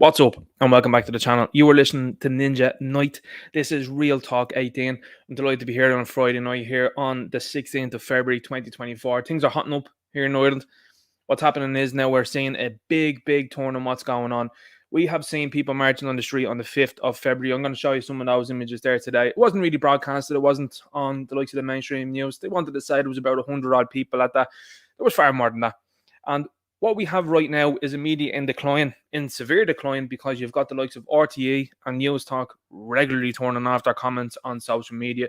What's up, and welcome back to the channel. You are listening to Ninja Night. This is Real Talk 18. I'm delighted to be here on a Friday night here on the 16th of February 2024. Things are hotting up here in Ireland. What's happening is now we're seeing a big turn on what's going on. We have seen people marching on the street on the 5th of February. I'm going to show you some of those images there today. It wasn't really broadcasted. It wasn't on the likes of the mainstream news. They wanted to say it was about 100 odd people at that. There was far more than that. And what we have right now is a media in decline, in severe decline, because you've got the likes of RTE and News Talk regularly turning off their comments on social media,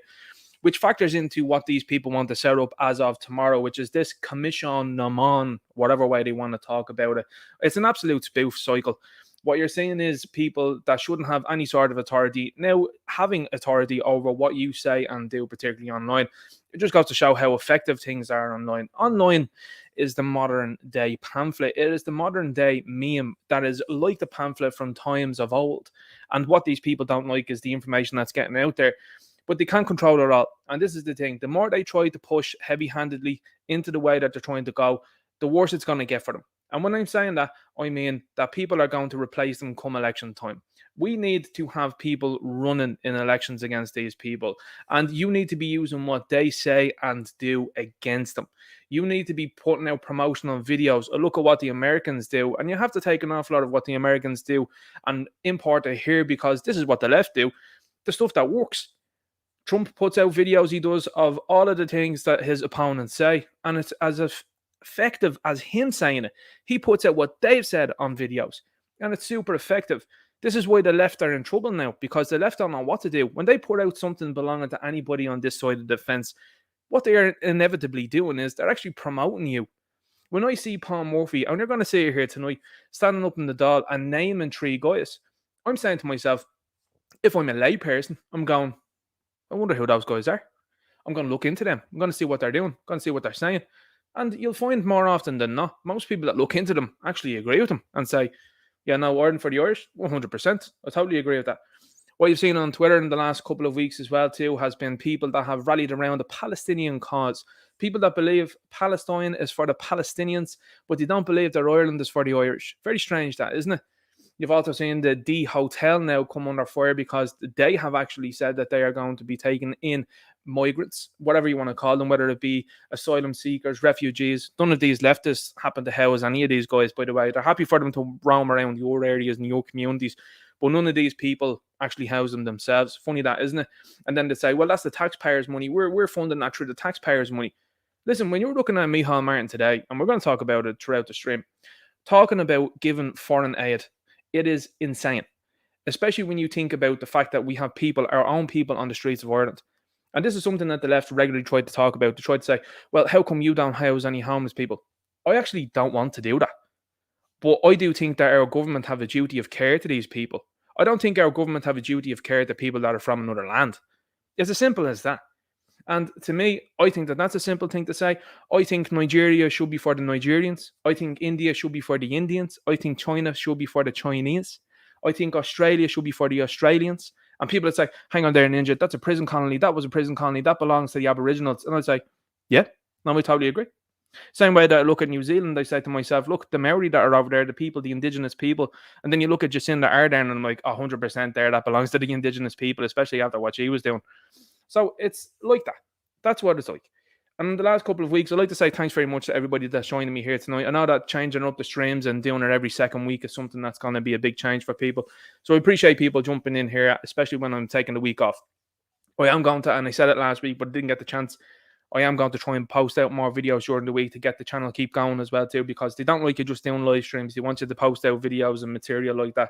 which factors into what these people want to set up as of tomorrow, which is this commission nomon, whatever way they want to talk about it. It's an absolute spoof cycle. What you're saying is people that shouldn't have any sort of authority now having authority over what you say and do, particularly online. It just goes to show how effective things are online. Online is the modern day pamphlet. It is the modern day meme that is like the pamphlet from times of old. And what these people don't like is the information that's getting out there. But they can't control it all. And this is the thing. The more they try to push heavy-handedly into the way that they're trying to go, the worse it's going to get for them. And when I'm saying that, I mean that people are going to replace them come election time. We need to have people running in elections against these people. And you need to be using what they say and do against them. You need to be putting out promotional videos. Look at what the Americans do. And you have to take an awful lot of what the Americans do and import it here, because this is what the left do. The stuff that works. Trump puts out videos he does of all of the things that his opponents say. And it's as effective as him saying it. He puts out what they've said on videos. And it's super effective. This is why the left are in trouble now, because the left don't know what to do. When they put out something belonging to anybody on this side of the fence, what they are inevitably doing is they're actually promoting you. When I see Paul Murphy, and you're going to see it here tonight, standing up in the Dáil and naming three guys, I'm saying to myself, if I'm a lay person, I'm going, I wonder who those guys are. I'm going to look into them. I'm going to see what they're doing. I'm going to see what they're saying. And you'll find more often than not, most people that look into them actually agree with them and say, yeah, no, Ireland for the Irish, 100%. I totally agree with that. What you've seen on Twitter in the last couple of weeks as well, too, has been people that have rallied around the Palestinian cause. People that believe Palestine is for the Palestinians, but they don't believe that Ireland is for the Irish. Very strange, that, isn't it? You've also seen the D Hotel now come under fire because they have actually said that they are going to be taking in migrants, whatever you want to call them, whether it be asylum seekers, refugees. None of these leftists happen to house any of these guys, by the way. They're happy for them to roam around your areas and your communities, but none of these people actually house them themselves. Funny that, isn't it? And then they say, well, that's the taxpayers' money. We're funding that through the taxpayers' money. Listen, when you're looking at Micheál Martin today, and we're going to talk about it throughout the stream, talking about giving foreign aid, it is insane, especially when you think about the fact that we have people, our own people, on the streets of Ireland. And this is something that the left regularly try to talk about. They try to say, well, how come you don't house any homeless people? I actually don't want to do that. But I do think that our government have a duty of care to these people. I don't think our government have a duty of care to people that are from another land. It's as simple as that. And to me, I think that that's a simple thing to say. I think Nigeria should be for the Nigerians. I think India should be for the Indians. I think China should be for the Chinese. I think Australia should be for the Australians. And people would say, hang on there, Ninja, that's a prison colony. That was a prison colony. That belongs to the Aboriginals. And I'd say, yeah, no, I totally agree. Same way that I look at New Zealand, I say to myself, look, the Maori that are over there, the people, the indigenous people. And then you look at Jacinda Ardern and I'm like, 100% there, that belongs to the indigenous people, especially after what she was doing. So it's like that. That's what it's like. And in the last couple of weeks, I'd like to say thanks very much to everybody that's joining me here tonight. I know that changing up the streams and doing it every second week is something that's going to be a big change for people. So I appreciate people jumping in here, especially when I'm taking the week off. I am going to, and I said it last week, but didn't get the chance. I am going to try and post out more videos during the week to get the channel keep going as well too, because they don't like you just doing live streams. They want you to post out videos and material like that.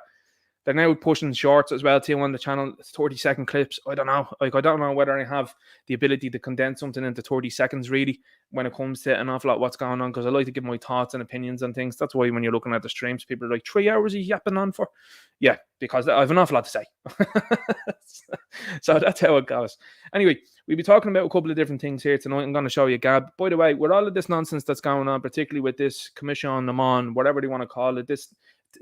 They're now pushing shorts as well too on the channel. It's 30-second clips. I don't know. I don't know whether I have the ability to condense something into 30 seconds really when it comes to an awful lot what's going on, because I like to give my thoughts and opinions on things. That's why when you're looking at the streams, people are like, 3 hours he's yapping on for? Yeah, because I have an awful lot to say. So that's how it goes. Anyway, we'll be talking about a couple of different things here tonight. I'm going to show you Gab. By the way, with all of this nonsense that's going on, particularly with this commission nomon, whatever they want to call it, this,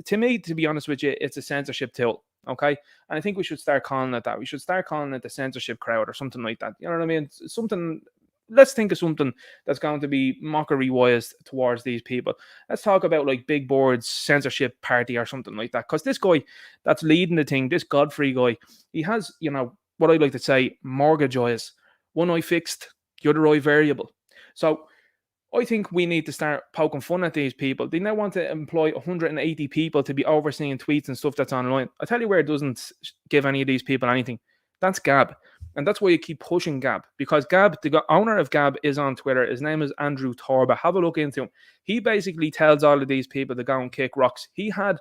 to me, to be honest with you, it's a censorship tool, okay? And I think we should start calling it that. We should start calling it the censorship crowd or something like that. You know what I mean? It's something let's think of something that's going to be mockery wise towards these people. Let's talk about like Big Board's censorship party or something like that. Because this guy that's leading the thing, this Godfrey guy, he has, what I'd like to say, mortgage eyes. One eye fixed, the other eye variable. So I think we need to start poking fun at these people. They now want to employ 180 people to be overseeing tweets and stuff that's online. I tell you where it doesn't give any of these people anything. That's Gab. And that's why you keep pushing Gab. Because Gab, the owner of Gab, is on Twitter. His name is Andrew Torba. Have a look into him. He basically tells all of these people to go and kick rocks. He had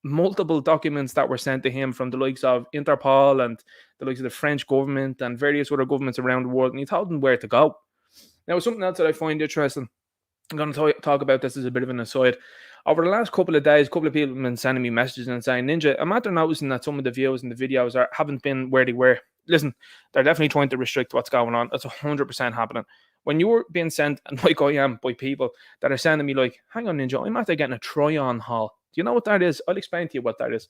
multiple documents that were sent to him from the likes of Interpol and the likes of the French government and various other governments around the world. And he told them where to go. Now, something else that I find interesting, I'm going to talk about this as a bit of an aside. Over the last couple of days, a couple of people have been sending me messages and saying, Ninja, I'm after noticing that some of the views and the videos haven't been where they were. Listen, they're definitely trying to restrict what's going on. That's 100% happening. When you're being sent, and like I am, by people that are sending me like, hang on, Ninja, I'm after getting a try-on haul. Do you know what that is? I'll explain to you what that is.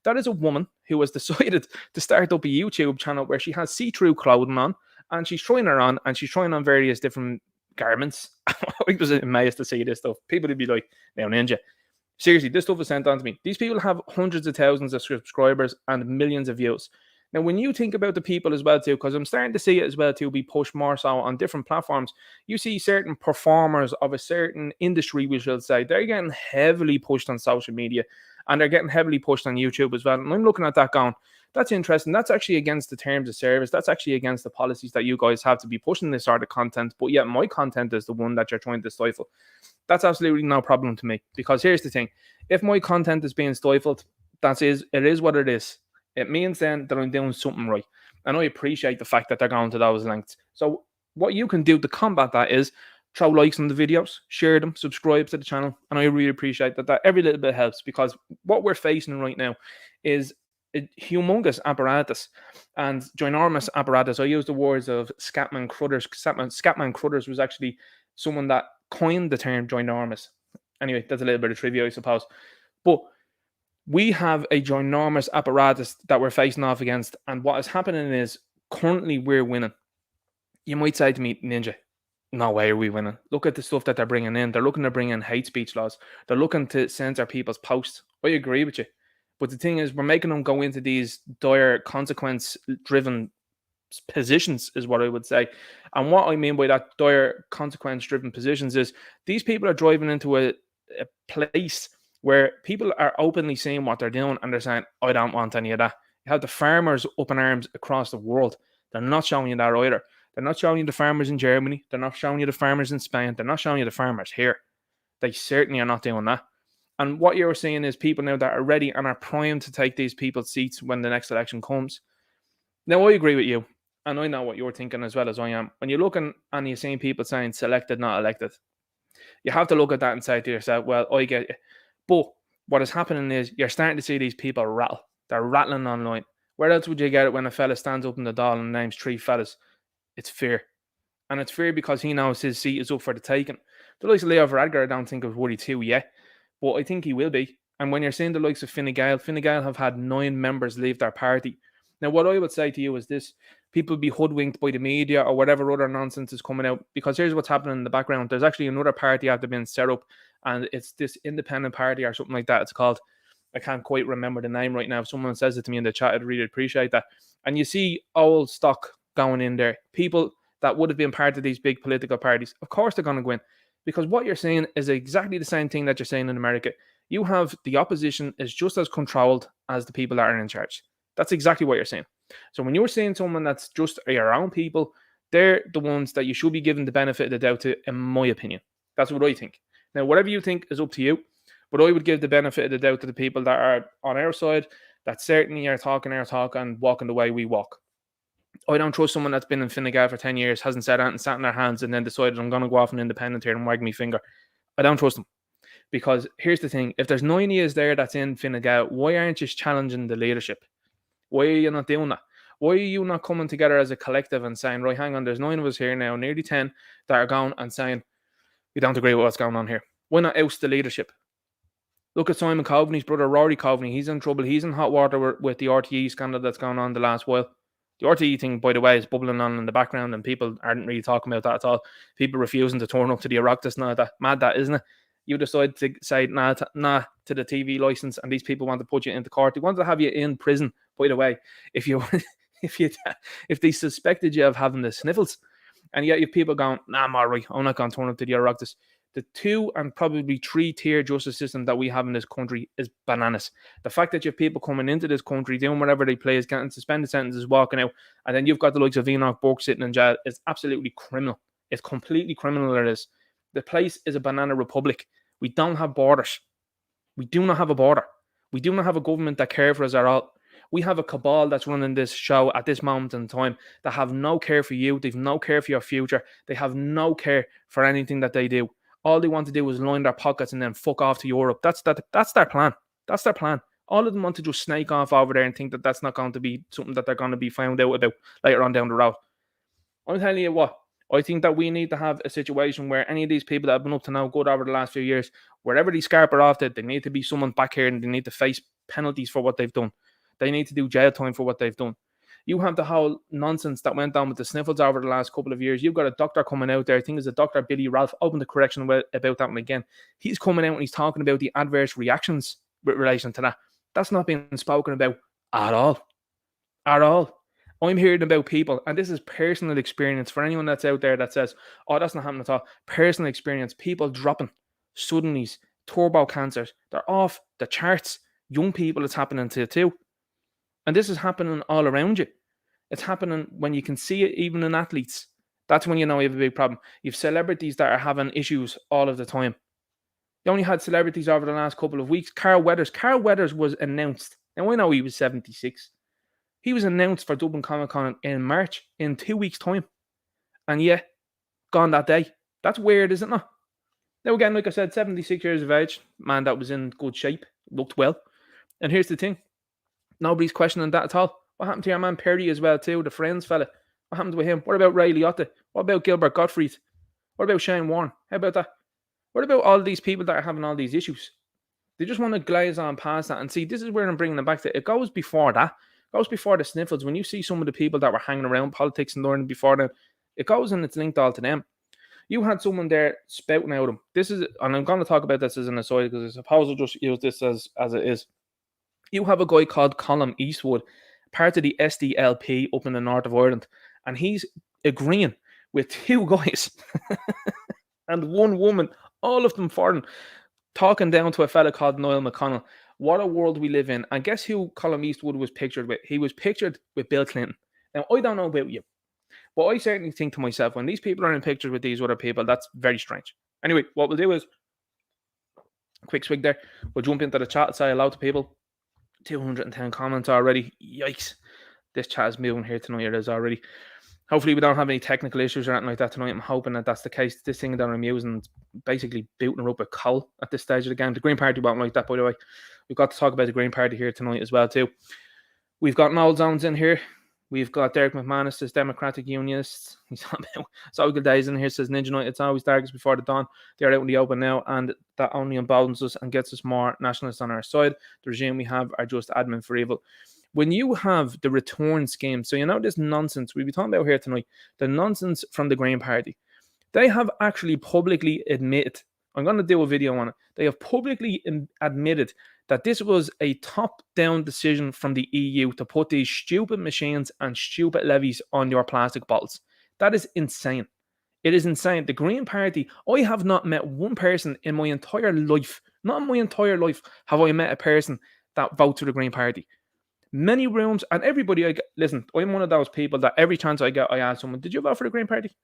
That is a woman who has decided to start up a YouTube channel where she has see-through clothing on, and she's trying her on, and she's trying on various different garments. I was amazed to see this stuff. People would be like, now, Ninja, seriously, this stuff is sent on to me. These people have hundreds of thousands of subscribers and millions of views. Now, when you think about the people as well, too, because I'm starting to see it as well, too, be pushed more so on different platforms, you see certain performers of a certain industry, we shall say, they're getting heavily pushed on social media, and they're getting heavily pushed on YouTube as well. And I'm looking at that going, that's interesting. That's actually against the terms of service. That's actually against the policies that you guys have to be pushing this sort of content. But yet my content is the one that you're trying to stifle. That's absolutely no problem to me. Because here's the thing. If my content is being stifled, it is what it is. It means then that I'm doing something right. And I appreciate the fact that they're going to those lengths. So what you can do to combat that is throw likes on the videos, share them, subscribe to the channel. And I really appreciate that every little bit helps, because what we're facing right now is a humongous apparatus and ginormous apparatus. I use the words of Scatman Crothers. Scatman Crothers was actually someone that coined the term ginormous. Anyway, that's a little bit of trivia, I suppose. But we have a ginormous apparatus that we're facing off against. And what is happening is currently we're winning. You might say to me, Ninja, no way are we winning. Look at the stuff that they're bringing in. They're looking to bring in hate speech laws. They're looking to censor people's posts. I agree with you. But the thing is, we're making them go into these dire consequence-driven positions, is what I would say. And what I mean by that dire consequence-driven positions is these people are driving into a place where people are openly seeing what they're doing, and they're saying, I don't want any of that. You have the farmers up in arms across the world. They're not showing you that either. They're not showing you the farmers in Germany. They're not showing you the farmers in Spain. They're not showing you the farmers here. They certainly are not doing that. And what you're seeing is people now that are ready and are primed to take these people's seats when the next election comes. Now, I agree with you, and I know what you're thinking as well as I am. When you're looking and you're seeing people saying selected, not elected, you have to look at that and say to yourself, well, I get it. But what is happening is you're starting to see these people rattle. They're rattling online. Where else would you get it when a fella stands up in the Dáil and names three fellas? It's fear. And it's fear because he knows his seat is up for the taking. The likes of Leo Varadkar, I don't think is worthy too yet. But I think he will be. And when you're seeing the likes of Fine Gael have had 9 members leave their party. Now, what I would say to you is this. People be hoodwinked by the media or whatever other nonsense is coming out. Because here's what's happening in the background. There's actually another party after being set up. And it's this independent party or something like that. It's called. I can't quite remember the name right now. If someone says it to me in the chat, I'd really appreciate that. And you see old stock going in there. People that would have been part of these big political parties. Of course they're going to go in. Because what you're saying is exactly the same thing that you're saying in America. You have the opposition is just as controlled as the people that are in charge. That's exactly what you're saying. So when you're saying someone that's just your own people, they're the ones that you should be giving the benefit of the doubt to, in my opinion. That's what I think. Now, whatever you think is up to you, but I would give the benefit of the doubt to the people that are on our side, that certainly are talking our talk and walking the way we walk. I don't trust someone that's been in Fine Gael for 10 years, hasn't said anything, sat in their hands, and then decided I'm going to go off an independent here and wag my finger. I don't trust them. Because here's the thing, if there's 9 years there that's in Fine Gael, why aren't you challenging the leadership? Why are you not doing that? Why are you not coming together as a collective and saying, right, hang on, there's 9 of us here now, nearly 10, that are going and saying, we don't agree with what's going on here. Why not oust the leadership? Look at Simon Coveney's brother, Rory Coveney. He's in trouble. He's in hot water with the RTE scandal that's going on the last while. The RTE thing, by the way, is bubbling on in the background, and people aren't really talking about that at all. People refusing to turn up to the Oireachtas now. That mad, that isn't it? You decide to say nah to the TV license, and these people want to put you into court. They want to have you in prison. By the way, if you if they suspected you of having the sniffles, and yet you have people going, nah, I'm all right. I'm not going to turn up to the Oireachtas. The 2 and probably 3-tier justice system that we have in this country is bananas. The fact that you have people coming into this country, doing whatever they please, getting suspended sentences, walking out, and then you've got the likes of Enoch Burke sitting in jail, is absolutely criminal. It's completely criminal, it is. The place is a banana republic. We don't have borders. We do not have a border. We do not have a government that cares for us at all. We have a cabal that's running this show at this moment in time that have no care for you. They've no care for your future. They have no care for anything that they do. All they want to do is line their pockets and then fuck off to Europe. That's their plan. That's their plan. All of them want to just snake off over there and think that that's not going to be something that they're going to be found out about later on down the road. I'm telling you what, I think that we need to have a situation where any of these people that have been up to now good over the last few years, wherever they scarper off to, they need to be someone back here and they need to face penalties for what they've done. They need to do jail time for what they've done. You have the whole nonsense that went down with the sniffles over the last couple of years. You've got a doctor coming out there. I think it's a Dr. Billy Ralph. Open the correction about that one again. He's coming out and he's talking about the adverse reactions with relation to that. That's not being spoken about at all. At all. I'm hearing about people, and this is personal experience for anyone that's out there that says, oh, that's not happening at all. Personal experience. People dropping suddenly, turbo cancers. They're off the charts. Young people, it's happening to too. And this is happening all around you. It's happening when you can see it, even in athletes. That's when you know you have a big problem. You've celebrities that are having issues all of the time. You only had celebrities over the last couple of weeks. Carl Weathers. Carl Weathers was announced. Now, I know he was 76. He was announced for Dublin Comic Con in March, in 2 weeks' time. And yeah, gone that day. That's weird, isn't it? Now, again, like I said, 76 years of age. Man, that was in good shape. Looked well. And here's the thing. Nobody's questioning that at all. What happened to your man Perry as well too, the Friends fella? What happened with him? What about Ray Liotta? What about Gilbert Gottfried? What about Shane Warne? How about that? What about all these people that are having all these issues? They just want to glaze on past that and see, this is where I'm bringing them back to. It goes before that. It goes before the sniffles. When you see some of the people that were hanging around politics and learning before that, it goes and it's linked all to them. You had someone there spouting out them. This is, and I'm going to talk about this as an aside because I suppose I'll just use this as it is. You have a guy called Colm Eastwood, part of the SDLP up in the north of Ireland, and he's agreeing with 2 guys and 1 woman, all of them foreign, talking down to a fella called Niall McConnell. What a world we live in. And guess who Colm Eastwood was pictured with? He was pictured with Bill Clinton. Now, I don't know about you, but I certainly think to myself, when these people are in pictures with these other people, that's very strange. Anyway, what we'll do is, quick swig there, we'll jump into the chat and say hello to people. 210 comments already. Yikes. This chat is moving here tonight. It is already. Hopefully we don't have any technical issues or anything like that tonight. I'm hoping that that's the case. This thing that I'm using is basically booting her up with coal at this stage of the game. The Green Party won't like that, by the way. We've got to talk about the Green Party here tonight as well too. We've got Noel Jones in here. We've got Derek McManus as Democratic Unionist. He's talking about so good days in here. Says Ninja Night, it's always darkest before the dawn. They're out in the open now, and that only emboldens us and gets us more nationalists on our side. The regime we have are just admin for evil. When you have the return scheme, so you know this nonsense we'll be talking about here tonight, the nonsense from the Green Party, they have actually publicly admitted, I'm going to do a video on it, they have publicly admitted that this was a top-down decision from the EU to put these stupid machines and stupid levies on your plastic bottles. That is insane. It is insane. The Green Party, I have not met one person in my entire life, not in my entire life, have I met a person that votes for the Green Party. Many rooms, and everybody, listen, I'm one of those people that every chance I get, I ask someone, did you vote for the Green Party?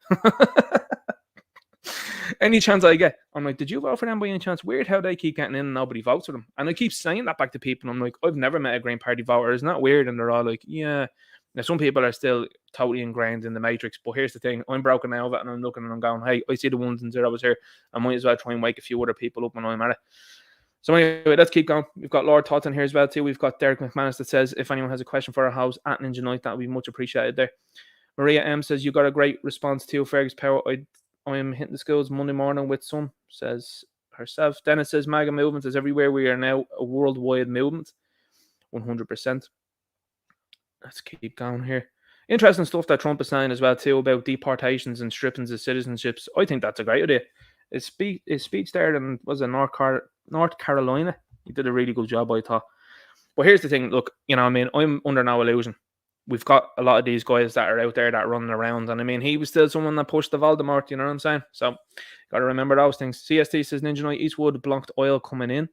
Any chance I get, I'm like, did you vote for them by any chance? Weird how they keep getting in and nobody votes for them. And I keep saying that back to people. I'm like, I've never met a Green Party voter. Isn't that weird? And they're all like, yeah. Now, some people are still totally ingrained in the matrix. But here's the thing. I'm broken out of it and I'm looking and I'm going, hey, I see the ones and zeros here. I might as well try and wake a few other people up when I'm at it. So anyway, let's keep going. We've got Lord Totten here as well too. We've got Derek McManus that says, if anyone has a question for our house at Ninja Night, that would be much appreciated there. Maria M says, you got a great response too, Fergus Power. I'm hitting the schools Monday morning with some, says herself. Dennis says, MAGA movement is everywhere. We are now a worldwide movement. 100%. Let's keep going here. Interesting stuff that Trump is saying as well too about deportations and strippings of citizenships. I think that's a great idea. His speech there in was in North Carolina. He did a really good job, I thought. But here's the thing, look, I mean, I'm under no illusion. We've got a lot of these guys that are out there that are running around, and I mean, he was still someone that pushed the Voldemort. You know what I'm saying? So, got to remember those things. CST says Ninja Knight Eastwood blocked oil coming in.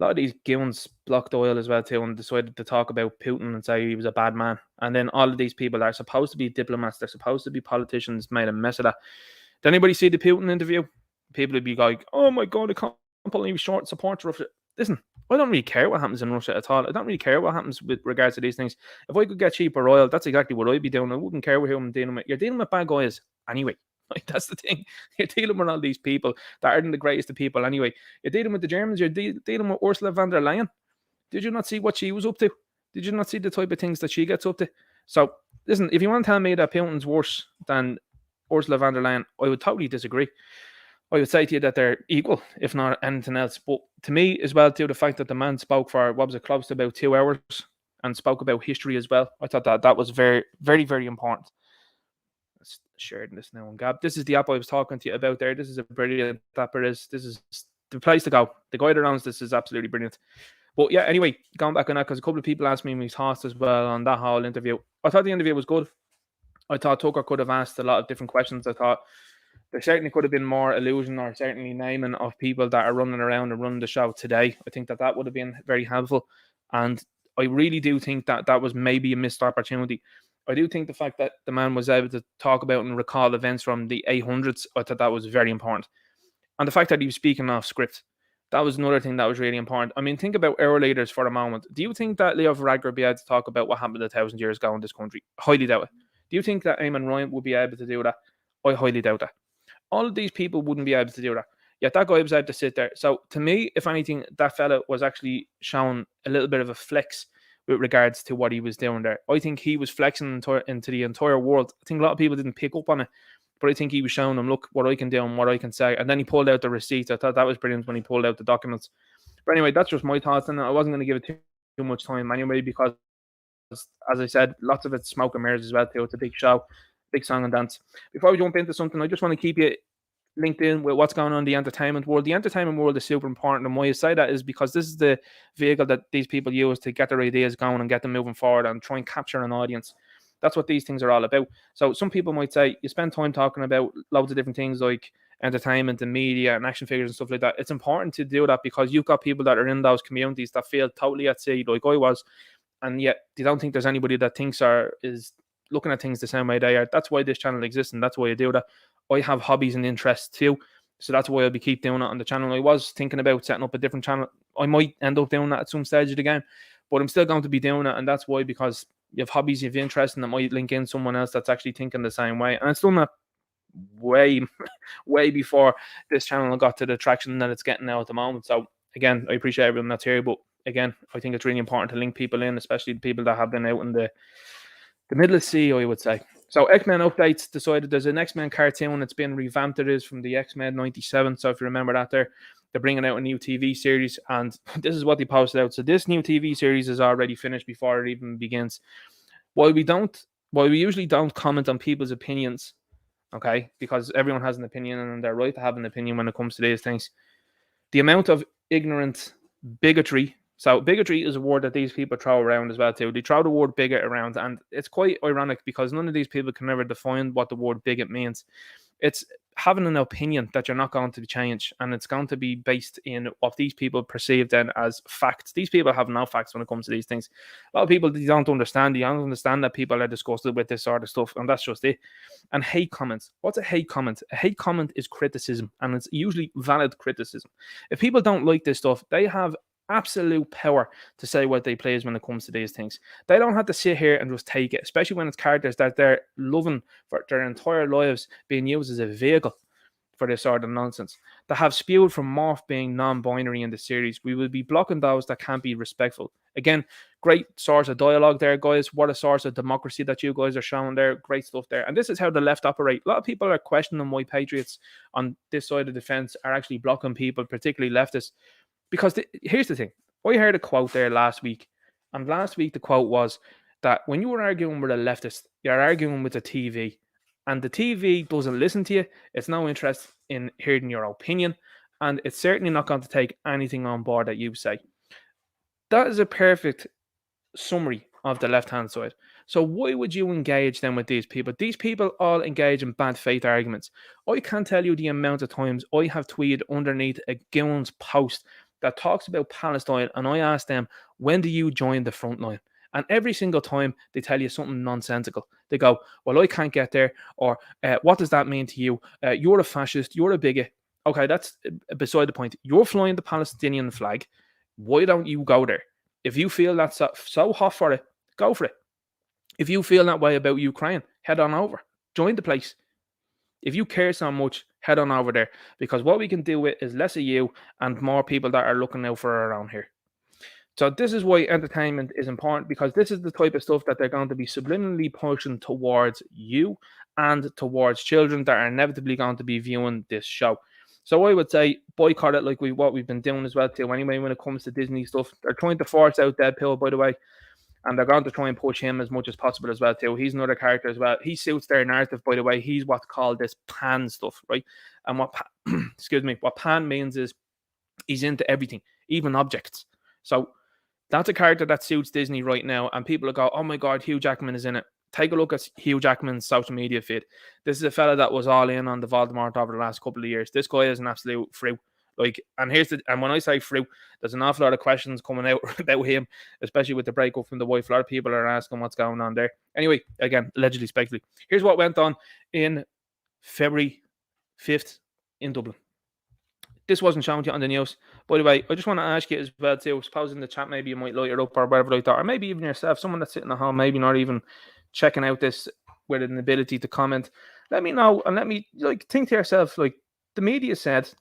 A lot of these goons blocked oil as well too, and decided to talk about Putin and say he was a bad man. And then all of these people are supposed to be diplomats, they're supposed to be politicians, made a mess of that. Did anybody see the Putin interview? People would be like, "Oh my god, I can't believe he's short support to Russia." Listen, I don't really care what happens in Russia at all. I don't really care what happens with regards to these things. If I could get cheaper oil, that's exactly what I'd be doing. I wouldn't care who I'm dealing with. You're dealing with bad guys anyway. Like, that's the thing. You're dealing with all these people that aren't the greatest of people anyway. You're dealing with the Germans. You're dealing with Ursula von der Leyen. Did you not see what she was up to? Did you not see the type of things that she gets up to? So, listen, if you want to tell me that Putin's worse than Ursula von der Leyen, I would totally disagree. I would say to you that they're equal, if not anything else. But to me, as well, too, the fact that the man spoke for, what was it, close to about 2 hours and spoke about history as well, I thought that was very, very, very important. Let's share this now on Gab. This is the app I was talking to you about there. This is a brilliant app. This is the place to go. The guy that owns this is absolutely brilliant. But yeah, anyway, going back on that, because a couple of people asked me my thoughts as well on that whole interview. I thought the interview was good. I thought Tucker could have asked a lot of different questions. I thought there certainly could have been more allusion or certainly naming of people that are running around and running the show today. I think that would have been very helpful. And I really do think that was maybe a missed opportunity. I do think the fact that the man was able to talk about and recall events from the 800s, I thought that was very important. And the fact that he was speaking off script, that was another thing that was really important. I mean, think about our leaders for a moment. Do you think that Leo Varadkar would be able to talk about what happened 1,000 years ago in this country? Highly doubt it. Do you think that Eamon Ryan would be able to do that? I highly doubt that. All of these people wouldn't be able to do that. Yet that guy was able to sit there. So to me, if anything, that fella was actually showing a little bit of a flex with regards to what he was doing there. I think he was flexing into the entire world. I think a lot of people didn't pick up on it, but I think he was showing them, look, what I can do and what I can say. And then he pulled out the receipts. I thought that was brilliant when he pulled out the documents. But anyway, that's just my thoughts. And I wasn't going to give it too much time anyway, because, as I said, lots of it's smoke and mirrors as well, too. It's a big show, big song and dance. Before we jump into something, I just want to keep you linked in with what's going on in the entertainment world. The entertainment world is super important, and why I say that is because this is the vehicle that these people use to get their ideas going and get them moving forward and try and capture an audience. That's what these things are all about. So some people might say you spend time talking about loads of different things like entertainment and media and action figures and stuff like that. It's important to do that because you've got people that are in those communities that feel totally at sea like I was, and yet they don't think there's anybody that thinks or is looking at things the same way they are. That's why this channel exists, and that's why I do that. I have hobbies and interests too, so that's why I'll be keep doing it on the channel. I was thinking about setting up a different channel. I might end up doing that at some stage of the game, but I'm still going to be doing it, and that's why, because you have hobbies, you have interests, and that might link in someone else that's actually thinking the same way. And it's done that way before this channel got to the traction that it's getting now at the moment. So again, I appreciate everyone that's here, but again, I think it's really important to link people in, especially the people that have been out in the middle of the sea, I would say. So X-Men updates decided there's an X-Men cartoon that's been revamped. It is from the X-Men 97. So if you remember that there, they're bringing out a new TV series, and this is what they posted out. So this new TV series is already finished before it even begins. While we usually don't comment on people's opinions, okay, because everyone has an opinion and they're right to have an opinion when it comes to these things, the amount of ignorant bigotry. So bigotry is a word that these people throw around as well too. They throw the word bigot around, and it's quite ironic because none of these people can ever define what the word bigot means. It's having an opinion that you're not going to change, and it's going to be based in what these people perceive then as facts. These people have no facts when it comes to these things. A lot of people, they don't understand. They don't understand that people are disgusted with this sort of stuff, and that's just it. And hate comments. What's a hate comment? A hate comment is criticism, and it's usually valid criticism. If people don't like this stuff, they have absolute power to say what they please when it comes to these things. They don't have to sit here and just take it, especially when it's characters that they're loving for their entire lives being used as a vehicle for this sort of nonsense. That have spewed from Morph being non-binary in the series. We will be blocking those that can't be respectful. Again, great source of dialogue there, guys. What a source of democracy that you guys are showing there. Great stuff there. And this is how the left operate. A lot of people are questioning why patriots on this side of the fence are actually blocking people, particularly leftists. Because here's the thing. I heard a quote there last week. And last week the quote was, that when you are arguing with a leftist, you're arguing with the TV, and the TV doesn't listen to you. It's no interest in hearing your opinion, and it's certainly not going to take anything on board that you say. That is a perfect summary of the left hand side. So why would you engage then with these people? These people all engage in bad faith arguments. I can't tell you the amount of times I have tweeted underneath a goon's post that talks about Palestine, and I ask them, when do you join the front line? And every single time they tell you something nonsensical. They go, well, I can't get there, or what does that mean to you? You're a fascist, you're a bigot. Okay, that's beside the point. You're flying the Palestinian flag. Why don't you go there? If you feel that's so hot for it, go for it. If you feel that way about Ukraine, head on over. Join the place. If you care so much, head on over there. Because what we can do with is less of you and more people that are looking out for around here. So this is why entertainment is important, because this is the type of stuff that they're going to be subliminally pushing towards you and towards children that are inevitably going to be viewing this show. So I would say boycott it, like what we've been doing as well too. Anyway, when it comes to Disney stuff, they're trying to force out Deadpool, by the way, and they're going to try and push him as much as possible as well too. He's another character as well. He suits their narrative, by the way. He's what's called this pan stuff, right? And what excuse me, what pan means is he's into everything, even objects. So that's a character that suits Disney right now, and people will go, oh my God, Hugh Jackman is in it. Take a look at Hugh Jackman's social media feed. This is a fella that was all in on the Voldemort over the last couple of years. This guy is an absolute fruit. And when I say fruit, there's an awful lot of questions coming out about him, especially with the breakup from the wife. A lot of people are asking what's going on there. Anyway, again, allegedly, speculatively. Here's what went on in February 5th in Dublin. This wasn't shown to you on the news. By the way, I just want to ask you as well too, suppose in the chat maybe you might light it up or whatever like that, or maybe even yourself, someone that's sitting at home, maybe not even checking out this with an ability to comment. Let me know, and let me think to yourself, the media said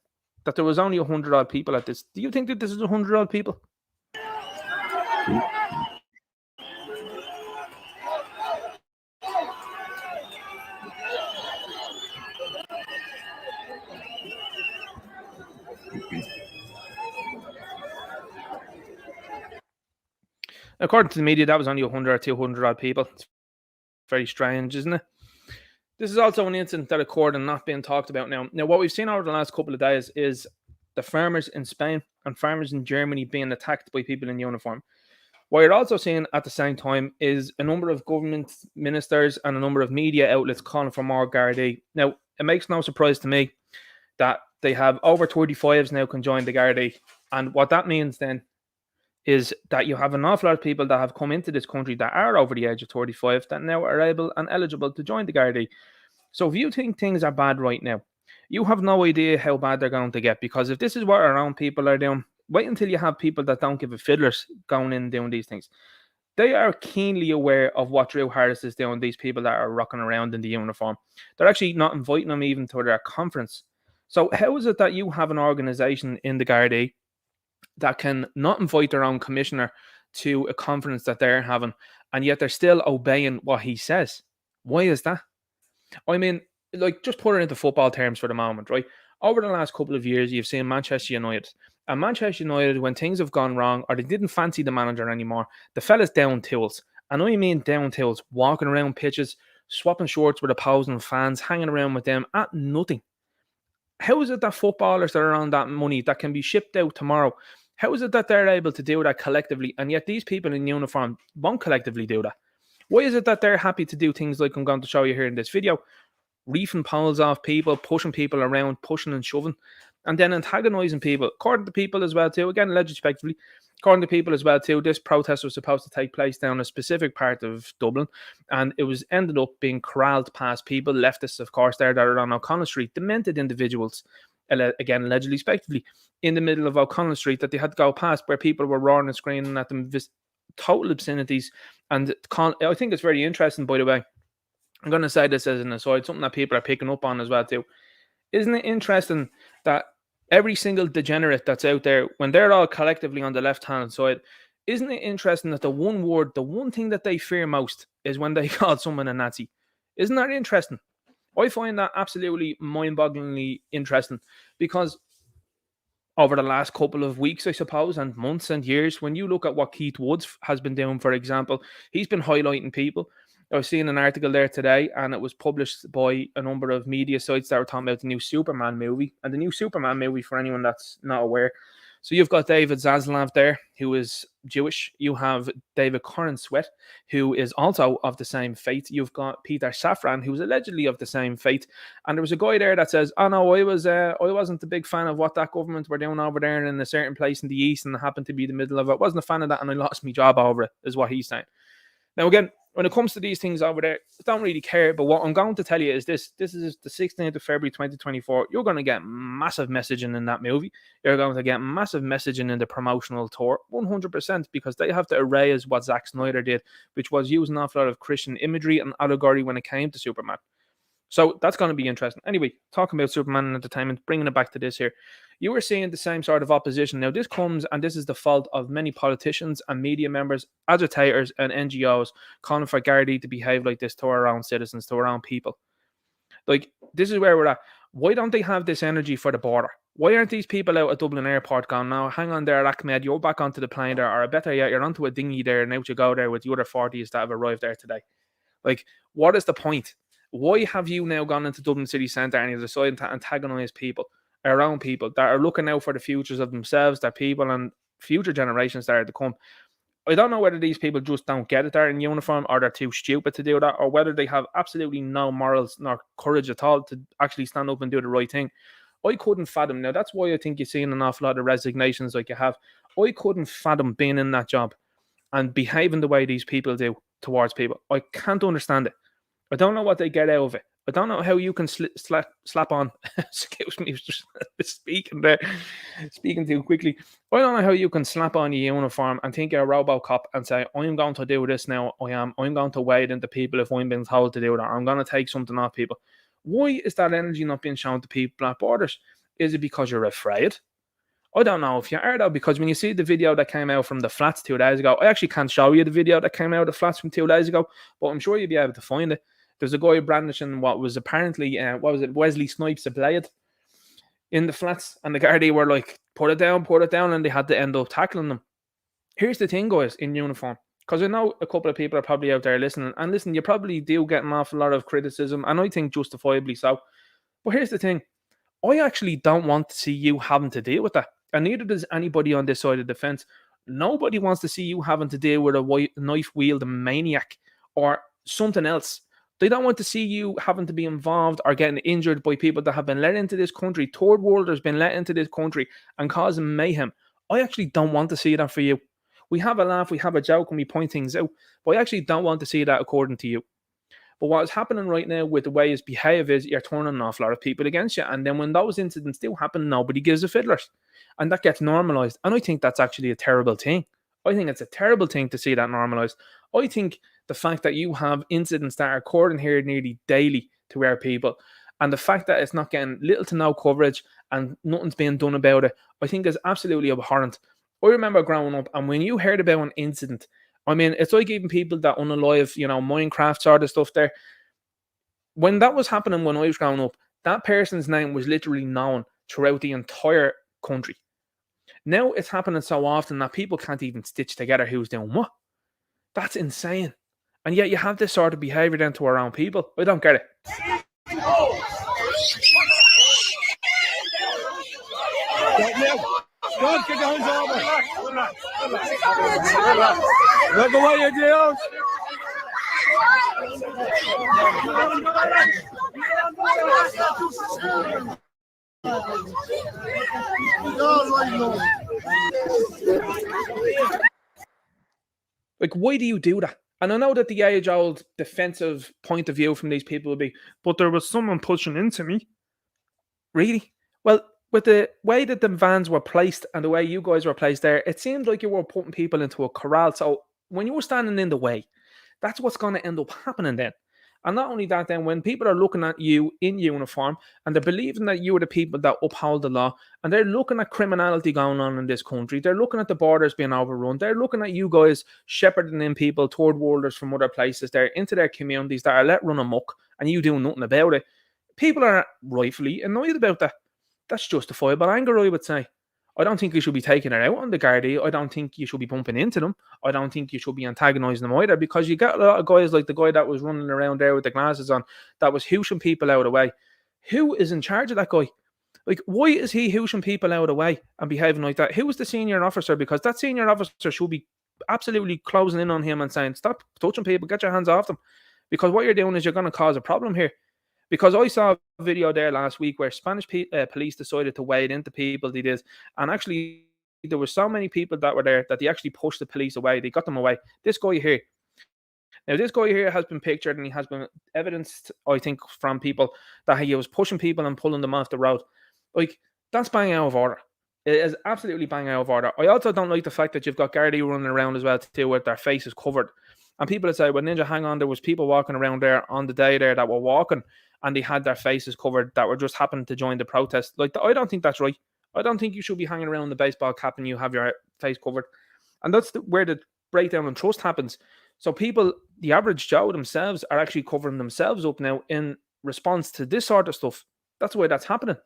that there was only 100 odd people at this. Do you think that this is 100 odd people? According to the media, that was only 100 or 200 odd people. It's very strange, isn't it? This is also an incident that occurred and not being talked about now. Now, what we've seen over the last couple of days is the farmers in Spain and farmers in Germany being attacked by people in uniform. What you're also seeing at the same time is a number of government ministers and a number of media outlets calling for more Gardaí. Now, it makes no surprise to me that they have over 35s now can join the Gardaí. And what that means then is that you have an awful lot of people that have come into this country that are over the age of 35 that now are able and eligible to join the Gardaí. So if you think things are bad right now, you have no idea how bad they're going to get, because if this is what our own people are doing, wait until you have people that don't give a fiddlers going in and doing these things. They are keenly aware of what Drew Harris is doing, these people that are rocking around in the uniform. They're actually not inviting them even to their conference. So how is it that you have an organisation in the Gardaí that can not invite their own commissioner to a conference that they're having, and yet they're still obeying what he says? Why is that? I mean, just put it into football terms for the moment, right? Over the last couple of years, you've seen Manchester United. And Manchester United, when things have gone wrong or they didn't fancy the manager anymore, the fella's down tools. And I mean down tools, walking around pitches, swapping shorts with opposing fans, hanging around with them at nothing. How is it that footballers that are on that money that can be shipped out tomorrow, how is it that they're able to do that collectively, and yet these people in uniform won't collectively do that? Why is it that they're happy to do things like I'm going to show you here in this video, reefing poles off people, pushing people around, pushing and shoving, and then antagonizing people? According to people as well too, again, alleged respectively, according to people as well too, this protest was supposed to take place down a specific part of Dublin, and it was ended up being corralled past people, leftists of course, there that are on O'Connell Street, demented individuals, again, allegedly respectively, in the middle of O'Connell Street, that they had to go past, where people were roaring and screaming at them, total obscenities. And I think it's very interesting, by the way, I'm going to say this as an aside, something that people are picking up on as well too. Isn't it interesting that every single degenerate that's out there, when they're all collectively on the left-hand side, isn't it interesting that the one thing that they fear most is when they call someone a Nazi? Isn't that interesting? I find that absolutely mind-bogglingly interesting, because over the last couple of weeks, I suppose, and months and years. When you look at what Keith Woods has been doing, for example, he's been highlighting people. I was seeing an article there today, and it was published by a number of media sites that were talking about the new Superman movie. And the new Superman movie, for anyone that's not aware, so you've got David Zaslav there, who is Jewish. You have David Corn Sweat, who is also of the same faith. You've got Peter Safran, who's allegedly of the same faith. And there was a guy there that says, "Oh no, I wasn't a big fan of what that government were doing over there in a certain place in the east, and happened to be the middle of it. Wasn't a fan of that, and I lost my job over it," is what he's saying. Now again, when it comes to these things over there, I don't really care. But what I'm going to tell you is this. This is the 16th of February, 2024. You're going to get massive messaging in that movie. You're going to get massive messaging in the promotional tour, 100%, because they have to erase what Zack Snyder did, which was use an awful lot of Christian imagery and allegory when it came to Superman. So that's going to be interesting. Anyway, talking about Superman and entertainment, bringing it back to this here. You were seeing the same sort of opposition. Now, this comes, and this is the fault of many politicians and media members, agitators and NGOs calling for Gardaí to behave like this to our own citizens, to our own people. Like, this is where we're at. Why don't they have this energy for the border? Why aren't these people out at Dublin Airport going, "Now, hang on there, Ahmed, you're back onto the plane there," or better yet, you're onto a dinghy there, and out you go there with the other 40s that have arrived there today? Like, what is the point? Why have you now gone into Dublin city centre and you're deciding to antagonise people, our own people, that are looking out for the futures of themselves, their people, and future generations that are to come? I don't know whether these people just don't get it there in uniform, or they're too stupid to do that, or whether they have absolutely no morals nor courage at all to actually stand up and do the right thing. I couldn't fathom. Now, that's why I think you're seeing an awful lot of resignations like you have. I couldn't fathom being in that job and behaving the way these people do towards people. I can't understand it. I don't know what they get out of it. I don't know how you can slap on. Excuse me, just speaking there, speaking too quickly. I don't know how you can slap on your uniform and think you're a RoboCop and say, "I'm going to do this now. I'm going to wade into people if I'm being told to do that. I'm going to take something off people." Why is that energy not being shown to people at borders? Is it because you're afraid? I don't know if you are, though, because when you see the video that came out from the flats 2 days ago, I actually can't show you the video that came out of the flats from 2 days ago, but I'm sure you'll be able to find it. There's a guy brandishing what was apparently, Wesley Snipes' a blade in the flats, and the Gardaí were like, put it down, and they had to end up tackling them. Here's the thing, guys, in uniform, because I know a couple of people are probably out there listening, and listen, you probably do get an awful lot of criticism, and I think justifiably so. But here's the thing, I actually don't want to see you having to deal with that, and neither does anybody on this side of the fence. Nobody wants to see you having to deal with a knife-wielding maniac or something else. They don't want to see you having to be involved or getting injured by people that have been let into this country. Third worlders been let into this country and causing mayhem. I actually don't want to see that for you. We have a laugh, we have a joke, and we point things out, but I actually don't want to see that according to you. But what is happening right now with the way his behave is you're turning an awful lot of people against you. And then when those incidents do happen, nobody gives a fiddlers. And that gets normalised. And I think that's actually a terrible thing. I think it's a terrible thing to see that normalised. I think the fact that you have incidents that are occurring here nearly daily to our people, and the fact that it's not getting little to no coverage and nothing's being done about it, I think is absolutely abhorrent. I remember growing up, and when you heard about an incident, I mean, it's like even people that unalive, Minecraft sort of stuff there. When that was happening when I was growing up, that person's name was literally known throughout the entire country. Now it's happening so often that people can't even stitch together who's doing what. That's insane. And yet you have this sort of behaviour then to our own people. I don't get it. Don't get your hands over. Look away, you deals. Like, why do you do that? And I know that the age-old defensive point of view from these people would be, but there was someone pushing into me. Really? Well, with the way that the vans were placed and the way you guys were placed there, it seemed like you were putting people into a corral. So when you were standing in the way, that's what's going to end up happening then. And not only that, then when people are looking at you in uniform and they're believing that you are the people that uphold the law, and they're looking at criminality going on in this country, they're looking at the borders being overrun, they're looking at you guys shepherding in people, third worlders from other places there into their communities that are let run amok, and you doing nothing about it. People are rightfully annoyed about that. That's justifiable anger, I would say. I don't think you should be taking it out on the Gardaí. I don't think you should be bumping into them. I don't think you should be antagonising them either, because you get a lot of guys like the guy that was running around there with the glasses on that was hooshing people out of the way. Who is in charge of that guy? Like, why is he hooshing people out of the way and behaving like that? Who is the senior officer? Because that senior officer should be absolutely closing in on him and saying, stop touching people, get your hands off them. Because what you're doing is you're going to cause a problem here. Because I saw a video there last week where Spanish police decided to wade into people they did. And actually, there were so many people that were there that they actually pushed the police away. They got them away. This guy here. Now, this guy here has been pictured and he has been evidenced, I think, from people that he was pushing people and pulling them off the road. Like, that's bang out of order. It is absolutely bang out of order. I also don't like the fact that you've got Gardaí running around as well too with their faces covered. And people that say, well, Ninja, hang on, there was people walking around there on the day there that were walking and they had their faces covered that were just happened to join the protest. Like, I don't think that's right. I don't think you should be hanging around the baseball cap and you have your face covered. And that's where the breakdown in trust happens. So people, the average Joe themselves, are actually covering themselves up now in response to this sort of stuff. That's why that's happening.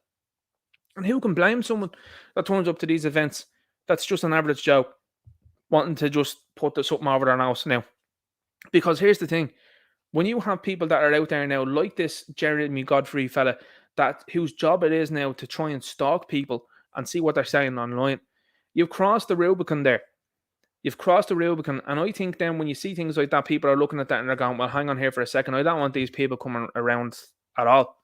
And who can blame someone that turns up to these events that's just an average Joe wanting to just put something over their nose now? Because here's the thing. When you have people that are out there now, like this Jeremy Godfrey fella, whose job it is now to try and stalk people and see what they're saying online, you've crossed the Rubicon there. You've crossed the Rubicon. And I think then when you see things like that, people are looking at that and they're going, well, hang on here for a second. I don't want these people coming around at all.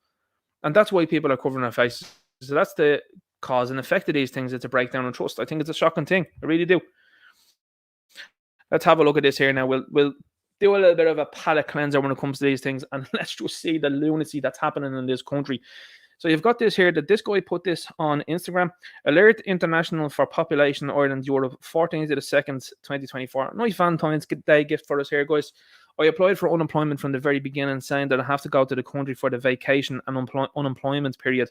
And that's why people are covering their faces. So that's the cause and effect of these things. It's a breakdown in trust. I think it's a shocking thing. I really do. Let's have a look at this here now. We'll do a little bit of a palate cleanser when it comes to these things, and let's just see the lunacy that's happening in this country. So you've got this here that this guy put this on Instagram. Alert International for Population Ireland Europe, 14th of the 2nd, 2024. Nice Valentine's Day gift for us here, guys. I applied for unemployment from the very beginning, saying that I have to go to the country for the vacation and unemployment period.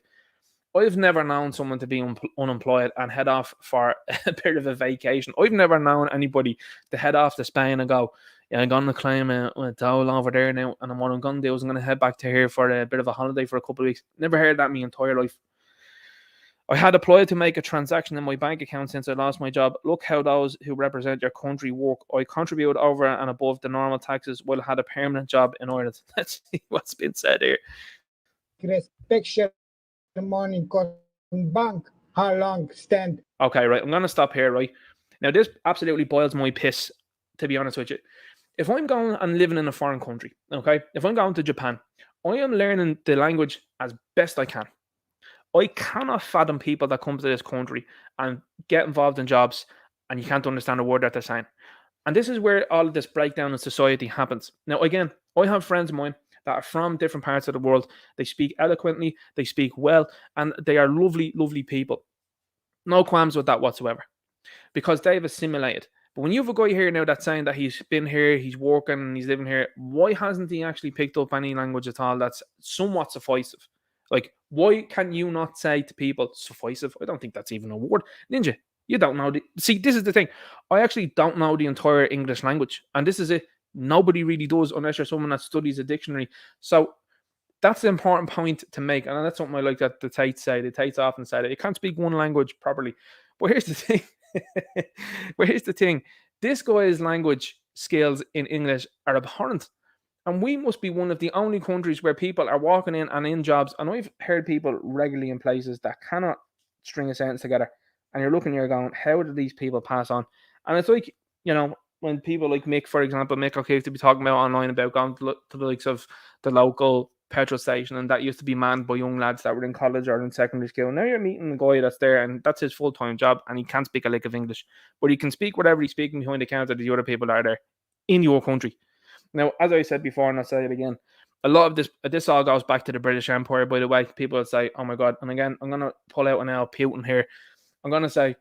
I've never known someone to be unemployed and head off for a bit of a vacation. I've never known anybody to head off to Spain and go, yeah, I'm going to claim a dole over there now, and what I'm going to do is I'm going to head back to here for a bit of a holiday for a couple of weeks. Never heard that in my entire life. I had applied to make a transaction in my bank account since I lost my job. Look how those who represent your country work. I contribute over and above the normal taxes while I had a permanent job in Ireland. Let's see what's been said here. Respect money cost bank. How long stand? Okay, right. I'm going to stop here, right? Now, this absolutely boils my piss, to be honest with you. If I'm going and living in a foreign country, okay, if I'm going to Japan, I am learning the language as best I can. I cannot fathom people that come to this country and get involved in jobs and you can't understand a word that they're saying. And this is where all of this breakdown in society happens. Now, again, I have friends of mine that are from different parts of the world. They speak eloquently, they speak well, and they are lovely, lovely people. No qualms with that whatsoever, because they've assimilated. But when you have a guy here now that's saying that he's been here, he's working, and he's living here, why hasn't he actually picked up any language at all that's somewhat sufficient? Like, why can you not say to people, sufficient? I don't think that's even a word. Ninja, you don't know. See, this is the thing. I actually don't know the entire English language. And this is it. Nobody really does unless you're someone that studies a dictionary. So that's the important point to make. And that's something I like that the Tates say. The Tates often say that you can't speak one language properly. But here's the thing. This guy's language skills in English are abhorrent. And we must be one of the only countries where people are walking in and in jobs. And I've heard people regularly in places that cannot string a sentence together. And you're looking here going, how do these people pass on? And it's like, you know, when people like Mick, for example, Mick O'Keefe to be talking about online about going to the likes of the local petrol station, and that used to be manned by young lads that were in college or in secondary school. Now you're meeting a guy that's there and that's his full-time job and he can't speak a lick of English. But he can speak whatever he's speaking behind the counter to the other people that are there in your country. Now, as I said before, and I'll say it again, a lot of this all goes back to the British Empire, by the way. People would say, oh my God, and again, I'm going to pull out an L Putin here. I'm going to say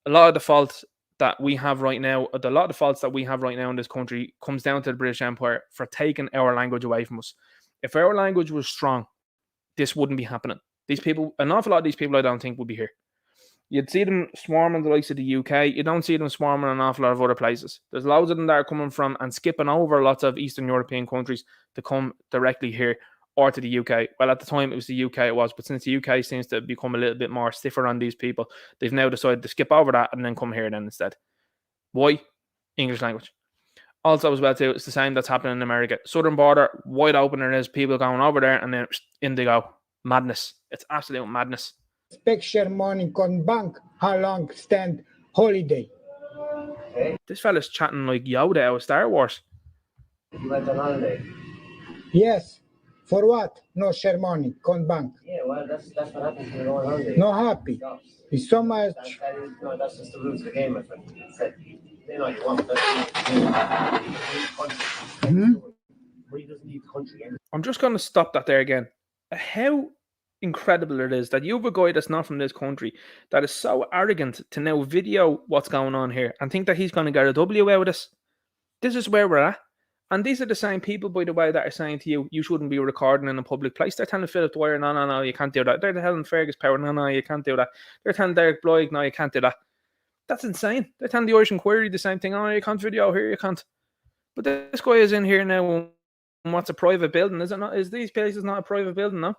a lot of the faults that we have right now, in this country comes down to the British Empire for taking our language away from us. If our language was strong, this wouldn't be happening. These people, an awful lot of these people, I don't think would be here. You'd see them swarming the likes of the UK. You don't see them swarming an awful lot of other places. There's loads of them that are coming from and skipping over lots of Eastern European countries to come directly here. or to the UK. Well, at the time it was the UK, it was, but since the UK seems to have become a little bit more stiffer on these people, they've now decided to skip over that and then come here then instead. Why? English language. Also, as well too, it's the same that's happening in America. Southern border wide open. There is people going over there, and then in they go. Madness. It's absolute madness. Inspection money con bank. How long stand holiday? This fella's chatting like Yoda out of Star Wars. You went on holiday. Yes. For what? No share money con bank. Yeah, well, that's what happens when you go on holiday. No happy. It's so much. That's just the rules of the game, my friend. You know you want. He doesn't need the country. I'm just going to stop that there again. How incredible it is that you have a guy that's not from this country that is so arrogant to now video what's going on here and think that he's going to get a W out of this. This is where we're at. And these are the same people, by the way, that are saying to you, you shouldn't be recording in a public place. They're telling Philip Dwyer, no, you can't do that. They're telling Fergus Power, no, you can't do that. They're telling Derek Bloig, no, you can't do that. That's insane. They're telling the Irish Inquiry the same thing. Oh, you can't video here, you can't. But this guy is in here now. What's a private building? Is it not? Is these places not a private building? No.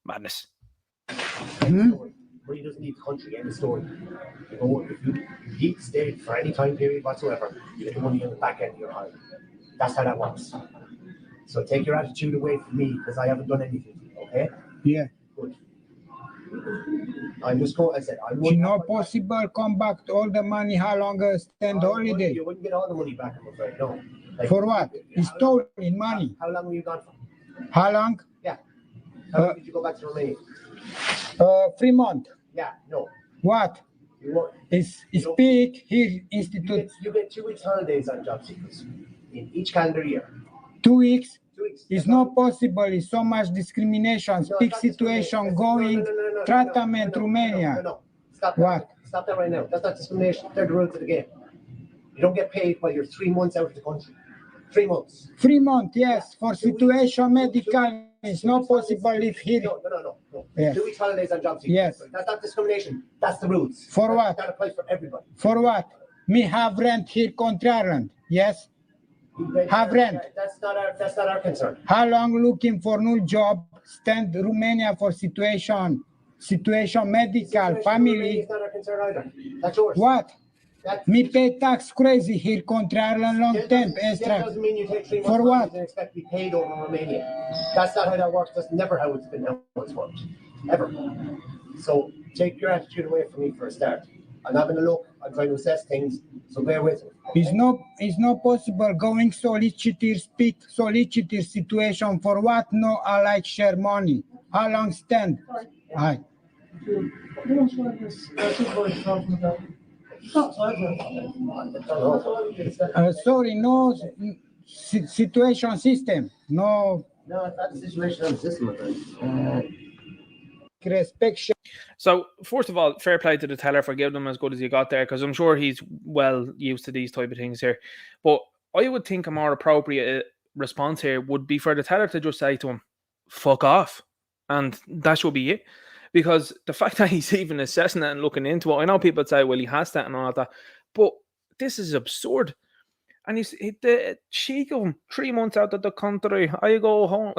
Madness. He doesn't need the country. End of story. If he stayed for any time period whatsoever, you get the money in the back end of your holiday. That's how that works. So take your attitude away from me because I haven't done anything. Okay? Yeah. Good. I'm just going. I said I It's not possible come back to all the money. How long stand holiday? You wouldn't get all the money back, I'm afraid. No. Like, For what? It's stolen money. How long were you gone for? How long? Yeah. How long did you go back to Romania? 3 months. Yeah. No. What? It's speak here institute. You get 2 weeks holidays on job seekers in each calendar year. 2 weeks. 2 weeks. It's not possible. It's so much discrimination. Speak situation going. Treatment Romania. No. Stop that. What? Stop that right now. That's not discrimination. They're the rules of the game. You don't get paid while you're 3 months out of the country. 3 months. 3 months, yes. For situation medical, it's not possible if here. No. Yes. 2 weeks holidays on job seekers. Yes. That's not discrimination. That's the rules. For what? That applies for everybody. For what? Me have rent here country Ireland. Yes. Have rent. That's not our concern. How long looking for new job? Stand Romania for situation medical family. It's not our concern either. That's yours. What? That's, Me pay tax crazy here country Ireland long time That extra. doesn't mean you take 3 months For what? and expect to be paid over Romania. That's not how that works. That's never how it's been. How it's worked. Ever. So take your attitude away from me for a start. I'm having a look. I'm trying to assess things. So bear with me. It's not possible going solicitor speak solicitor situation for what? No, I like share money. How long stand? Hi. Sorry, no situation system. No No, it's not the situation on the system, my friend. respect. So, first of all, fair play to the teller for giving him as good as he got there, because I'm sure he's well used to these type of things here. But I would think a more appropriate response here would be for the teller to just say to him, fuck off. And that should be it. Because the fact that he's even assessing it and looking into it, I know people say, well, he has that and all that, but this is absurd. And the cheek of him, 3 months out of the country, I go home.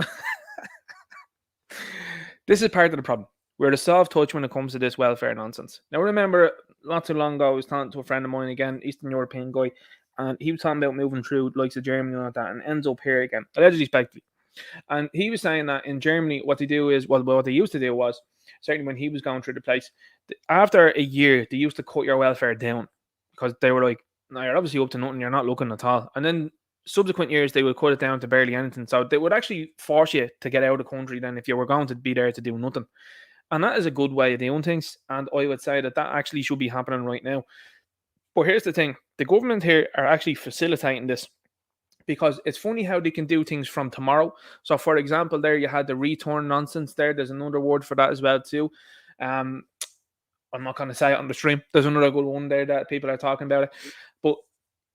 This is part of the problem. We're the soft touch when it comes to this welfare nonsense. Now, remember, not too long ago, I was talking to a friend of mine again, Eastern European guy, and he was talking about moving through likes of Germany and all that, and ends up here again, allegedly speculatively. And he was saying that in Germany, what they do is, well, what they used to do was, certainly when he was going through the place, after a year, they used to cut your welfare down because they were like, no, you're obviously up to nothing, you're not looking at all. And then subsequent years, they would cut it down to barely anything. So they would actually force you to get out of the country then if you were going to be there to do nothing. And that is a good way of doing things. And I would say that actually should be happening right now. But here's the thing. The government here are actually facilitating this because it's funny how they can do things from tomorrow. So, for example, there you had the return nonsense there. There's another word for that as well too. I'm not going to say it on the stream. There's another good one there that people are talking about it. But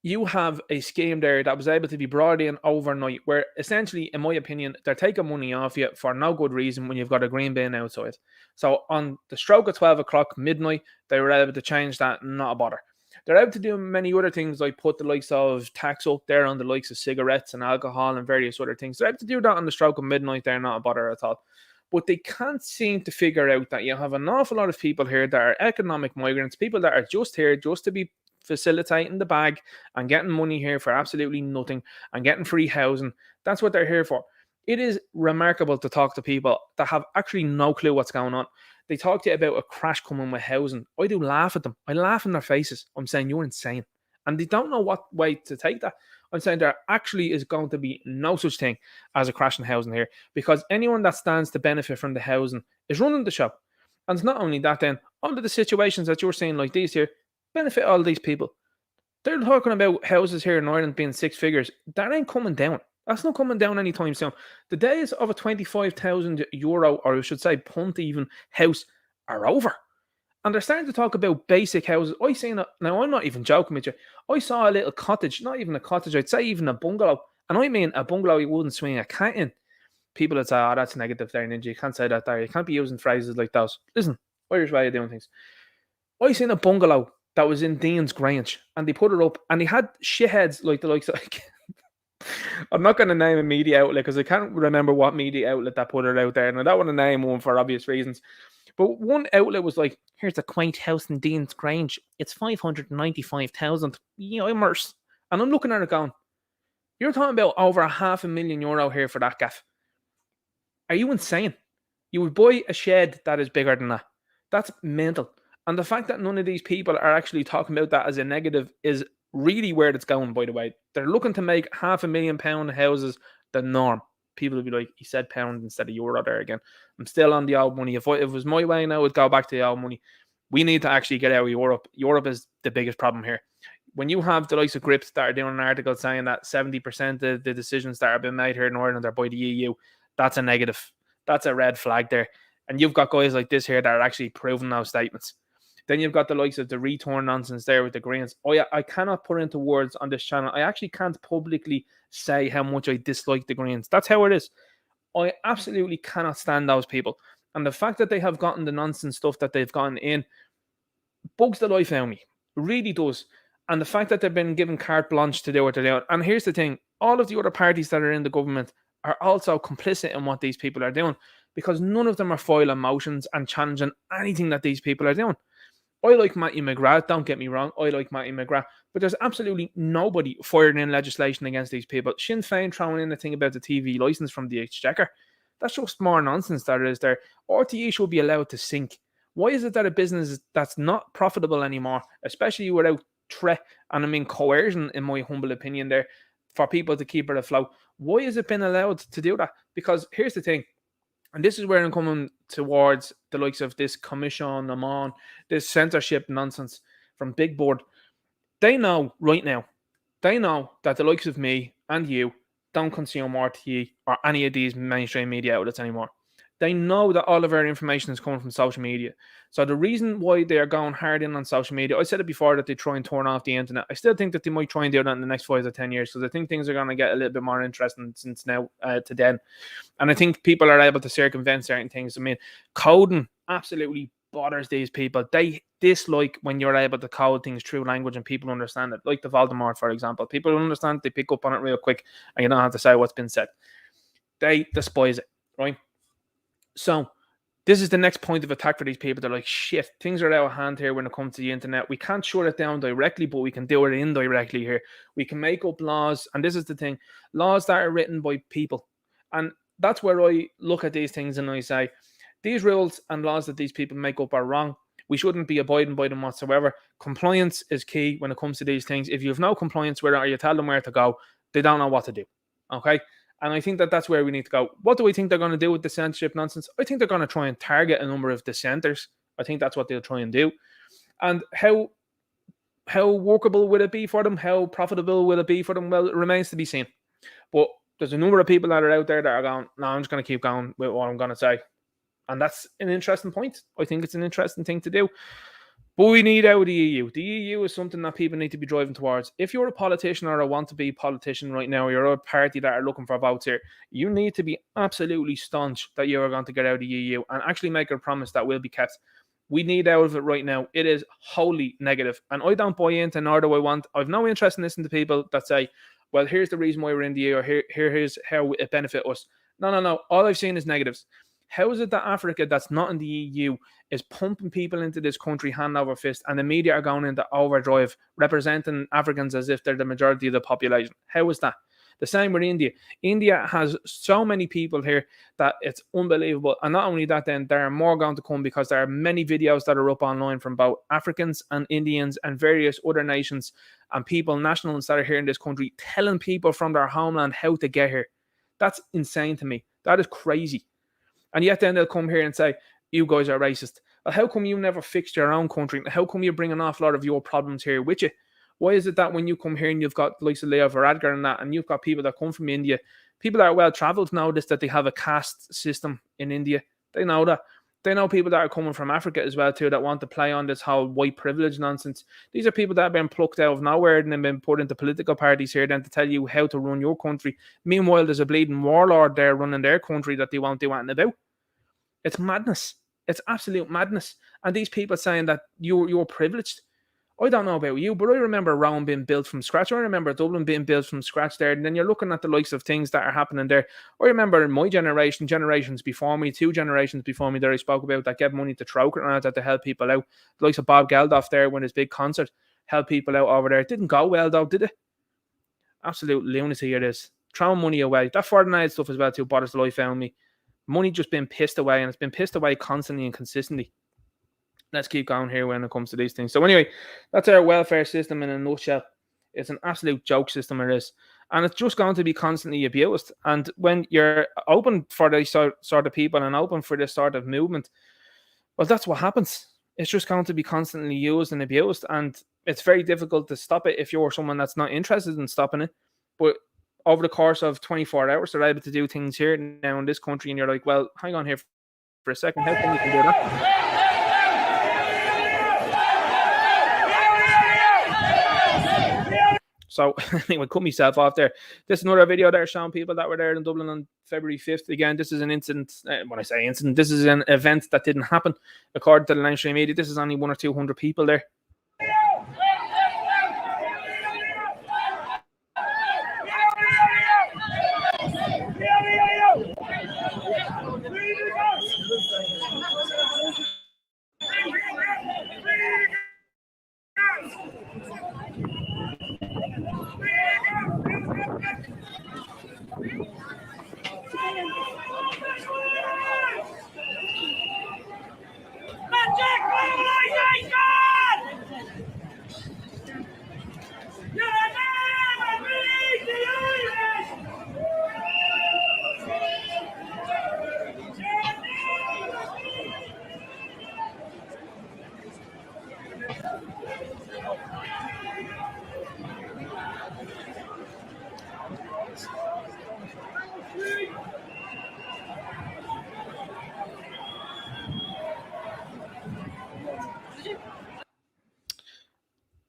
you have a scheme there that was able to be brought in overnight where essentially, in my opinion, they're taking money off you for no good reason when you've got a green bin outside. So on the stroke of 12 o'clock, midnight, they were able to change that, not a bother. They're out to do many other things, like put the likes of tax up there on the likes of cigarettes and alcohol and various other things. They're out to do that on the stroke of midnight. They're not a bother at all. But they can't seem to figure out that you have an awful lot of people here that are economic migrants, people that are just here just to be facilitating the bag and getting money here for absolutely nothing and getting free housing. That's what they're here for. It is remarkable to talk to people that have actually no clue what's going on. They talk to you about a crash coming with housing. I do laugh at them. I laugh in their faces. I'm saying, you're insane. And they don't know what way to take that. I'm saying there actually is going to be no such thing as a crash in housing here, because anyone that stands to benefit from the housing is running the show. And it's not only that, then all of the situations that you're seeing like these here benefit all these people. They're talking about houses here in Ireland being six figures. That ain't coming down. That's not coming down anytime soon. The days of a €25,000, or I should say punt even, house are over. And they're starting to talk about basic houses. I seen it, now I'm not even joking with you. I saw a little cottage, not even a cottage, I'd say even a bungalow. And I mean a bungalow you wouldn't swing a cat in. People would say, oh, that's negative there, Ninja. You can't say that there. You can't be using phrases like those. Listen, Irish way of doing things. I seen a bungalow that was in Dean's Grange, and they put it up, and they had shitheads like the likes of... I'm not going to name a media outlet because I can't remember what media outlet that put it out there, and I don't want to name one for obvious reasons. But one outlet was like, here's a quaint house in Dean's Grange. It's 595,000 yummers. And I'm looking at it going, you're talking about over €500,000 here for that gaff. Are you insane? You would buy a shed that is bigger than that. That's mental. And the fact that none of these people are actually talking about that as a negative is really where it's going, by the way. They're looking to make £500,000 houses the norm. People will be like, he said pound instead of euro there again. I'm still on the old money. If it was my way now, I'd go back to the old money. We need to actually get out of Europe. Europe is the biggest problem here. When you have the likes of Grips that are doing an article saying that 70% of the decisions that are being made here in Ireland are by the EU, that's a negative. That's a red flag there. And you've got guys like this here that are actually proving those statements. Then you've got the likes of the return nonsense there with the Greens. I cannot put into words on this channel. I actually can't publicly say how much I dislike the Greens. That's how it is. I absolutely cannot stand those people. And the fact that they have gotten the nonsense stuff that they've gotten in bugs the life out of me. It really does. And the fact that they've been given carte blanche to do what they're doing. And here's the thing. All of the other parties that are in the government are also complicit in what these people are doing, because none of them are filing motions and challenging anything that these people are doing. I like Matthew McGrath, don't get me wrong, I like Matthew McGrath, but there's absolutely nobody firing in legislation against these people. Sinn Féin throwing in the thing about the TV licence from the Exchequer, that's just more nonsense that it is there. RTE should be allowed to sink. Why is it that a business that's not profitable anymore, especially without threat, and I mean coercion in my humble opinion there, for people to keep it afloat, why has it been allowed to do that? Because here's the thing, and this is where I'm coming towards the likes of this commission, this censorship nonsense from Big Board. They know right now, they know that the likes of me and you don't consume RTE or any of these mainstream media outlets anymore. They know that all of our information is coming from social media. So the reason why they are going hard in on social media, I said it before that they try and turn off the internet. I still think that they might try and do that in the next 5 to 10 years, because I think things are going to get a little bit more interesting since now to then. And I think people are able to circumvent certain things. I mean, coding absolutely bothers these people. They dislike when you're able to code things through language and people understand it. Like the Voldemort, for example. People understand, they pick up on it real quick and you don't have to say what's been said. They despise it, right? So this is the next point of attack for these people. They're like, shit, things are out of hand here when it comes to the internet. We can't shut it down directly, but we can do it indirectly here. We can make up laws. And this is the thing, laws that are written by people. And that's where I look at these things and I say, these rules and laws that these people make up are wrong. We shouldn't be abiding by them whatsoever. Compliance is key when it comes to these things. If you have no compliance with it or you tell them where to go, they don't know what to do. Okay? And I think that that's where we need to go. What do we think they're going to do with the censorship nonsense? I think they're going to try and target a number of dissenters. I think that's what they'll try and do. And how workable will it be for them? How profitable will it be for them? Well, it remains to be seen. But there's a number of people that are out there that are going, no, I'm just going to keep going with what I'm going to say. And that's an interesting point. I think it's an interesting thing to do. But we need out of the EU. The EU is something that people need to be driving towards. If you're a politician or a want-to-be politician right now, or you're a party that are looking for votes here, you need to be absolutely staunch that you are going to get out of the EU and actually make a promise that will be kept. We need out of it right now. It is wholly negative. And I don't buy into, nor do I want. I've no interest in listening to people that say, well, here's the reason why we're in the EU, or here's how it benefits us. No. All I've seen is negatives. How is it that Africa, that's not in the EU, is pumping people into this country hand over fist, and the media are going into overdrive, representing Africans as if they're the majority of the population? How is that? The same with India. India has so many people here that it's unbelievable. And not only that, then there are more going to come, because there are many videos that are up online from both Africans and Indians and various other nations and people, nationals that are here in this country, telling people from their homeland how to get here. That's insane to me. That is crazy. And yet then they'll come here and say, you guys are racist. Well, how come you never fixed your own country? How come you bring an awful lot of your problems here with you? Why is it that when you come here and you've got like Leo Varadkar and that, and you've got people that come from India, people that are well-travelled notice that they have a caste system in India. They know that. They know people that are coming from Africa as well too, that want to play on this whole white privilege nonsense. These are people that have been plucked out of nowhere and then been put into political parties here then to tell you how to run your country. Meanwhile, there's a bleeding warlord there running their country that they won't do anything about. It's madness. It's absolute madness. And these people saying that you're privileged. I don't know about you, but I remember Rome being built from scratch. I remember Dublin being built from scratch there. And then you're looking at the likes of things that are happening there. I remember in my generation, generations before me, 2 generations before me, there I spoke about that get money to Troker and that to help people out. The likes of Bob Geldof there when his big concert helped people out over there. It didn't go well though, did it? Absolute lunacy it is. Throwing money away. That Fortnite stuff as well too bothers the life out of me. Money just been pissed away, and it's been pissed away constantly and consistently. Let's keep going here when it comes to these things. So anyway, that's our welfare system in a nutshell. It's an absolute joke system, it is. And it's just going to be constantly abused. And when you're open for these sort of people and open for this sort of movement, well, that's what happens. It's just going to be constantly used and abused. And it's very difficult to stop it if you're someone that's not interested in stopping it. But over the course of 24 hours, they're able to do things here now in this country. And you're like, well, hang on here for a second. How come you can do that? So anyway, cut myself off there. This is another video there showing people that were there in Dublin on February 5th. Again, this is an incident. When I say incident, this is an event that didn't happen. According to the mainstream media, this is only 100 or 200 people there.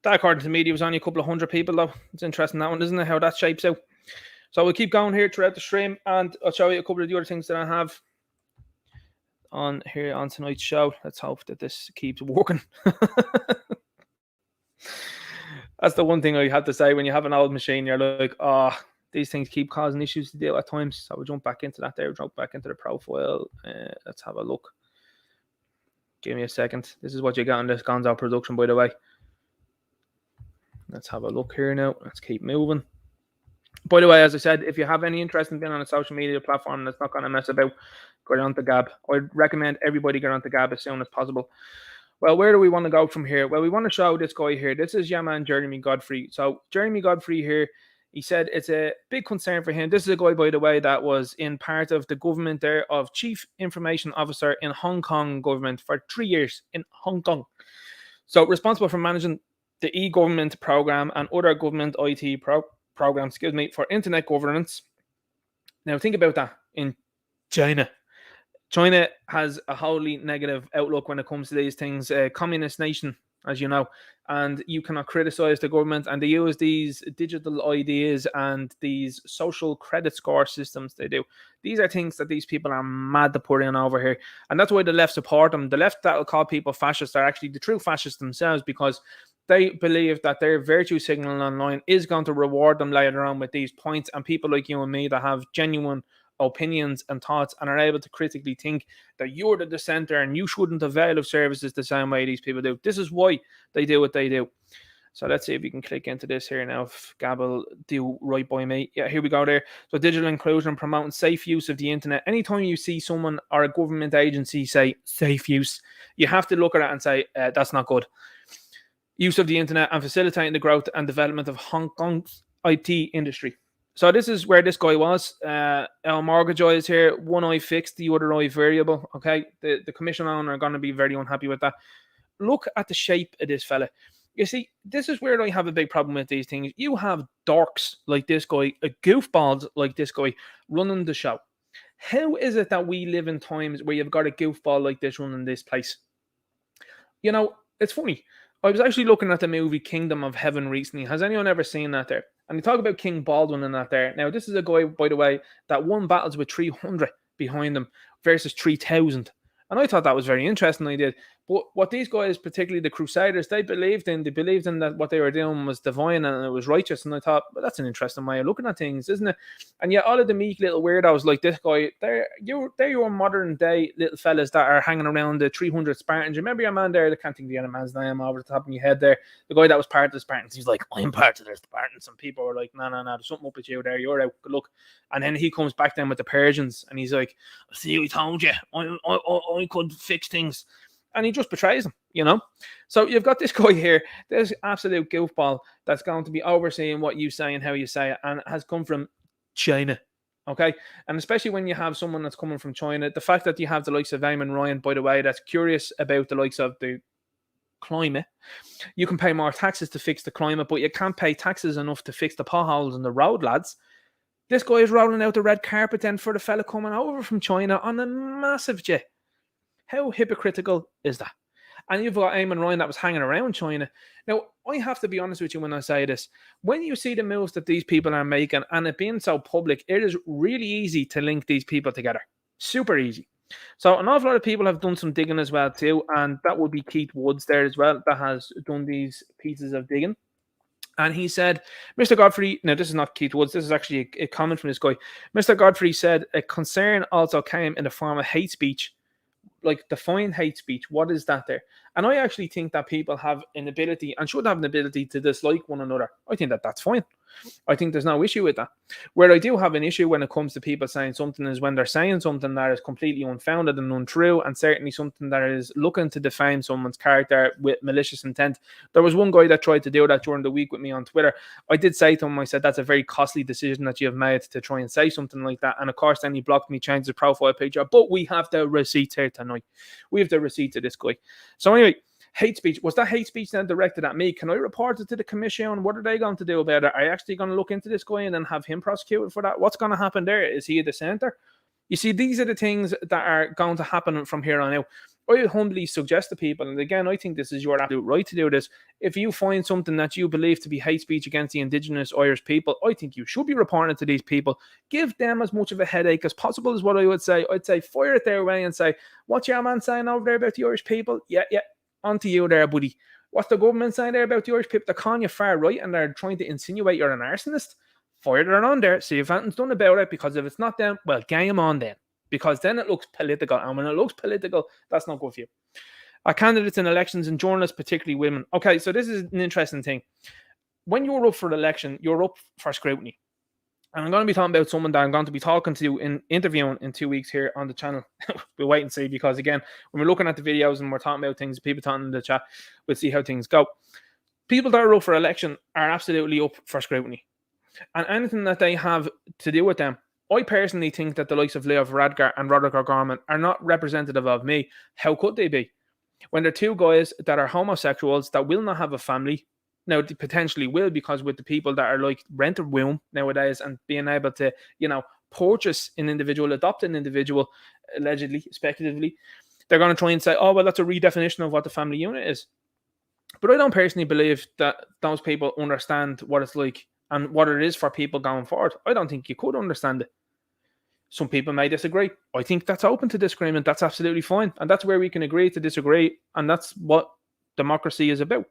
That, according to the media, was only a couple of hundred people, though. It's interesting, that one, isn't it, how that shapes out? So we'll keep going here throughout the stream, and I'll show you a couple of the other things that I have on here on tonight's show. Let's hope that this keeps working. That's the one thing I have to say. When you have an old machine, you're like, oh, these things keep causing issues to deal at times. So we'll jump back into that there, jump back into the profile. Let's have a look. Give me a second. This is what you got on this Gonzo production, by the way. Let's have a look here now. Let's keep moving. By the way, as I said, if you have any interest in being on a social media platform that's not going to mess about, go on to Gab. I'd recommend everybody get on to Gab as soon as possible. Well, where do we want to go from here? Well, we want to show this guy here. This is your man, Jeremy Godfrey. So Jeremy Godfrey here, he said it's a big concern for him. This is a guy, by the way, that was in part of the government there of Chief Information Officer in Hong Kong government for 3 years in Hong Kong. So responsible for managing the e-government program and other government IT programs, for internet governance. Now think about that in China. China has a wholly negative outlook when it comes to these things. Communist nation, as you know, and you cannot criticize the government. And they use these digital ideas and these social credit score systems they do. These are things that these people are mad to put in over here. And that's why the left support them. The left that will call people fascists are actually the true fascists themselves, because they believe that their virtue signaling online is going to reward them later on with these points. And people like you and me that have genuine opinions and thoughts and are able to critically think that you're the dissenter and you shouldn't avail of services the same way these people do. This is why they do what they do. So let's see if we can click into this here now, if Gab will do right by me. Yeah, here we go there. So digital inclusion and promoting safe use of the internet. Anytime you see someone or a government agency say safe use, you have to look at it and say, that's not good. Use of the internet and facilitating the growth and development of Hong Kong's IT industry. So this is where this guy was. Our mortgage eye is here. One eye fixed, the other eye variable. Okay, the commission owner are going to be very unhappy with that. Look at the shape of this fella. You see, this is where I have a big problem with these things. You have dorks like this guy, goofballs like this guy running the show. How is it that we live in times where you've got a goofball like this running this place? You know, it's funny. I was actually looking at the movie Kingdom of Heaven recently. Has anyone ever seen that there? And they talk about King Baldwin and that there. Now, this is a guy, by the way, that won battles with 300 behind him versus 3,000. And I thought that was very interesting. I did. But what these guys, particularly the Crusaders, they believed in that what they were doing was divine and it was righteous. And I thought, well, that's an interesting way of looking at things, isn't it? And yet all of the meek little weirdos like this guy, they're your modern day little fellas that are hanging around the 300 Spartans. You remember your man there? I can't think of the other man's name over the top of your head there. The guy that was part of the Spartans. He's like, I'm part of the Spartans. And people were like, no, there's something up with you there. You're out. Good luck. And then he comes back down with the Persians and he's like, see, I told you, I could fix things. And he just betrays them, you know. So you've got this guy here, this absolute goofball that's going to be overseeing what you say and how you say it, and has come from China, okay? And especially when you have someone that's coming from China, the fact that you have the likes of Eamon Ryan, by the way, that's curious about the likes of the climate. You can pay more taxes to fix the climate, but you can't pay taxes enough to fix the potholes in the road, lads. This guy is rolling out the red carpet then for the fella coming over from China on a massive jet. How hypocritical is that? And you've got Eamon Ryan that was hanging around China. Now, I have to be honest with you when I say this. When you see the moves that these people are making and it being so public, it is really easy to link these people together. Super easy. So an awful lot of people have done some digging as well too. And that would be Keith Woods there as well that has done these pieces of digging. And he said, Mr. Godfrey, now this is not Keith Woods, this is actually a comment from this guy. Mr. Godfrey said, a concern also came in the form of hate speech. Like, define hate speech. What is that there? And I actually think that people have an ability and should have an ability to dislike one another. I think that that's fine. I think there's no issue with that. Where I do have an issue when it comes to people saying something is when they're saying something that is completely unfounded and untrue, and certainly something that is looking to defame someone's character with malicious intent. There was one guy that tried to do that during the week with me on Twitter. I did say to him, I said, that's a very costly decision that you have made to try and say something like that. And of course, then he blocked me, changed his profile picture. But we have the receipts here tonight. We have the receipts of this guy. So anyway, hate speech. Was that hate speech then directed at me? Can I report it to the commission? What are they going to do about it? Are you actually going to look into this guy and then have him prosecuted for that? What's going to happen there? Is he a dissenter? You see, these are the things that are going to happen from here on out. I humbly suggest to people, and again, I think this is your absolute right to do this. If you find something that you believe to be hate speech against the Indigenous Irish people, I think you should be reporting it to these people. Give them as much of a headache as possible is what I would say. I'd say fire it their way and say, what's your man saying over there about the Irish people? Yeah. On to you there, buddy. What's the government saying there about the Irish people? They're calling you far right and they're trying to insinuate you're an arsonist. Fire it on there. See if anything's done about it, because if it's not them, well, game on then. Because then it looks political. And when it looks political, that's not good for you. Candidates in elections and journalists, particularly women. Okay, so this is an interesting thing. When you're up for election, you're up for scrutiny. And I'm going to be talking about someone that I'm going to be talking to in interviewing in 2 weeks here on the channel. We'll wait and see, because again, when we're looking at the videos and we're talking about things, people talking in the chat, we'll see how things go. People that are up for election are absolutely up for scrutiny. And anything that they have to do with them, I personally think that the likes of Leo Varadkar and Roderick O'Gorman are not representative of me. How could they be? When they're two guys that are homosexuals that will not have a family. Now, they potentially will, because with the people that are like rent a womb nowadays and being able to, purchase an individual, adopt an individual, allegedly, speculatively, they're going to try and say, oh, well, that's a redefinition of what the family unit is. But I don't personally believe that those people understand what it's like and what it is for people going forward. I don't think you could understand it. Some people may disagree. I think that's open to disagreement. That's absolutely fine. And that's where we can agree to disagree. And that's what democracy is about.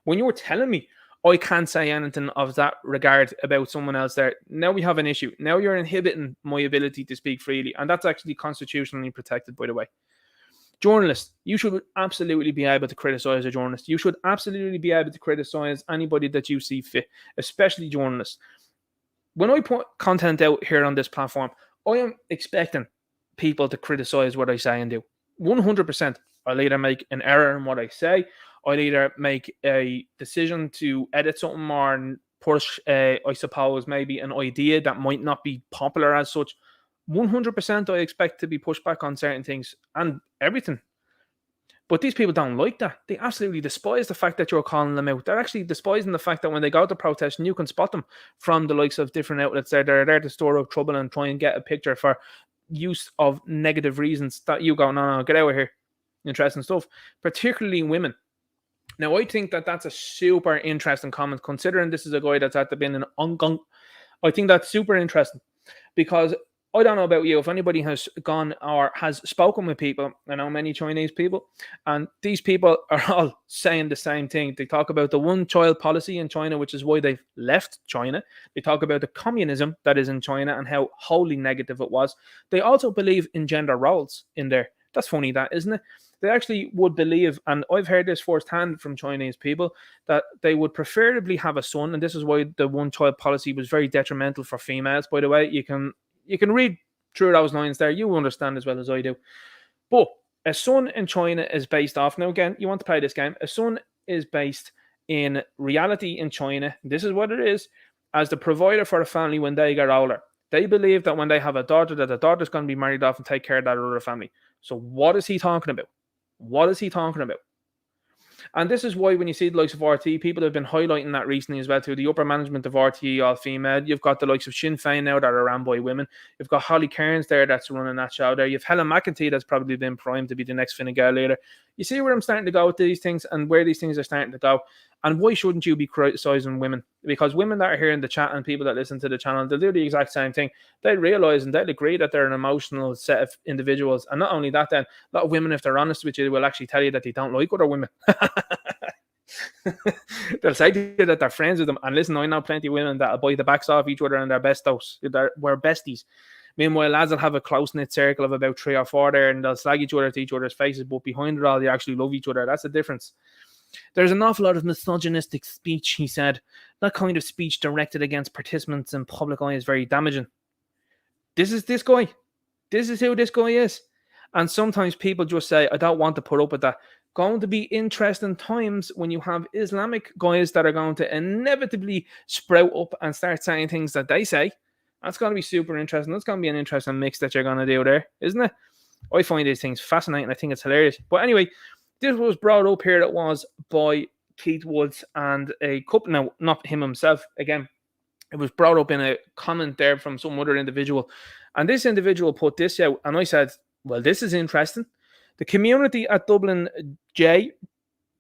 When you were telling me I can't say anything of that regard about someone else there, now we have an issue. Now you're inhibiting my ability to speak freely. And that's actually constitutionally protected, by the way. Journalists, you should absolutely be able to criticize a journalist. You should absolutely be able to criticize anybody that you see fit, especially journalists. When I put content out here on this platform, I am expecting people to criticize what I say and do. 100%. I'll either make an error in what I say, I'll either make a decision to edit something or push, I suppose, maybe an idea that might not be popular as such. 100% I expect to be pushed back on certain things and everything. But these people don't like that. They absolutely despise the fact that you're calling them out. They're actually despising the fact that when they go to protest, and you can spot them from the likes of different outlets there, they're there to store up trouble and try and get a picture for use of negative reasons that you go, no, get out of here. Interesting stuff. Particularly women. Now, I think that that's a super interesting comment, considering this is a guy that's been in Hong Kong. I think that's super interesting because I don't know about you, if anybody has gone or has spoken with people, I know many Chinese people, and these people are all saying the same thing. They talk about the one-child policy in China, which is why they've left China. They talk about the communism that is in China and how wholly negative it was. They also believe in gender roles in there. That's funny, that, isn't it? They actually would believe, and I've heard this firsthand from Chinese people, that they would preferably have a son, and this is why the one-child policy was very detrimental for females, by the way. You can read through those lines there. You understand as well as I do. But a son in China is based off, now again, you want to play this game, a son is based in reality in China. This is what it is, as the provider for the family when they get older. They believe that when they have a daughter, that the daughter's going to be married off and take care of that other family. So what is he talking about? What is he talking about? And this is why when you see the likes of RT, people have been highlighting that recently as well too. The upper management of RT, all female. You've got the likes of Sinn Féin now that are ran by women. You've got Holly Cairns there that's running that show there. You've Helen McEntee that's probably been primed to be the next Fine Gael leader. You see where I'm starting to go with these things and where these things are starting to go. And why shouldn't you be criticising women? Because women that are here in the chat and people that listen to the channel, they'll do the exact same thing. They'll realise and they'll agree that they're an emotional set of individuals. And not only that, then, a lot of women, if they're honest with you, will actually tell you that they don't like other women. They'll say to you that they're friends with them. And listen, I know plenty of women that'll bite the backs off each other and their bestos. We're besties. Meanwhile, lads will have a close-knit circle of about 3 or 4 there and they'll slag each other to each other's faces, but behind it all, they actually love each other. That's the difference. There's an awful lot of misogynistic speech, he said. That kind of speech directed against participants in public eye is very damaging. This is this guy. This is who this guy is. And sometimes people just say, I don't want to put up with that. Going to be interesting times when you have Islamic guys that are going to inevitably sprout up and start saying things that they say. That's going to be super interesting. That's going to be an interesting mix that you're going to do there, isn't it? I find these things fascinating. I think it's hilarious. But anyway, this was brought up here. It was by Keith Woods and a couple. Now, not him himself. Again, it was brought up in a comment there from some other individual. And this individual put this out. And I said, well, this is interesting. The community at Dublin J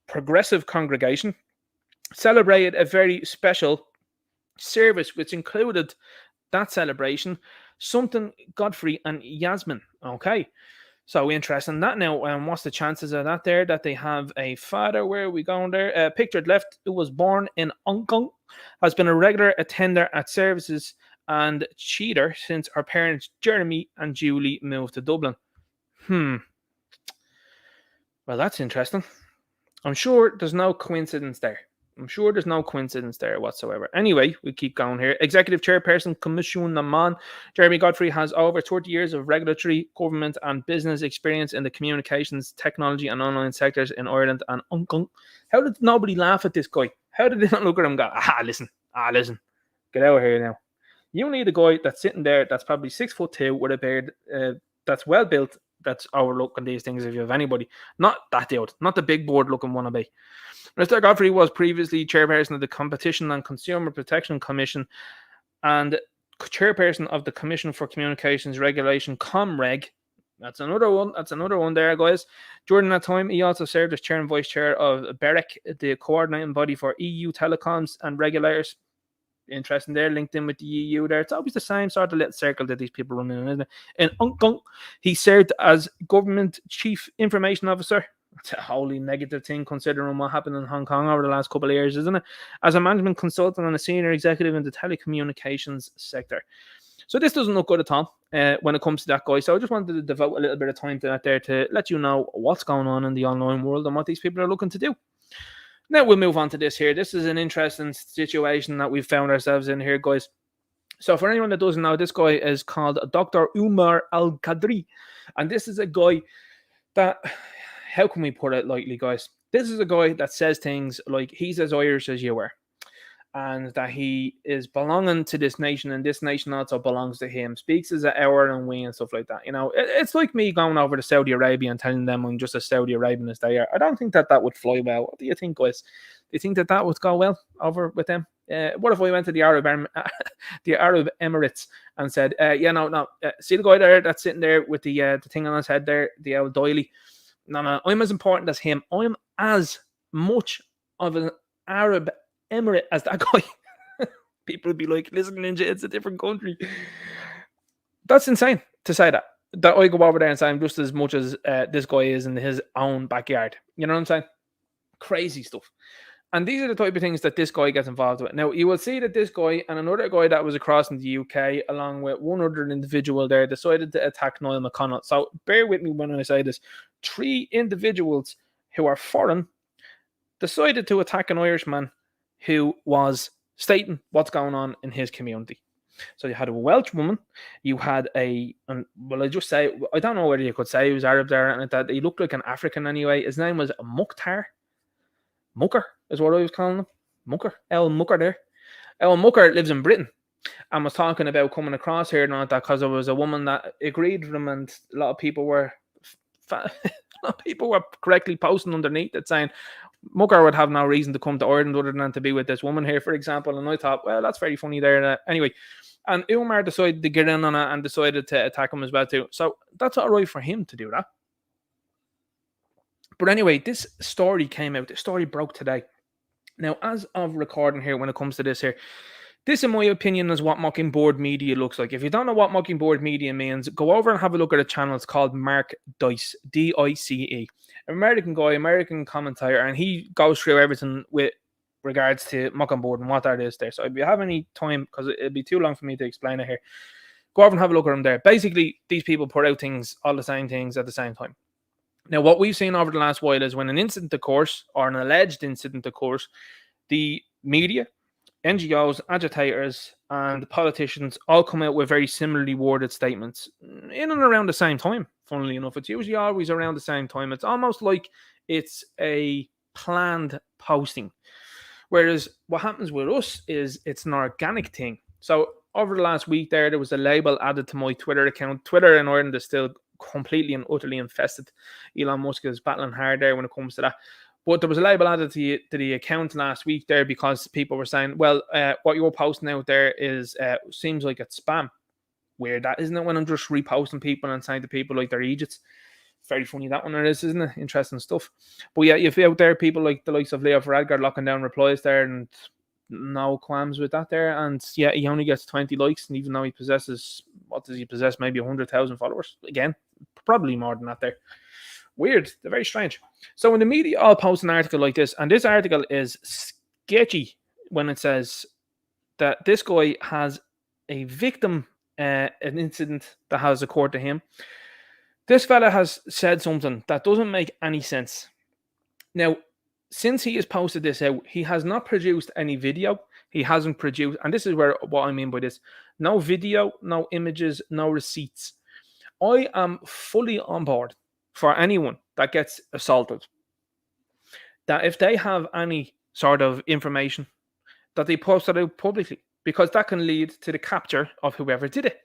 Progressive Congregation celebrated a very special service, which included that celebration, something Godfrey and Yasmin. Okay. So interesting that now. What's the chances of that there? That they have a father. Where are we going there? Pictured left, who was born in Hong Kong, has been a regular attender at services and cheater since her parents Jeremy and Julie moved to Dublin. Well, that's interesting. I'm sure there's no coincidence there. Whatsoever. Anyway, we keep going here. Executive Chairperson, Commission Naman. Jeremy Godfrey has over 30 years of regulatory, government and business experience in the communications, technology and online sectors in Ireland and Hong Kong. How did nobody laugh at this guy? How did they not look at him and go, listen, get out of here now. You need a guy that's sitting there that's probably 6'2" with a beard that's well built, that's overlooking these things if you have anybody. Not that dude, not the big board looking wannabe. Mr. Godfrey was previously chairperson of the Competition and Consumer Protection Commission and chairperson of the Commission for Communications Regulation, ComReg. That's another one. That's another one there, guys. During that time, he also served as chair and vice chair of BEREC, the coordinating body for EU telecoms and regulators. Interesting there, linked in with the EU there. It's always the same sort of little circle that these people run in, isn't it? In Hong Kong, he served as government chief information officer. It's a wholly negative thing considering what happened in Hong Kong over the last couple of years, isn't it? As a management consultant and a senior executive in the telecommunications sector. So this doesn't look good at all when it comes to that guy. So I just wanted to devote a little bit of time to that there to let you know what's going on in the online world and what these people are looking to do. Now we'll move on to this here. This is an interesting situation that we've found ourselves in here, guys. So for anyone that doesn't know, this guy is called Dr. Umar Al-Qadri. And this is a guy that, how can we put it lightly, guys? This is a guy that says things like he's as Irish as you are. And that he is belonging to this nation, and this nation also belongs to him. Speaks as an our and we and stuff like that. You know, it's like me going over to Saudi Arabia and telling them I'm just as Saudi Arabian as they are. I don't think that would fly well. What do you think, guys? Do you think that would go well over with them? What if I went to the Arab Emirates and said, see the guy there that's sitting there with the thing on his head there, the old doily? No, I'm as important as him. I'm as much of an Arab Emirate as that guy. People would be like, listen, Ninja, it's a different country. That's insane to say that I go over there and say I'm just as much as this guy is in his own backyard. You know what I'm saying? Crazy stuff. And these are the type of things that this guy gets involved with. Now, you will see that this guy and another guy that was across in the UK, along with one other individual there, decided to attack Niall McConnell. So bear with me when I say this. 3 individuals who are foreign decided to attack an Irishman who was stating what's going on in his community. So you had a Welsh woman, you had I don't know whether you could say he was Arab there, and that he looked like an African anyway. His name was Mukhtar. Mucker is what I was calling him. Mucker. El Mucker there. El Mucker lives in Britain and was talking about coming across here and all that because there was a woman that agreed with him, and a lot of people were correctly posting underneath it saying Mucker would have no reason to come to Ireland other than to be with this woman here, for example. And I thought, well, that's very funny there. Anyway, and Umar decided to get in on it and decided to attack him as well too. So that's all right for him to do that. But anyway, this story came out. The story broke today. Now, as of recording here, when it comes to this here, this, in my opinion, is what Mockingbird Media looks like. If you don't know what Mockingbird Media means, go over and have a look at a channel. It's called Mark Dice, D-I-C-E. American guy, American commentator, and he goes through everything with regards to Mockingbird and what that is there. So if you have any time, because it'd be too long for me to explain it here, go over and have a look at them there. Basically, these people put out things, all the same things at the same time. Now, what we've seen over the last while is when an incident occurs, or an alleged incident occurs, the media, NGOs, agitators, and politicians all come out with very similarly worded statements in and around the same time. Funnily enough, it's usually always around the same time. It's almost like it's a planned posting. Whereas what happens with us is it's an organic thing. So over the last week there was a label added to my Twitter account. Twitter in Ireland is still completely and utterly infested. Elon Musk is battling hard there when it comes to that. But there was a label added to the account last week there because people were saying, well, what you're posting out there is seems like it's spam. Weird, that isn't it, when I'm just reposting people and saying to people like they're idiots. Very funny that one is, isn't it? Interesting stuff. But yeah, you've out there people like the likes of Leo Varadkar locking down replies there and no qualms with that there. And yeah, he only gets 20 likes, and even though he possesses, what does he possess? Maybe 100,000 followers. Again, probably more than that there. Weird. They're very strange. So when the media all post an article like this, and this article is sketchy when it says that this guy has a victim, an incident that has occurred to him. This fella has said something that doesn't make any sense. Now, since he has posted this out, he has not produced any video. He hasn't produced, and this is what I mean by this. No video, no images, no receipts. I am fully on board for anyone that gets assaulted, that if they have any sort of information, that they post it out publicly, because that can lead to the capture of whoever did it.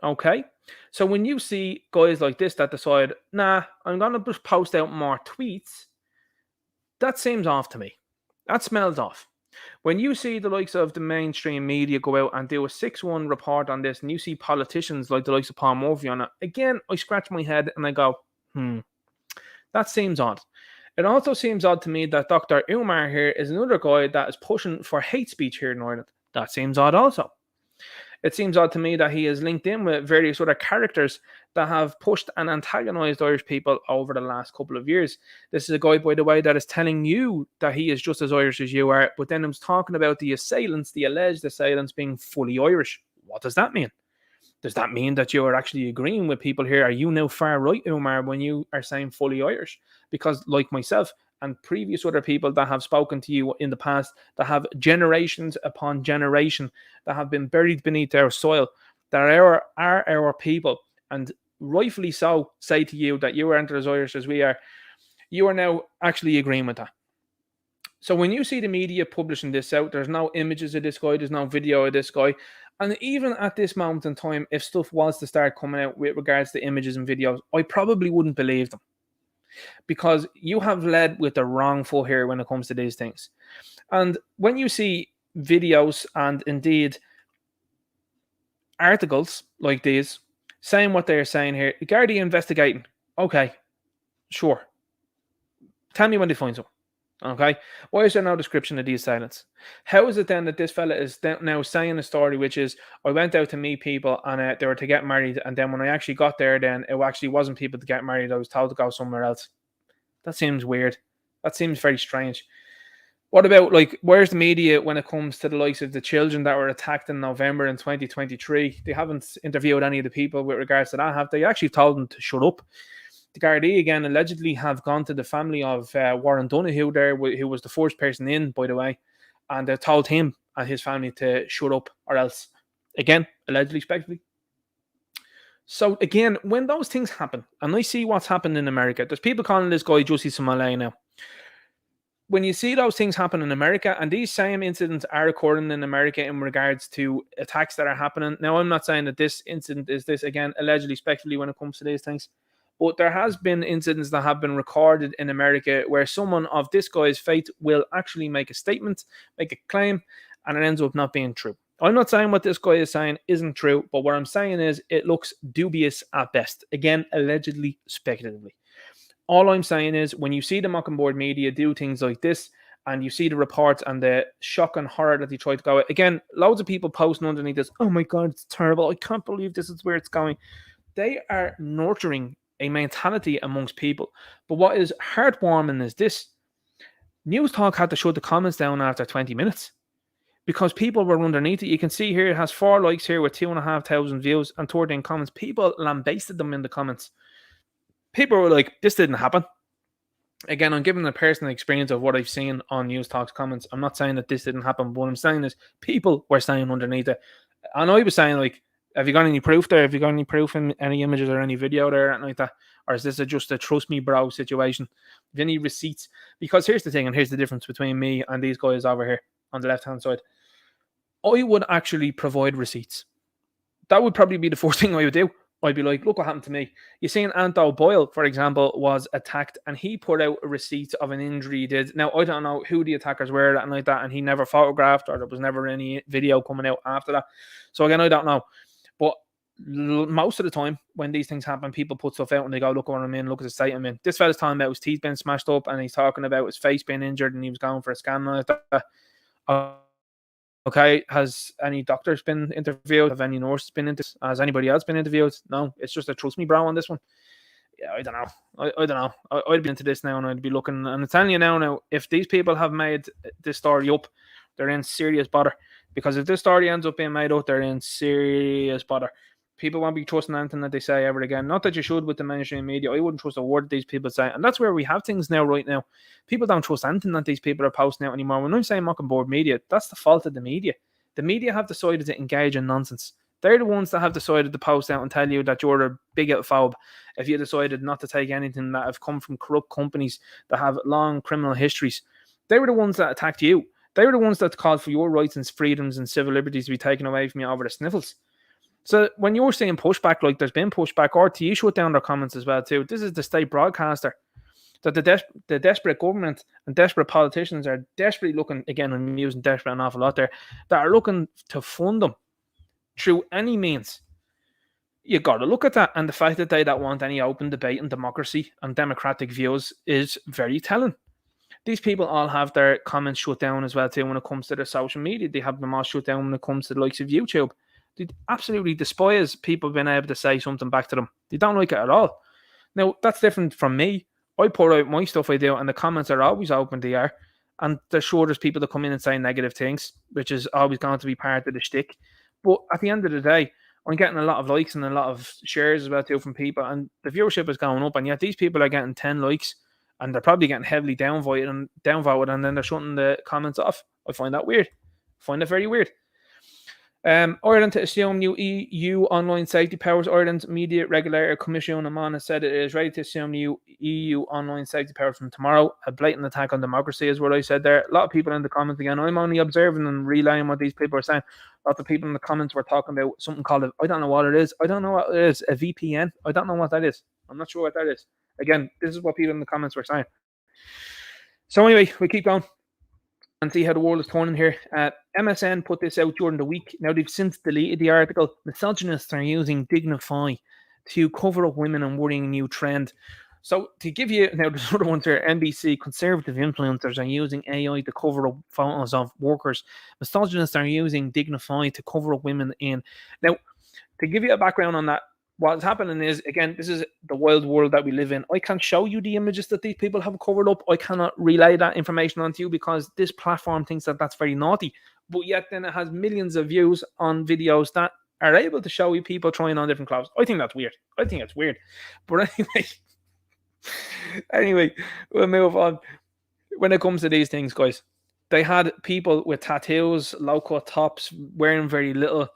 Okay? So when you see guys like this that decide, nah, I'm going to just post out more tweets, that seems off to me. That smells off. When you see the likes of the mainstream media go out and do a 6-1 report on this, and you see politicians like the likes of Paul Murphy on it, again, I scratch my head and I go, that seems odd. It also seems odd to me that Dr. Umar here is another guy that is pushing for hate speech here in Ireland. That seems odd also. It seems odd to me that he is linked in with various other characters that have pushed and antagonized Irish people over the last couple of years. This is a guy, by the way, that is telling you that he is just as Irish as you are, but then he was talking about the assailants, the alleged assailants, being fully Irish. What does that mean? Does that mean that you are actually agreeing with people here? Are you now far right, Umar, when you are saying fully Irish? Because like myself and previous other people that have spoken to you in the past, that have generations upon generation, that have been buried beneath our soil, that are our people, and rightfully so, say to you that you aren't as Irish as we are, you are now actually agreeing with that. So when you see the media publishing this out, there's no images of this guy, there's no video of this guy. And even at this moment in time, if stuff was to start coming out with regards to images and videos, I probably wouldn't believe them. Because you have led with the wrong foot here when it comes to these things. And when you see videos and indeed articles like these saying what they're saying here, Gardaí investigating. Okay, sure. Tell me when they find some. Okay, why is there no description of these silence? How is it then that this fella is now saying a story which is, I went out to meet people and they were to get married, and then when I actually got there, then it actually wasn't people to get married. I was told to go somewhere else. That seems weird. That seems very strange. What about, like, where's the media when it comes to the likes of the children that were attacked in November in 2023? They haven't interviewed any of the people with regards to that, have they? Actually told them to shut up. The Gardaí, again, allegedly have gone to the family of Warren Donoghue there, who was the first person in, by the way, and they told him and his family to shut up or else. Again, allegedly, speculatively. So, again, when those things happen, and I see what's happened in America, there's people calling this guy Jussie Smollett now. When you see those things happen in America, and these same incidents are occurring in America in regards to attacks that are happening. Now, I'm not saying that this incident is this, again, allegedly, speculatively when it comes to these things. But there has been incidents that have been recorded in America where someone of this guy's faith will actually make a statement, make a claim, and it ends up not being true. I'm not saying what this guy is saying isn't true, but what I'm saying is it looks dubious at best. Again, allegedly, speculatively. All I'm saying is when you see the mockingbird media do things like this, and you see the reports and the shock and horror that they try to go at, again, loads of people posting underneath this, oh my God, it's terrible. I can't believe this is where it's going. They are nurturing a mentality amongst people. But what is heartwarming is this. News Talk had to shut the comments down after 20 minutes because people were underneath it. You can see here it has 4 likes here with 2,500 views and 13 comments. People lambasted them in the comments. People were like, this didn't happen. Again, I'm giving a personal experience of what I've seen on News Talk's comments. I'm not saying that this didn't happen, but what I'm saying is people were saying underneath it. And I was saying, like, have you got any proof there? Have you got any proof in any images or any video there and like that? Or is this just a trust me bro situation? Have you any receipts? Because here's the thing, and here's the difference between me and these guys over here on the left-hand side. I would actually provide receipts. That would probably be the first thing I would do. I'd be like, look what happened to me. You see, Anto Boyle, for example, was attacked and he put out a receipt of an injury he did. Now, I don't know who the attackers were and like that, and he never photographed or there was never any video coming out after that. So again, I don't know. But most of the time when these things happen, people put stuff out and they go, look what I'm in, look at the state I'm in. This fella's talking about his teeth being smashed up and he's talking about his face being injured and he was going for a scan and like that. Okay, has any doctors been interviewed? Have any nurses been interviewed? Has anybody else been interviewed? No, it's just a trust me bro on this one. Yeah, I don't know. I don't know. I'd be into this now and I'd be looking. And I'm telling you now, if these people have made this story up, they're in serious bother. Because if this story ends up being made up, they're in serious bother. People won't be trusting anything that they say ever again. Not that you should with the mainstream media. I wouldn't trust a word these people say. And that's where we have things now, right now. People don't trust anything that these people are posting out anymore. When I'm saying mockingbird media, that's the fault of the media. The media have decided to engage in nonsense. They're the ones that have decided to post out and tell you that you're a bigotphobe if you decided not to take anything that have come from corrupt companies that have long criminal histories. They were the ones that attacked you. They were the ones that called for your rights and freedoms and civil liberties to be taken away from you over the sniffles. So when you're saying pushback, like there's been pushback, RTE shut down their comments as well too. This is the state broadcaster. that the desperate government and desperate politicians are desperately looking, again, I'm using desperate an awful lot there, that are looking to fund them through any means. You got to look at that, and the fact that they don't want any open debate and democracy and democratic views is very telling. These people all have their comments shut down as well too when it comes to their social media. They have them all shut down when it comes to the likes of YouTube. They absolutely despise people being able to say something back to them. They don't like it at all. Now, that's different from me. I pour out my stuff I do, and the comments are always open, they are. And there's sure there's people that come in and say negative things, which is always going to be part of the shtick. But at the end of the day, I'm getting a lot of likes and a lot of shares as well too from people, and the viewership is going up, and yet these people are getting 10 likes, and they're probably getting heavily downvoted, and then they're shutting the comments off. I find that weird. I find it very weird. Ireland to assume new EU online safety powers. Ireland's Media Regulator Commission Amman has said it is ready to assume new EU online safety powers from tomorrow. A blatant attack on democracy is what I said there. A lot of people in the comments again. I'm only observing and relaying what these people are saying. A lot of people in the comments were talking about something called I don't know what it is. I don't know what it is. A VPN. I don't know what that is. I'm not sure what that is. Again, this is what people in the comments were saying. So anyway, we keep going and see how the world is turning here. MSN put this out during the week. Now, they've since deleted the article. Misogynists are using Dignify to cover up women and worrying new trend. So to give you, now there's other ones here, NBC, conservative influencers are using AI to cover up photos of workers. Misogynists are using Dignify to cover up women in. Now, to give you a background on that, what's happening is, again, this is the wild world that we live in. I can't show you the images that these people have covered up. I cannot relay that information onto you because this platform thinks that that's very naughty. But yet then it has millions of views on videos that are able to show you people trying on different clothes. I think that's weird. I think it's weird. But anyway, we'll move on. When it comes to these things, guys, they had people with tattoos, low-cut tops, wearing very little.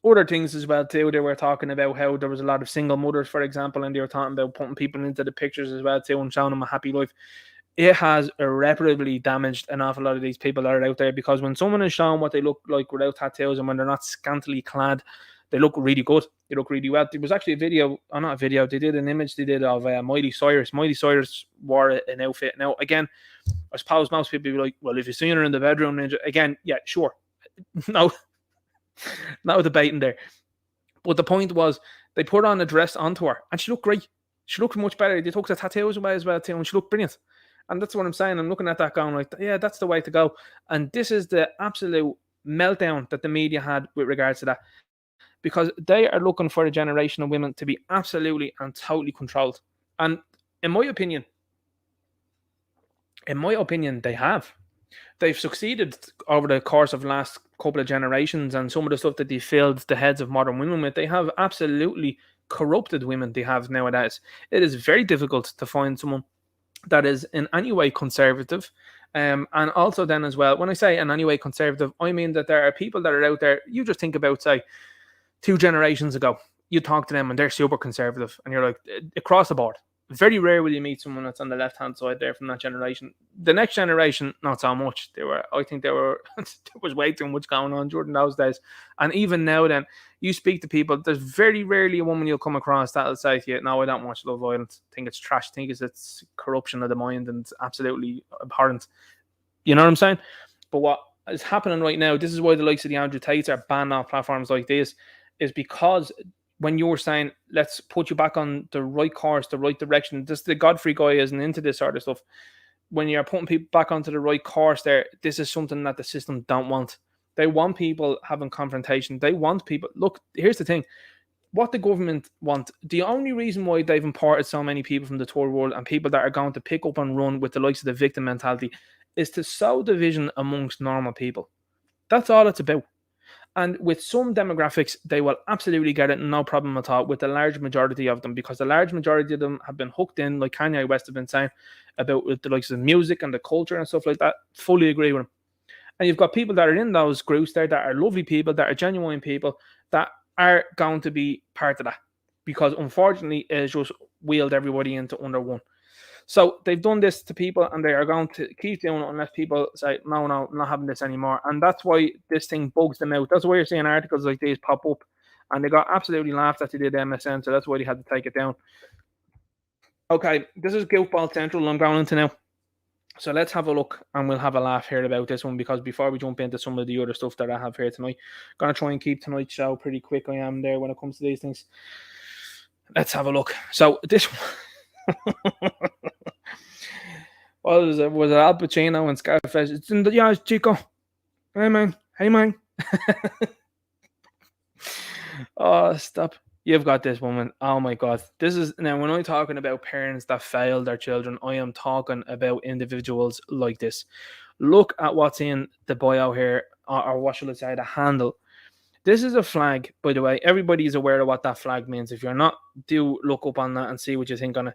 Other things as well too. They were talking about how there was a lot of single mothers, for example, and they were talking about putting people into the pictures as well too and showing them a happy life. It has irreparably damaged an awful lot of these people that are out there, because when someone is showing what they look like without tattoos and when they're not scantily clad, they look really good. They look really well. There was actually a video, or not a video, they did an image they did of Miley Cyrus. Miley Cyrus wore an outfit. Now, again, I suppose most people be like, well, if you've seen her in the bedroom, again, yeah, sure. No. Not debating there. But the point was, they put on a dress onto her and she looked great. She looked much better. They took the tattoos away as well too, and she looked brilliant. And that's what I'm saying. I'm looking at that going like, yeah, that's the way to go. And this is the absolute meltdown that the media had with regards to that, because they are looking for a generation of women to be absolutely and totally controlled. And in my opinion, they have. They've succeeded over the course of the last couple of generations, and some of the stuff that they filled the heads of modern women with, they have absolutely corrupted women they have nowadays. It is very difficult to find someone that is in any way conservative. And also then as well, when I say in any way conservative, I mean that there are people that are out there, you just think about, say, 2 generations ago, you talk to them and they're super conservative, and you're like, across the board. Very rare will you meet someone that's on the left-hand side there from that generation. The next generation, not so much. I think there was way too much going on during those days. And even now then, you speak to people, there's very rarely a woman you'll come across that'll say to you, no, I don't watch Love Island. I think it's trash. I think it's corruption of the mind and it's absolutely abhorrent. You know what I'm saying? But what is happening right now, this is why the likes of the Andrew Tates are banned off platforms like this, is because when you're saying, let's put you back on the right course, the right direction, the Godfrey guy isn't into this sort of stuff. When you're putting people back onto the right course there, this is something that the system don't want. They want people having confrontation. They want people. Look, here's the thing. What the government want, the only reason why they've imported so many people from the third world and people that are going to pick up and run with the likes of the victim mentality is to sow division amongst normal people. That's all it's about. And with some demographics, they will absolutely get it, no problem at all, with the large majority of them, because the large majority of them have been hooked in, like Kanye West have been saying, about with the likes of music and the culture and stuff like that. Fully agree with him. And you've got people that are in those groups there that are lovely people, that are genuine people, that are going to be part of that. Because unfortunately, it's just wheeled everybody into under one. So they've done this to people, and they are going to keep doing it unless people say, no, I'm not having this anymore. And that's why this thing bugs them out. That's why you're seeing articles like these pop up. And they got absolutely laughed at they did MSN, so that's why they had to take it down. Okay, this is Goatball Central I'm going into now. So let's have a look and we'll have a laugh here about this one, because before we jump into some of the other stuff that I have here tonight, I'm going to try and keep tonight's show pretty quick. I am there when it comes to these things. Let's have a look. So this was it Al Pacino and Scarface? It's in the eyes, Chico. Hey man. Oh, stop. You've got this woman. Oh my God. This is now when I'm talking about parents that fail their children, I am talking about individuals like this. Look at what's in the bio here, or what shall I say, the handle. This is a flag, by the way. Everybody is aware of what that flag means. If you're not, do look up on that and see what you think on it.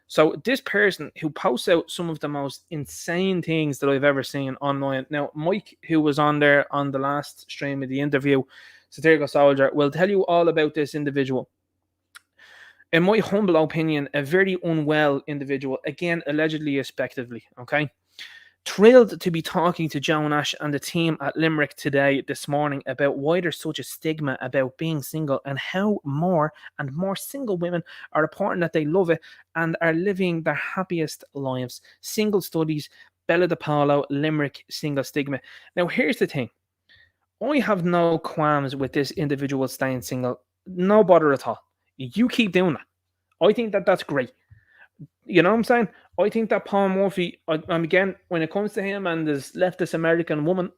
So this person who posts out some of the most insane things that I've ever seen online. Now, Mike, who was on there on the last stream of the interview, Satirical Soldier, will tell you all about this individual. In my humble opinion, a very unwell individual. Again, allegedly, respectively. Okay. Thrilled to be talking to Joe Nash and the team at Limerick this morning about why there's such a stigma about being single, and how more and more single women are reporting that they love it and are living their happiest lives. Single studies, Bella DePaulo, Limerick single stigma. Now, here's the thing. I have no qualms with this individual staying single. No bother at all. You keep doing that. I think that that's great. You know what I'm saying? I think that Paul Murphy, again, when it comes to him and this leftist American woman,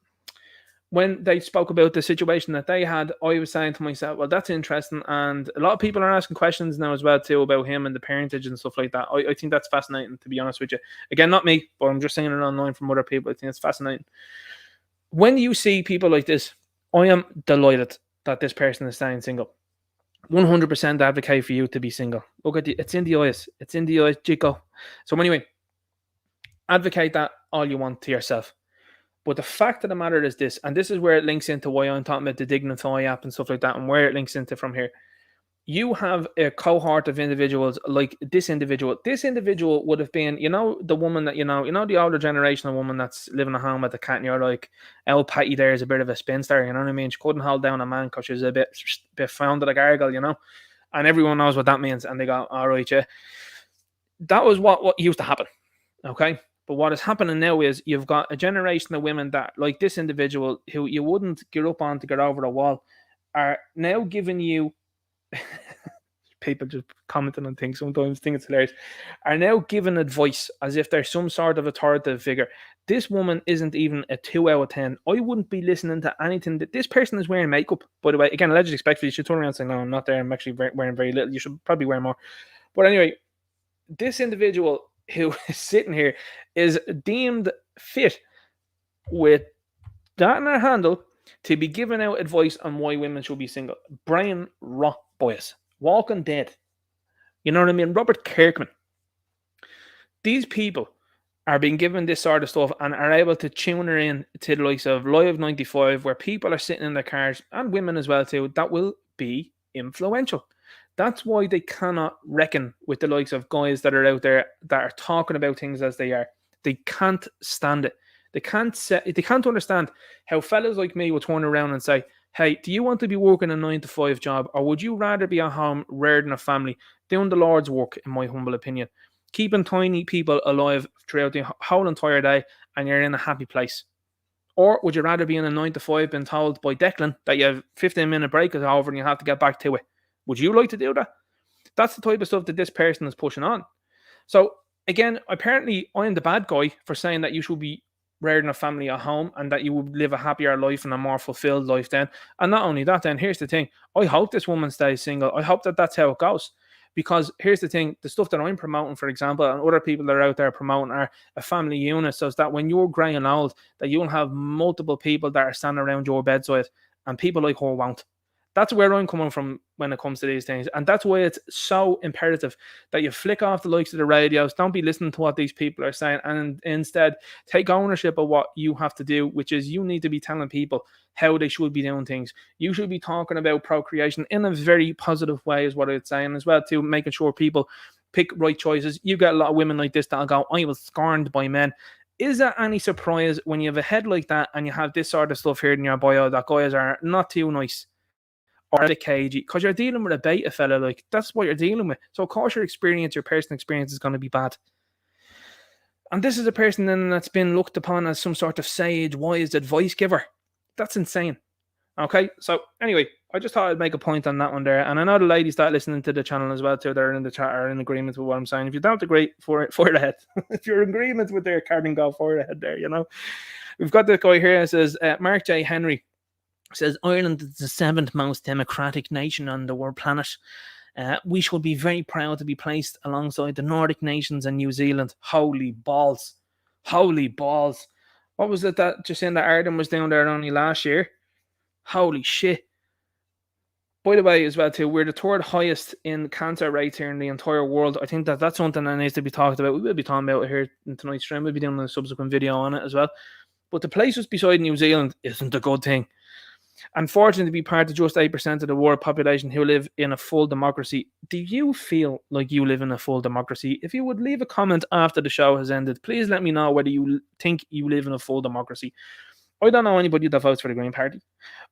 when they spoke about the situation that they had, I was saying to myself, well, that's interesting. And a lot of people are asking questions now as well, too, about him and the parentage and stuff like that. I think that's fascinating, to be honest with you. Again, not me, but I'm just saying it online from other people. I think it's fascinating. When you see people like this, I am delighted that this person is staying single. 100% advocate for you to be single. Look at it's in the eyes. It's in the eyes, Chico. So anyway, advocate that all you want to yourself. But the fact of the matter is this, and this is where it links into why I'm talking about the Dignify app and stuff like that, and where it links into from here. You have a cohort of individuals like this individual. This individual would have been, the woman that, the older generation of woman that's living at home with the cat, and you're like, El Patty there is a bit of a spinster, you know what I mean? She couldn't hold down a man because she's a bit found at a gargle, and everyone knows what that means. And they go, all right, yeah. That was what used to happen, okay? But what is happening now is you've got a generation of women that, like this individual, who you wouldn't get up on to get over the wall, are now giving you people just commenting on things sometimes, think it's hilarious, are now giving advice as if they're some sort of authoritative figure. This woman isn't even a 2 out of 10. I wouldn't be listening to anything that this person is wearing makeup, by the way. Again, allegedly respectfully, you should turn around and say, no, I'm not there. I'm actually wearing very little. You should probably wear more. But anyway, this individual who is sitting here is deemed fit with that in her handle to be giving out advice on why women should be single. Brian Roth, boys. Walking Dead. You know what I mean? Robert Kirkman. These people are being given this sort of stuff and are able to tune her in to the likes of Live 95, where people are sitting in their cars, and women as well too, that will be influential. That's why they cannot reckon with the likes of guys that are out there that are talking about things as they are. They can't stand it. They can't understand how fellas like me will turn around and say, hey, do you want to be working a 9-to-5 job, or would you rather be at home rearing a family, doing the Lord's work, in my humble opinion, keeping tiny people alive throughout the whole entire day, and you're in a happy place? Or would you rather be in a 9-to-5 being told by Declan that you have 15-minute break is over and you have to get back to it? Would you like to do that? That's the type of stuff that this person is pushing on. So again, apparently I'm the bad guy for saying that you should be rearing a family at home and that you would live a happier life and a more fulfilled life then. And not only that, then here's the thing. I hope this woman stays single. I hope that that's how it goes. Because here's the thing, the stuff that I'm promoting, for example, and other people that are out there promoting, are a family unit, so that when you're grey and old, that you'll have multiple people that are standing around your bedside, and people like her won't. That's where I'm coming from when it comes to these things. And that's why it's so imperative that you flick off the likes of the radios. Don't be listening to what these people are saying. And instead, take ownership of what you have to do, which is you need to be telling people how they should be doing things. You should be talking about procreation in a very positive way, is what I'd say. And as well, too, making sure people pick right choices. You get a lot of women like this that'll go, I was scorned by men. Is that any surprise when you have a head like that and you have this sort of stuff here in your bio that guys are not too nice? or a bit cagey, because you're dealing with a beta fella. Like, that's what you're dealing with. So of course your personal experience is going to be bad. And this is a person then that's been looked upon as some sort of sage, wise advice giver. That's insane. Okay, so anyway, I just thought I'd make a point on that one there. And I know the ladies that listening to the channel as well too, they're in the chat, are in agreement with what I'm saying. If you don't agree, fire it ahead. If you're in agreement with their carding go, fire it ahead there, you know. We've got this guy here that says, Mark J. Henry says, Ireland is the 7th most democratic nation on the world planet. We should be very proud to be placed alongside the Nordic nations and New Zealand. Holy balls. Holy balls. What was it that Jacinda Ardern was down there only last year? Holy shit. By the way, as well, too, we're the 3rd highest in cancer rates here in the entire world. I think that's something that needs to be talked about. We will be talking about it here in tonight's stream. We'll be doing a subsequent video on it as well. But the place just beside New Zealand isn't a good thing. Unfortunately, to be part of just 8% of the world population who live in a full democracy, do you feel like you live in a full democracy? If you would leave a comment after the show has ended, please let me know whether you think you live in a full democracy. I don't know anybody that votes for the Green Party.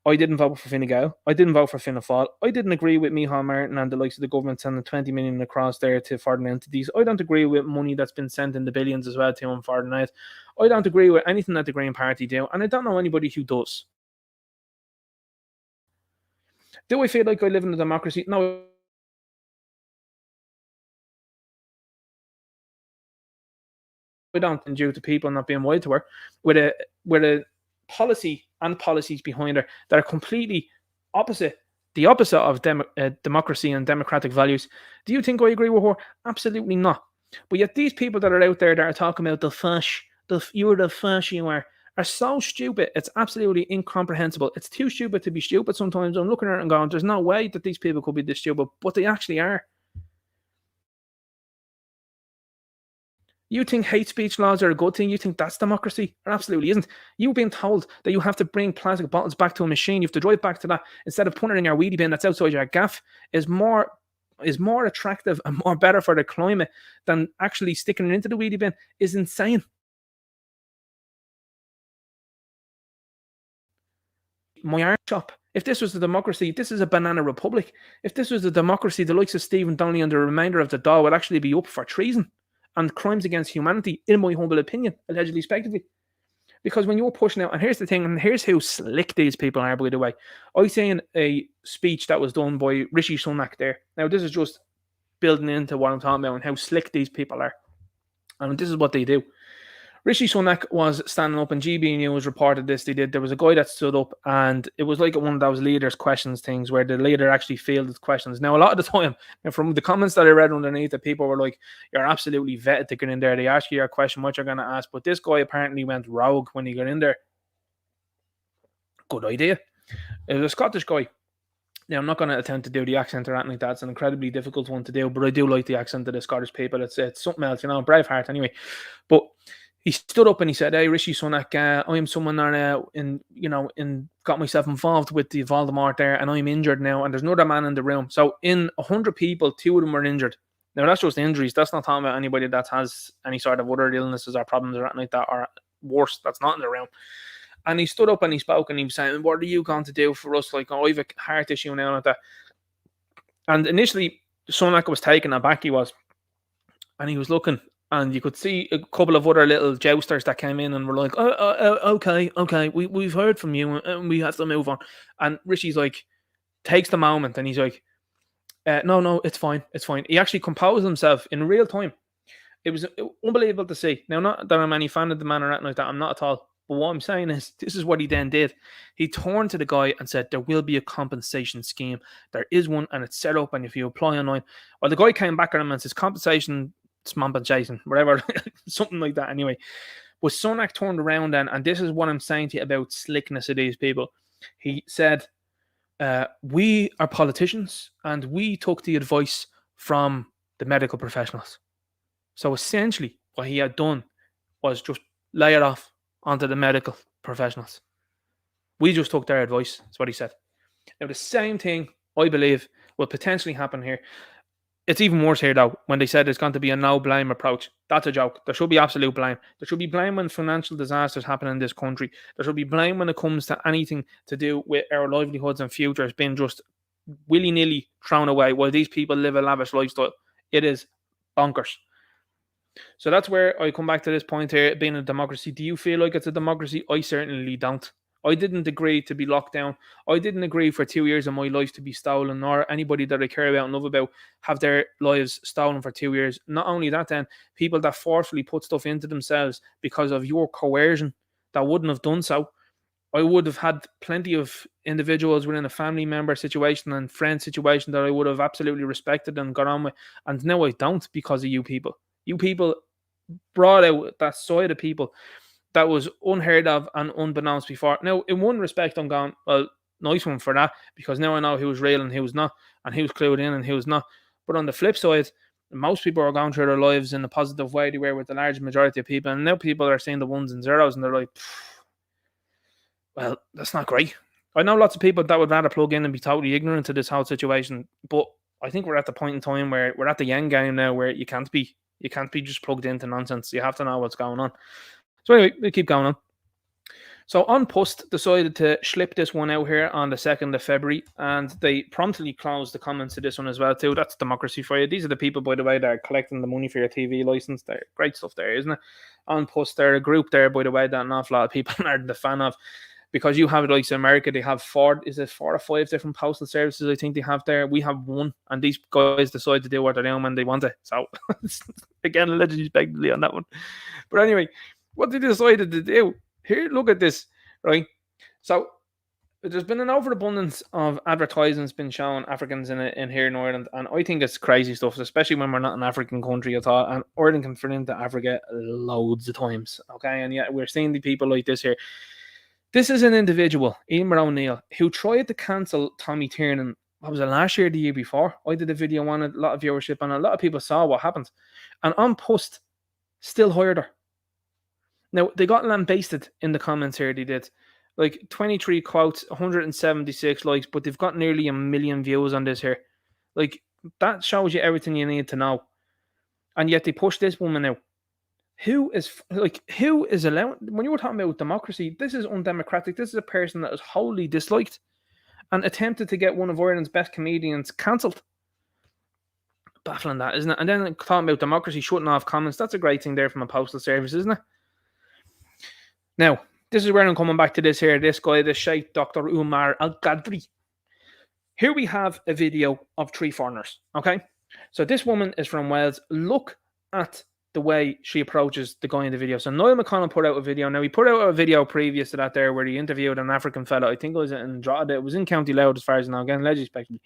I didn't vote for Fine Gael. I didn't vote for Fianna Fáil. I didn't agree with Micheál Martin and the likes of the government sending 20 million across there to foreign entities. I don't agree with money that's been sent in the billions as well to them foreign aid. I don't agree with anything that the Green Party do, and I don't know anybody who does. Do I feel like I live in a democracy? No. I don't, and due to people not being wide to her, with a policy and policies behind her that are completely the opposite of democracy and democratic values. Do you think I agree with her? Absolutely not. But yet these people that are out there that are talking about you're the fash you are so stupid. It's absolutely incomprehensible. It's too stupid to be stupid sometimes. I'm looking at it and going, there's no way that these people could be this stupid, but they actually are. You think hate speech laws are a good thing? You think that's democracy? It absolutely isn't. You've been told that you have to bring plastic bottles back to a machine. You have to drive back to that instead of putting it in your weedy bin that's outside your gaff. Is more attractive and more better for the climate than actually sticking it into the weedy bin is insane. My art shop. If this was a democracy, this is a banana republic. If this was a democracy, the likes of Stephen Donnelly and the remainder of the DAO would actually be up for treason and crimes against humanity, in my humble opinion, allegedly, respectively. Because when you're pushing out, and here's the thing, and here's how slick these people are, by the way. I seen a speech that was done by Rishi Sunak there. Now, this is just building into what I'm talking about and how slick these people are. And this is what they do. Rishi Sunak was standing up, and GB News reported this. There was a guy that stood up, and it was like one of those leaders' questions things where the leader actually fielded questions. Now, a lot of the time, from the comments that I read underneath it, people were like, "You're absolutely vetted to get in there. They ask you your question, what you're going to ask." But this guy apparently went rogue when he got in there. Good idea. It was a Scottish guy. Now, I'm not going to attempt to do the accent or anything like that. It's an incredibly difficult one to do, but I do like the accent of the Scottish people. It's something else, you know, Braveheart anyway. But he stood up and he said, "Hey, Rishi Sunak, I am someone that got myself involved with the Voldemort there, and I'm injured now, and there's another man in the room. So in 100 people, 2 of them were injured. Now that's just injuries. That's not talking about anybody that has any sort of other illnesses or problems or anything like that, or worse, that's not in the room." And he stood up and he spoke and he was saying, "What are you going to do for us? Like, I have a heart issue now and that." And initially, Sunak was taken aback, he was, and he was looking. And you could see a couple of other little jousters that came in and were like, okay, we've heard from you and we have to move on." And Rishi's like, takes the moment and he's like, no, it's fine. He actually composed himself in real time. It was unbelievable to see. Now, not that I'm any fan of the man or anything like that, I'm not at all. But what I'm saying is, this is what he then did. He turned to the guy and said, "There will be a compensation scheme. There is one and it's set up, and if you apply online." Well, the guy came back at him and says, "Compensation, Jason, whatever," something like that anyway. But Sunak turned around then, and this is what I'm saying to you about slickness of these people. He said, "We are politicians and we took the advice from the medical professionals." So essentially what he had done was just lay it off onto the medical professionals. "We just took their advice," that's what he said. Now the same thing, I believe, will potentially happen here. It's even worse here, though, when they said there's going to be a no-blame approach. That's a joke. There should be absolute blame. There should be blame when financial disasters happen in this country. There should be blame when it comes to anything to do with our livelihoods and futures being just willy-nilly thrown away while these people live a lavish lifestyle. It is bonkers. So that's where I come back to this point here, being a democracy. Do you feel like it's a democracy? I certainly don't. I didn't agree to be locked down. I didn't agree for 2 years of my life to be stolen, or anybody that I care about and love about have their lives stolen for 2 years. Not only that, then people that forcefully put stuff into themselves because of your coercion that wouldn't have done so. I would have had plenty of individuals within a family member situation and friend situation that I would have absolutely respected and got on with. And now I don't because of you people. You people brought out that side of people that was unheard of and unbeknownst before. Now, in one respect, I'm going, well, nice one for that, because now I know who was real and who was not, and who was clued in and who was not. But on the flip side, most people are going through their lives in a positive way. They were with the large majority of people, and now people are seeing the ones and zeros, and they're like, well, that's not great. I know lots of people that would rather plug in and be totally ignorant to this whole situation, but I think we're at the point in time where we're at the end game now, where you can't be just plugged into nonsense. You have to know what's going on. So anyway, we keep going on. So On Post decided to slip this one out here on the 2nd of February, and they promptly closed the comments to this one as well too. That's democracy for you. These are the people, by the way, that are collecting the money for your TV license. They're great stuff there, isn't it? On Post, they're a group there, by the way, that an awful lot of people are the fan of. Because you have it like America, they have 4 or 5 different postal services I think they have there. We have one, and these guys decide to do what they're doing when they want it. So, again, allegedly respectively on that one. But anyway, what they decided to do, here, look at this, right? So, there's been an overabundance of advertisements been showing Africans in here in Ireland, and I think it's crazy stuff, especially when we're not an African country at all, and Ireland can fit into Africa loads of times, okay? And yet we're seeing the people like this here. This is an individual, Emer O'Neill, who tried to cancel Tommy Tiernan. What was it, last year, the year before? I did a video on it, a lot of viewership, and a lot of people saw what happened. And On Post still hired her. Now, they got lambasted in the comments here, they did. Like 23 quotes, 176 likes, but they've got nearly 1 million views on this here. Like, that shows you everything you need to know. And yet they push this woman out. Who is allowed? When you were talking about democracy, this is undemocratic. This is a person that is wholly disliked and attempted to get one of Ireland's best comedians cancelled. Baffling, that, isn't it? And then talking about democracy, shutting off comments. That's a great thing there from a postal service, isn't it? Now, this is where I'm coming back to this here. This guy, the Sheikh Dr. Umar Al-Qadri. Here we have a video of 3 foreigners. Okay, so this woman is from Wales. Look at the way she approaches the guy in the video. So Niall McConnell put out a video. Now, he put out a video previous to that there where he interviewed an African fella. I think it was in Drogheda. It was in County Louth as far as I know. Again, legislatively.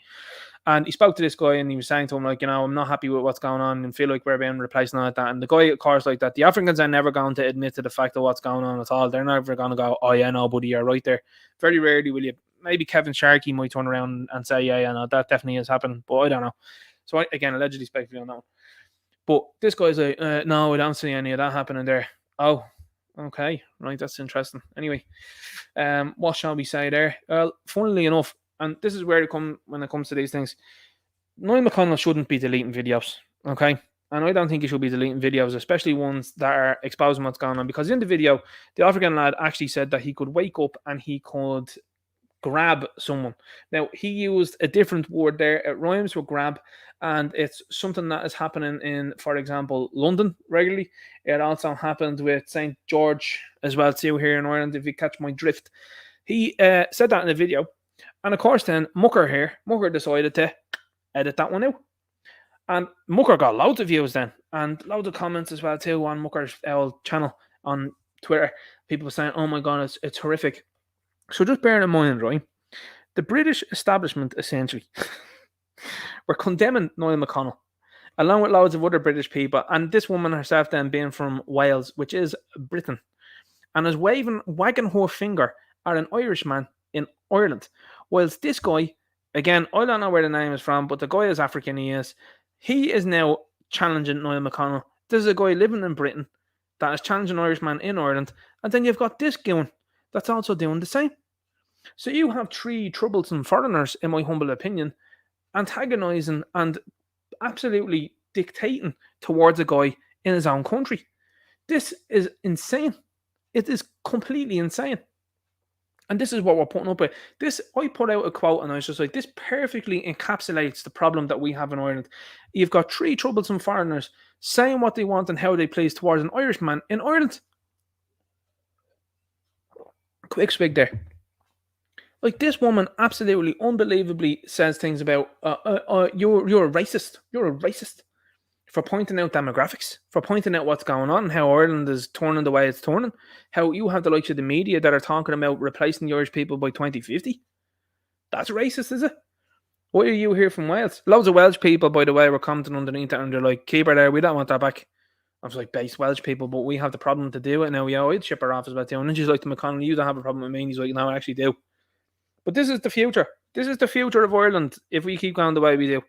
And he spoke to this guy and he was saying to him, like, I'm not happy with what's going on and feel like we're being replaced and all like that. And the guy, of course, like that, the Africans are never going to admit to the fact of what's going on at all. They're never going to go, oh, yeah, no, buddy, you're right there. Very rarely will you. Maybe Kevin Sharkey might turn around and say, yeah, no, that definitely has happened. But I don't know. So, again, allegedly speculate on that one. But this guy's like, no, I don't see any of that happening there. Oh, okay. Right, that's interesting. Anyway, what shall we say there? Well, funnily enough, and this is where when it comes to these things, Niall McConnell shouldn't be deleting videos, okay? And I don't think he should be deleting videos, especially ones that are exposing what's going on. Because in the video, the African lad actually said that he could wake up and he could grab someone. Now, he used a different word there. It rhymes with grab, and it's something that is happening in, for example, London regularly. It also happened with St. George as well too here in Ireland, if you catch my drift. He said that in the video, and of course then Mucker decided to edit that one out. And Mucker got loads of views then, and loads of comments as well too on Mucker's channel on Twitter. People saying, oh my god, it's horrific. So just bear in mind, right, the British establishment, essentially, were condemning Niall McConnell, along with loads of other British people, and this woman herself then being from Wales, which is Britain, and is wagging her finger at an Irishman in Ireland. Whilst this guy, again, I don't know where the name is from, but the guy is African, he is now challenging Niall McConnell. This is a guy living in Britain that is challenging an Irishman in Ireland, and then you've got this goon that's also doing the same. So you have 3 troublesome foreigners, in my humble opinion, antagonising and absolutely dictating towards a guy in his own country. This is insane. It is completely insane. And this is what we're putting up with. This, I put out a quote and I was just like, this perfectly encapsulates the problem that we have in Ireland. You've got 3 troublesome foreigners saying what they want and how they please towards an Irishman in Ireland. Quick swig there. Like, this woman absolutely, unbelievably says things about, you're a racist. You're a racist. For pointing out demographics, for pointing out what's going on, how Ireland is turning the way it's turning, how you have the likes of the media that are talking about replacing the Irish people by 2050. That's racist, is it? Why are you here from Wales? Loads of Welsh people, by the way, were commenting underneath that, and they're like, keep her there, we don't want that back. I was like, base Welsh people, but we have the problem to do it now. Yeah, I'd ship her off as well too. And then she's like to McConnell, you don't have a problem with me. And he's like, no, I actually do. But this is the future. This is the future of Ireland if we keep going the way we do.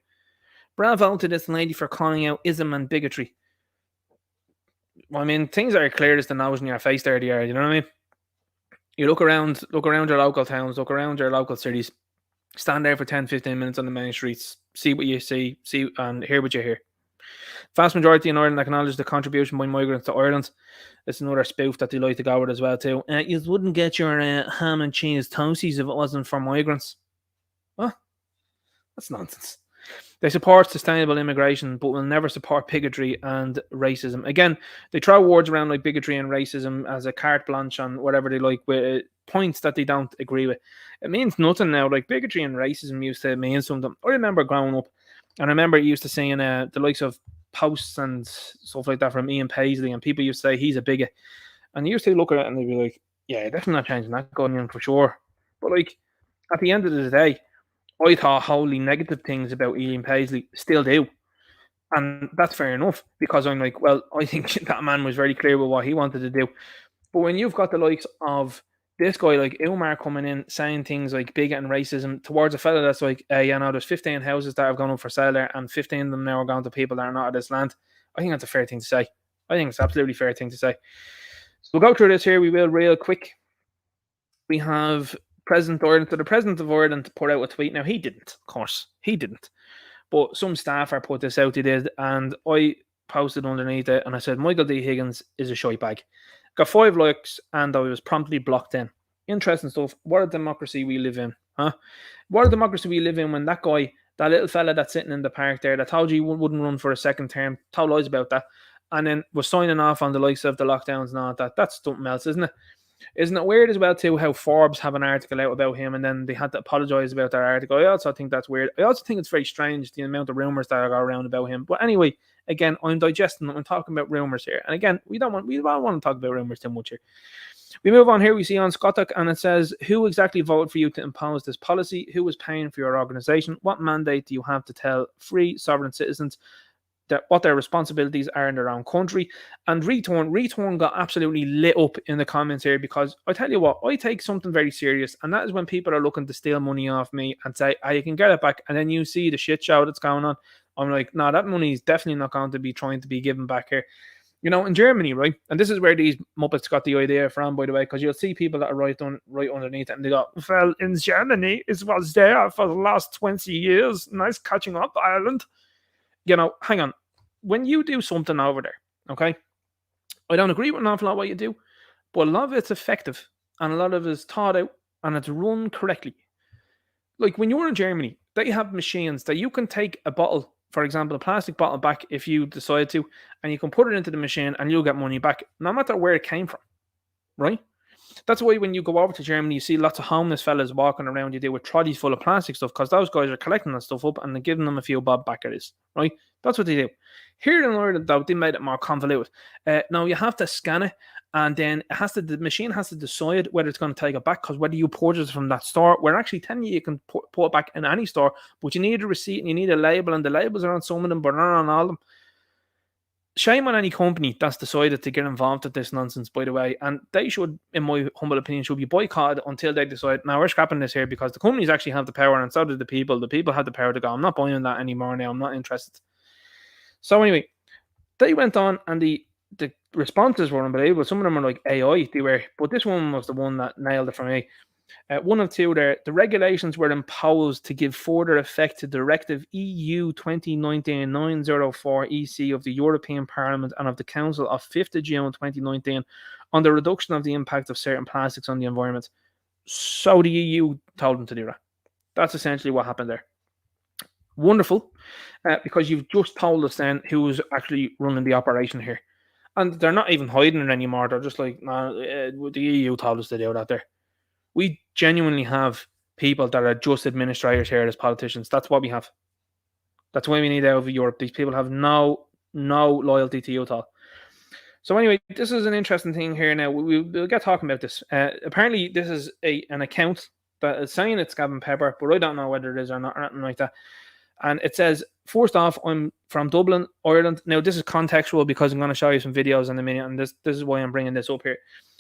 Bravo to this lady for calling out ism and bigotry. Well, I mean, things that are clear as the nose in your face there, you know what I mean? You look around your local towns, look around your local cities, stand there for 10, 15 minutes on the main streets, see what you see and hear what you hear. Vast majority in Ireland acknowledge the contribution by migrants to Ireland. It's another spoof that they like to go with as well too. You wouldn't get your ham and cheese toasties if it wasn't for migrants. What? That's nonsense. They support sustainable immigration, but will never support bigotry and racism. Again, they throw words around like bigotry and racism as a carte blanche on whatever they like, with points that they don't agree with. It means nothing now. Like, bigotry and racism used to mean something. I remember growing up, and I remember used to seeing the likes of posts and stuff like that from Ian Paisley, and people used to say he's a bigot. And you used to look at it and they'd be like, yeah, definitely not changing that going in for sure. But like, at the end of the day, I thought wholly negative things about Ian Paisley, still do. And that's fair enough, because I'm like, well, I think that man was very clear with what he wanted to do. But when you've got the likes of this guy like Umar coming in saying things like bigot and racism towards a fella that's like, there's 15 houses that have gone up for sale there, and 15 of them now are going to people that are not of this land. I think that's a fair thing to say. I think it's an absolutely fair thing to say. So we'll go through this here. We will real quick. We have President of Ireland. So the President of Ireland put out a tweet. Now, he didn't, of course. He didn't. But some staffer put this out, he did, and I posted underneath it, and I said, Michael D. Higgins is a shite bag. Got 5 likes, and I was promptly blocked in. Interesting stuff. What a democracy we live in, huh? What a democracy we live in when that guy, that little fella that's sitting in the park there, that told you he wouldn't run for a second term, told lies about that, and then was signing off on the likes of the lockdowns and all that. That's something else, isn't it? Isn't it weird as well too how Forbes have an article out about him and then they had to apologise about their article? I also think that's weird. I also think it's very strange the amount of rumours that go around about him. But anyway, again, I'm digesting them. I'm talking about rumours here. And again, we don't want to talk about rumours too much here. We move on here. We see on Scottock, and it says, who exactly voted for you to impose this policy? Who was paying for your organisation? What mandate do you have to tell free sovereign citizens what their responsibilities are in their own country? And Return got absolutely lit up in the comments here, because I tell you what, I take something very serious, and that is when people are looking to steal money off me and say, you can get it back, and then you see the shit show that's going on. I'm like, no, that money is definitely not going to be trying to be given back here. You know, in Germany, right? And this is where these Muppets got the idea from, by the way, because you'll see people that are right underneath it, and they go, well, in Germany, it was there for the last 20 years. Nice catching up, Ireland. You know, hang on. When you do something over there, okay, I don't agree with an awful lot what you do, but a lot of it's effective, and a lot of it is thought out, and it's run correctly. Like, when you're in Germany, they have machines that you can take a bottle, for example, a plastic bottle back if you decide to, and you can put it into the machine and you'll get money back, no matter where it came from, right? That's why when you go over to Germany, you see lots of homeless fellas walking around you there with trolleys full of plastic stuff, because those guys are collecting that stuff up and they're giving them a few bob back at this, right? That's what they do. Here in Ireland, though, they made it more convoluted. Now, you have to scan it, and then the machine has to decide whether it's going to take it back, because whether you purchase it from that store, we're actually telling you can put it back in any store, but you need a receipt and you need a label, and the labels are on some of them, but not on all of them. Shame on any company that's decided to get involved with this nonsense, by the way, and they should, in my humble opinion, should be boycotted until they decide, now we're scrapping this here, because the companies actually have the power, and so do the people. The people have the power to go, I'm not buying that anymore now, I'm not interested. So anyway, they went on, and the responses were unbelievable. Some of them were like AI, but this one was the one that nailed it for me. One of two there, the regulations were imposed to give further effect to Directive EU 2019-904 EC of the European Parliament and of the Council of 5th of June 2019 on the reduction of the impact of certain plastics on the environment. So the EU told them to do that. That's essentially what happened there. Wonderful, because you've just told us then who's actually running the operation here. And they're not even hiding it anymore. They're just like, nah, the EU told us to do that there. We genuinely have people that are just administrators here as politicians. That's what we have. That's why we need out of Europe. These people have no loyalty to you at all. So anyway, this is an interesting thing here now. We'll get talking about this. Apparently, this is an account that is saying it's Gavin Pepper, but I don't know whether it is or not, or anything like that. And it says, first off, I'm from Dublin, Ireland. Now, this is contextual because I'm going to show you some videos in a minute, and this is why I'm bringing this up here.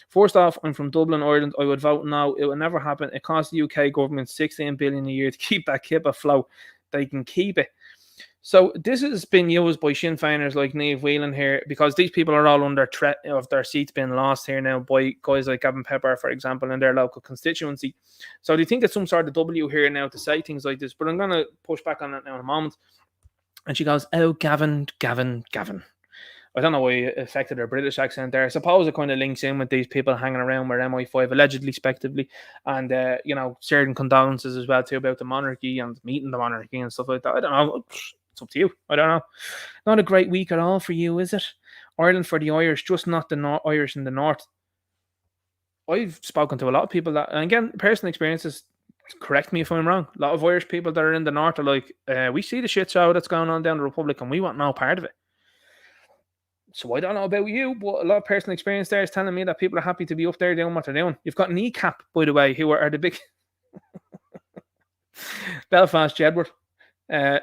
First off, I'm from Dublin, Ireland. I would vote no. It will never happen. It costs the UK government 16 billion a year to keep that kip afloat. They can keep it. So this has been used by Sinn Féiners like Niamh Whelan here, because these people are all under threat of their seats being lost here now by guys like Gavin Pepper, for example, in their local constituency. So they think it's some sort of W here now to say things like this, but I'm going to push back on that now in a moment. And she goes, oh, Gavin. I don't know why it affected her British accent there. I suppose it kind of links in with these people hanging around with MI5, allegedly, respectively, and, certain condolences as well, too, about the monarchy and meeting the monarchy and stuff like that. I don't know. It's up to you. I don't know. Not a great week at all for you, is it? Ireland for the Irish, just not the Irish in the north. I've spoken to a lot of people that, and again, personal experiences, correct me if I'm wrong, a lot of Irish people that are in the north are like, we see the shit show that's going on down the Republic and we want no part of it. So I don't know about you, but a lot of personal experience there is telling me that people are happy to be up there doing what they're doing. You've got Kneecap, by the way, who are the big Belfast Gettr.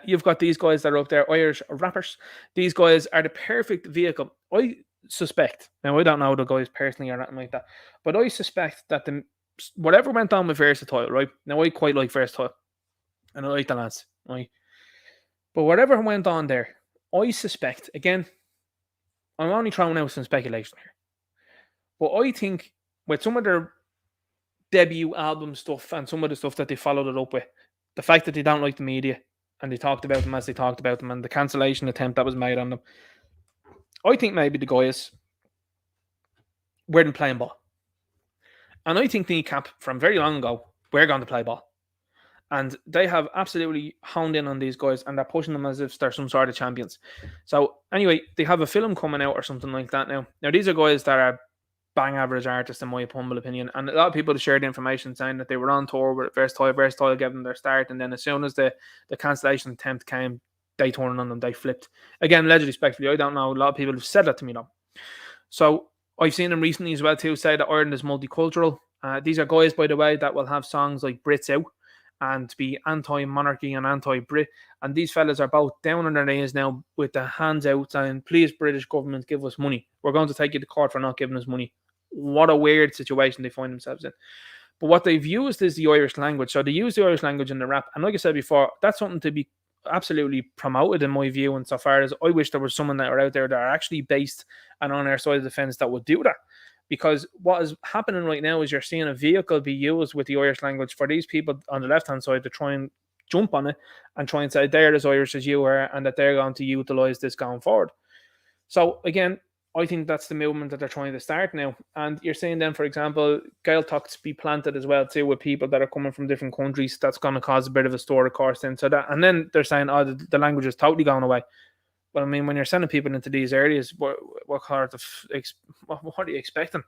You've got these guys that are up there, Irish rappers. These guys are the perfect vehicle. I suspect, now I don't know the guys personally or nothing like that, but I suspect that whatever went on with Versatile, right? Now I quite like Versatile, and I like the lads, right? But whatever went on there, I suspect, again, I'm only throwing out some speculation here, but I think with some of their debut album stuff and some of the stuff that they followed it up with, the fact that they don't like the media and they talked about them as they talked about them and the cancellation attempt that was made on them, I think maybe the guys weren't playing ball. And I think Kneecap from very long ago, we're going to play ball. And they have absolutely honed in on these guys and they're pushing them as if they're some sort of champions. So anyway, they have a film coming out or something like that now. Now, these are guys that are bang average artists in my humble opinion. And a lot of people shared information saying that they were on tour with Versatile gave them their start. And then as soon as the cancellation attempt came, they turned on them, they flipped. Again, allegedly, respectfully, I don't know. A lot of people have said that to me though. So I've seen them recently as well too say that Ireland is multicultural. These are guys, by the way, that will have songs like Brits Out and be anti-monarchy and anti-Brit. And these fellas are both down on their knees now with their hands out saying, please, British government, give us money. We're going to take you to court for not giving us money. What a weird situation they find themselves in. But what they've used is the Irish language. So they use the Irish language in the rap. And like I said before, that's something to be absolutely promoted in my view, insofar as I wish there was someone that are out there that are actually based and on our side of the fence that would do that. Because what is happening right now is you're seeing a vehicle be used with the Irish language for these people on the left-hand side to try and jump on it and try and say they're as Irish as you are and that they're going to utilise this going forward. So again, I think that's the movement that they're trying to start now. And you're seeing then, for example, Gaeltachts be planted as well too with people that are coming from different countries. That's going to cause a bit of a stir, of course. Then, so that, and then they're saying, oh, the language is totally going away. But I mean, when you're sending people into these areas, what are you expecting?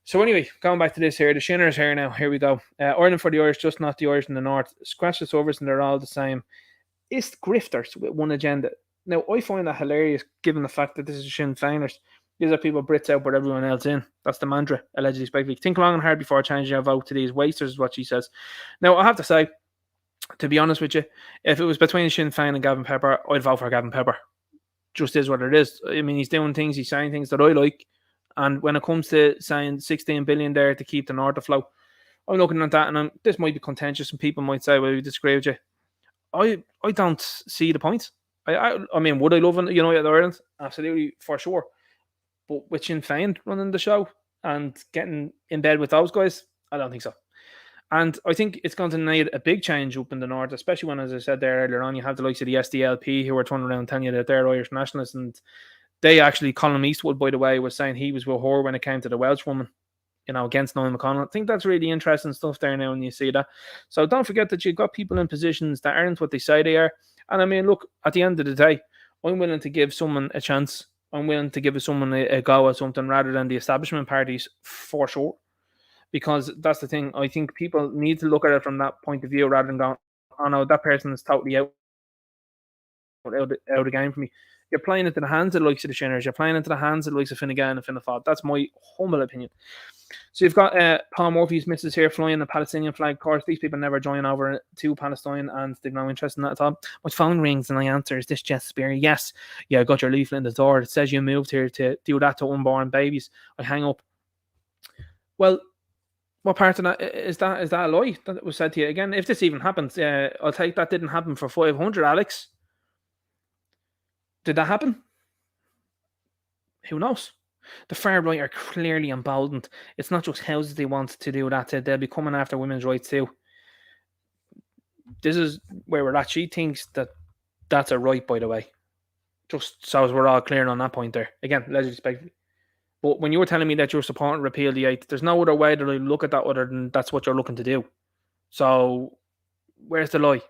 So anyway, going back to this here, the Shinners here now. Here we go. Ireland for the Irish, just not the Irish in the north. Scratch the surface and they're all the same. It's grifters with one agenda. Now, I find that hilarious given the fact that this is Sinn Féiners. These are people Brits out but everyone else in. That's the mantra, allegedly speaking. Think long and hard before changing your vote to these wasters, is what she says. Now, I have to say, to be honest with you, if it was between Sinn Féin and Gavin Pepper, I'd vote for Gavin Pepper. Just is what it is. I mean, he's doing things, he's saying things that I like. And when it comes to saying 16 billion there to keep the north afloat, I'm looking at that and this might be contentious and people might say, well, we disagree with you. I don't see the point. I mean, would I love United Ireland? Absolutely, for sure. But with Sinn Féin running the show and getting in bed with those guys, I don't think so. And I think it's going to need a big change up in the north, especially when, as I said there earlier on, you have the likes of the SDLP who are turning around telling you that they're Irish nationalists. And they actually, Colin Eastwood, by the way, was saying he was with her when it came to the Welsh woman. against Noel McConnell. I think that's really interesting stuff there now when you see that. So don't forget that you've got people in positions that aren't what they say they are. And I mean, look, at the end of the day, I'm willing to give someone a chance. I'm willing to give someone a go at something rather than the establishment parties, for sure. Because that's the thing. I think people need to look at it from that point of view rather than going, oh no, that person is totally out of the game for me. You're playing into the hands of the likes of the Shinners. You're playing into the hands of the likes of Finnegan and Fianna Fáil. That's my humble opinion. So you've got Paul Murphy's missus here flying the Palestinian flag. Of course, these people never join over to Palestine and they've no interest in that at all. My phone rings and I answer, is this Jess Spear? Yes. Yeah, I got your leaflet in the door. It says you moved here to do that to unborn babies. I hang up. Well, what part of that is that a lie that was said to you? Again, if this even happens, I'll take that didn't happen for 500, Alex. Did that happen? Who knows? The far right are clearly emboldened. It's not just houses they want to do that. They'll be coming after women's rights too. This is where we're at. She thinks that that's a right, by the way. Just so as we're all clear on that point there. Again, respectfully. But when you were telling me that you're supporting repeal the 8th, there's no other way that I look at that other than that's what you're looking to do. So where's the lie?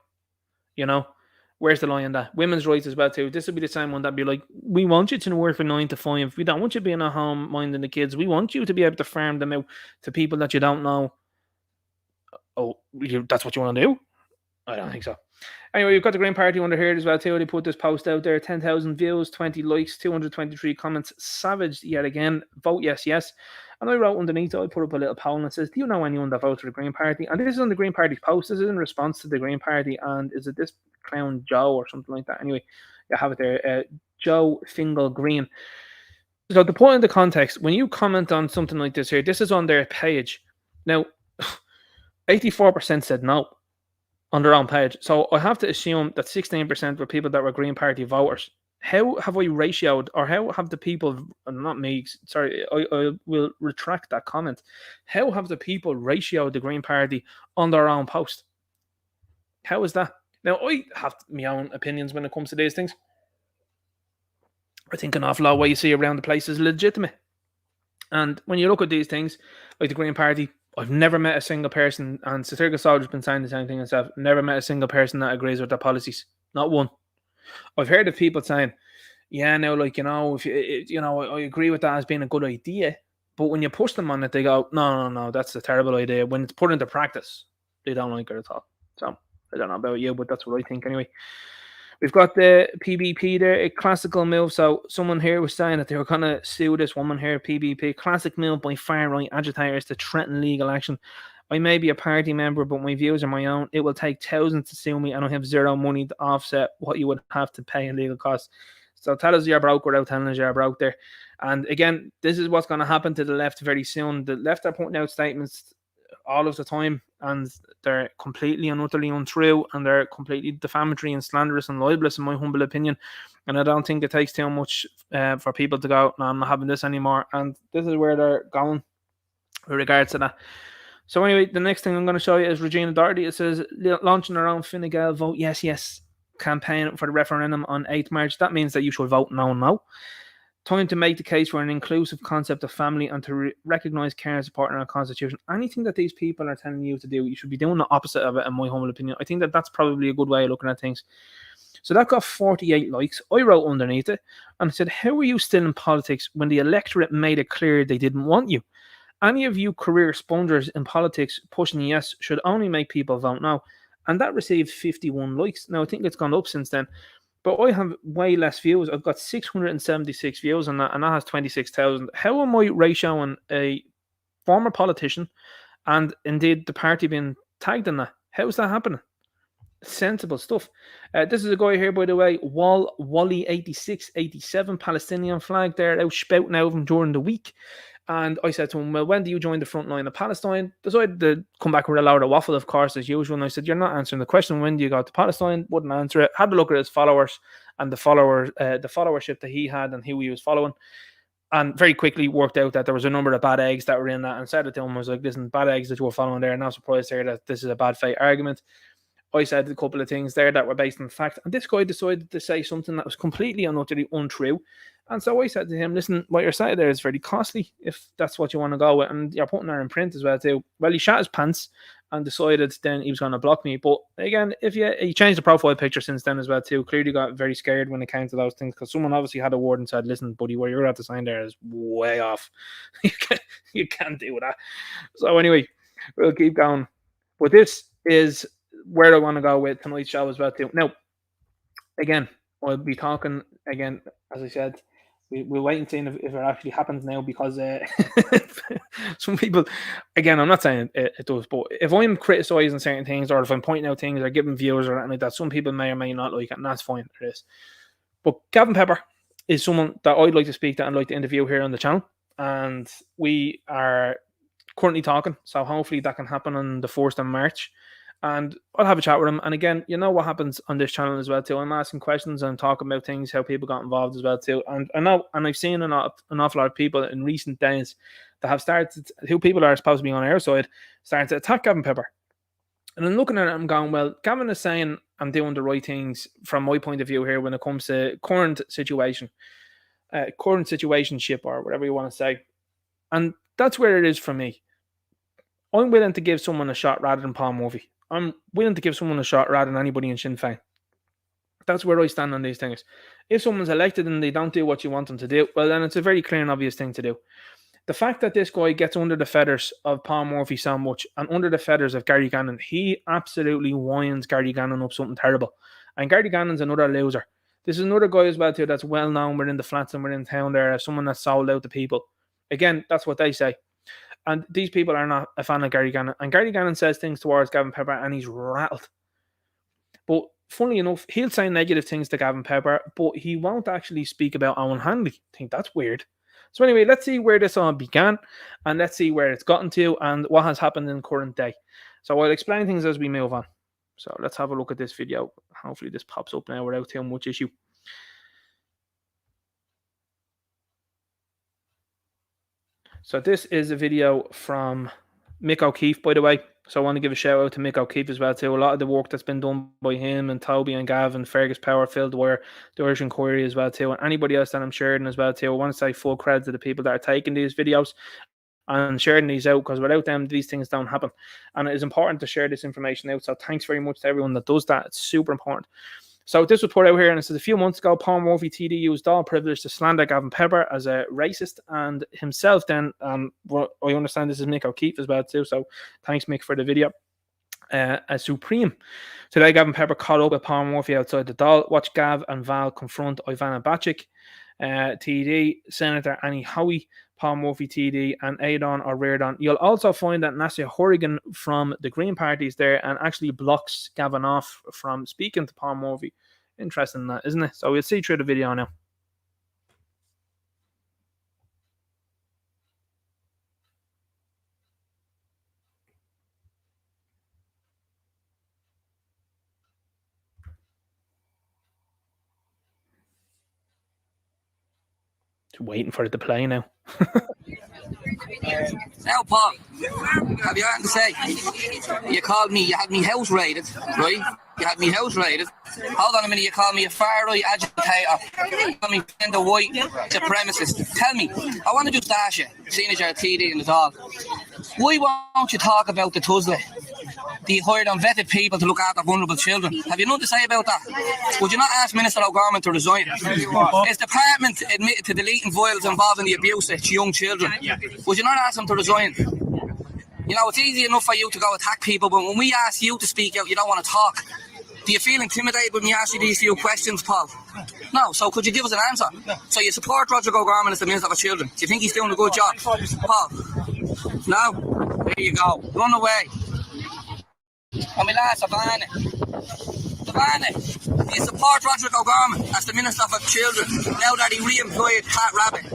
Where's the lie in that? Women's rights as well too. This would be the same one that'd be like, we want you to work from 9 to 5. We don't want you being at home minding the kids. We want you to be able to farm them out to people that you don't know. Oh, that's what you want to do? I don't think so. Anyway, you've got the Green Party under here as well too. They put this post out there. 10,000 views, 20 likes, 223 comments. Savage yet again. Vote yes, yes. And I wrote underneath, I put up a little poll and it says, do you know anyone that votes for the Green Party? And this is on the Green Party's post. This is in response to the Green Party. And is it this clown Joe or something like that? Anyway, you have it there. Joe Fingal Green. So to put into context, when you comment on something like this here, this is on their page. Now, 84% said no on their own page. So I have to assume that 16% were people that were Green Party voters. How have I ratioed, or how have the people, not me, sorry, I will retract that comment. How have the people ratioed the Green Party on their own post? How is that? Now, I have my own opinions when it comes to these things. I think an awful lot of what you see around the place is legitimate. And when you look at these things, like the Green Party, I've never met a single person, and Sir Fergus Soldier's been saying the same thing himself, never met a single person that agrees with their policies. Not one. I've heard of people saying, yeah, now, like, if I agree with that as being a good idea, but when you push them on it, they go, no, that's a terrible idea. When it's put into practice, they don't like it at all. So, I don't know about you, but that's what I think anyway. We've got the PBP there, a classical move. So someone here was saying that they were going to sue this woman here, PBP. Classic move by far-right agitators to threaten legal action. I may be a party member, but my views are my own. It will take thousands to sue me, and I have zero money to offset what you would have to pay in legal costs. So tell us you're broke without telling us you're broke there. And again, this is what's going to happen to the left very soon. The left are putting out statements all of the time, and they're completely and utterly untrue, and they're completely defamatory and slanderous and libelous, in my humble opinion. And I don't think it takes too much for people to go, no, I'm not having this anymore. And this is where they're going with regards to that. So anyway, the next thing I'm going to show you is Regina Doherty. It says, launching her own Fine Gael vote yes, yes campaign for the referendum on 8th March. That means that you should vote no, no. Time to make the case for an inclusive concept of family and to recognise care and support in our constitution. Anything that these people are telling you to do, you should be doing the opposite of it, in my humble opinion. I think that that's probably a good way of looking at things. So that got 48 likes. I wrote underneath it and I said, how are you still in politics when the electorate made it clear they didn't want you? Any of you career spongers in politics pushing yes should only make people vote no. And that received 51 likes. Now, I think it's gone up since then. But I have way less views. I've got 676 views on that, and that has 26,000. How am I ratioing a former politician and indeed the party being tagged in that? How is that happening? Sensible stuff. This is a guy here, by the way, Wally 8687 Palestinian flag there, out spouting out of him during the week. And I said to him, well, when do you join the front line of Palestine? Decided to come back with a loud waffle, of course, as usual. And I said, you're not answering the question. When do you go to Palestine? Wouldn't answer it. Had a look at his followers and the followership that he had and who he was following. And very quickly worked out that there was a number of bad eggs that were in that. And said it to him, I was like, listen, bad eggs that you were following there. Not surprised here that this is a bad faith argument. I said a couple of things there that were based on fact. And this guy decided to say something that was completely and utterly untrue. And so I said to him, listen, what you're saying there is very costly if that's what you want to go with. And you're putting her in print as well too. Well, he shot his pants and decided then he was going to block me. But again, if he changed the profile picture since then as well too, clearly got very scared when it came to those things because someone obviously had a word and said, listen, buddy, what you're at the sign there is way off. You can't do that. So anyway, we'll keep going. But this is where I want to go with tonight's show as well too. Now, again, I'll be talking again, as I said, we'll wait and see if it actually happens now because some people, again, I'm not saying it does, but if I'm criticizing certain things or if I'm pointing out things or giving views or anything like that, some people may or may not like it, and that's fine. It is. But Gavin Pepper is someone that I'd like to speak to and like to interview here on the channel, and we are currently talking, so hopefully that can happen on the 1st of March. And I'll have a chat with him. And again, you know what happens on this channel as well too. I'm asking questions and talking about things, how people got involved as well too. And I know, and I've seen an awful lot of people in recent days that have started, who people are supposed to be on our side, starting to attack Gavin Pepper. And I'm looking at it, I'm going, well, Gavin is saying I'm doing the right things from my point of view here when it comes to current situationship or whatever you want to say. And that's where it is for me. I'm willing to give someone a shot rather than Paul Murphy. I'm willing to give someone a shot rather than anybody in Sinn Féin. That's where I stand on these things. If someone's elected and they don't do what you want them to do, well, then it's a very clear and obvious thing to do. The fact that this guy gets under the feathers of Paul Murphy so much and under the feathers of Gary Gannon, he absolutely winds Gary Gannon up something terrible. And Gary Gannon's another loser. This is another guy as well too that's well known within the flats and within town there, someone that's sold out to people. Again, that's what they say. And these people are not a fan of Gary Gannon. And Gary Gannon says things towards Gavin Pepper and he's rattled. But funnily enough, he'll say negative things to Gavin Pepper, but he won't actually speak about Owen Hanley. I think that's weird. So anyway, let's see where this all began and let's see where it's gotten to and what has happened in current day. So I'll explain things as we move on. So let's have a look at this video. Hopefully this pops up now without too much issue. So this is a video from Mick O'Keefe, by the way. So I want to give a shout out to Mick O'Keefe as well too. A lot of the work that's been done by him and Toby and Gavin, Fergus Power, Phil Dwyer, the Irish Inquiry as well too, and anybody else that I'm sharing as well too. I want to say full credit to the people that are taking these videos and sharing these out, because without them, these things don't happen. And it is important to share this information out. So thanks very much to everyone that does that. It's super important. So this was put out here, and it says a few months ago, Paul Murphy TD used all privilege to slander Gavin Pepper as a racist, and himself then, well, I understand this is Mick O'Keefe as well too, so thanks Mick for the video, as supreme. Today, Gavin Pepper caught up with Paul Murphy outside the Dáil. Watch Gav and Val confront Ivana Bacik, TD, Senator Annie Howie, Paul Murphy TD, and Adon or Reardon. You'll also find that Nassia Horrigan from the Green Party is there and actually blocks Gavin off from speaking to Paul Murphy. Interesting, that, isn't it? So we'll see through the video now. Just waiting for it to play now. Now, Paul, have you anything to say? You called me, you had me house raided, right? You had me house raided. Hold on a minute, you called me a far-right agitator. You called me in the white supremacist. Tell me, I want to just ask you, seeing as you're a TD in the Dáil, why won't you talk about the Tusley? Do you hire unvetted people to look after vulnerable children? Have you nothing to say about that? Would you not ask Minister O'Gorman to resign? His department admitted to deleting files involving the abuse of young children. Would you not ask him to resign? You know, it's easy enough for you to go attack people, but when we ask you to speak out, you don't want to talk. Do you feel intimidated when we ask you these few questions, Paul? No, so could you give us an answer? So you support Roderick O'Gorman as the Minister for Children? Do you think he's doing a good job? Paul? No? There you go. Run away. And my lads, Ivana, do you support Roderick O'Gorman as the Minister for Children now that he re-employed Pat Rabbit?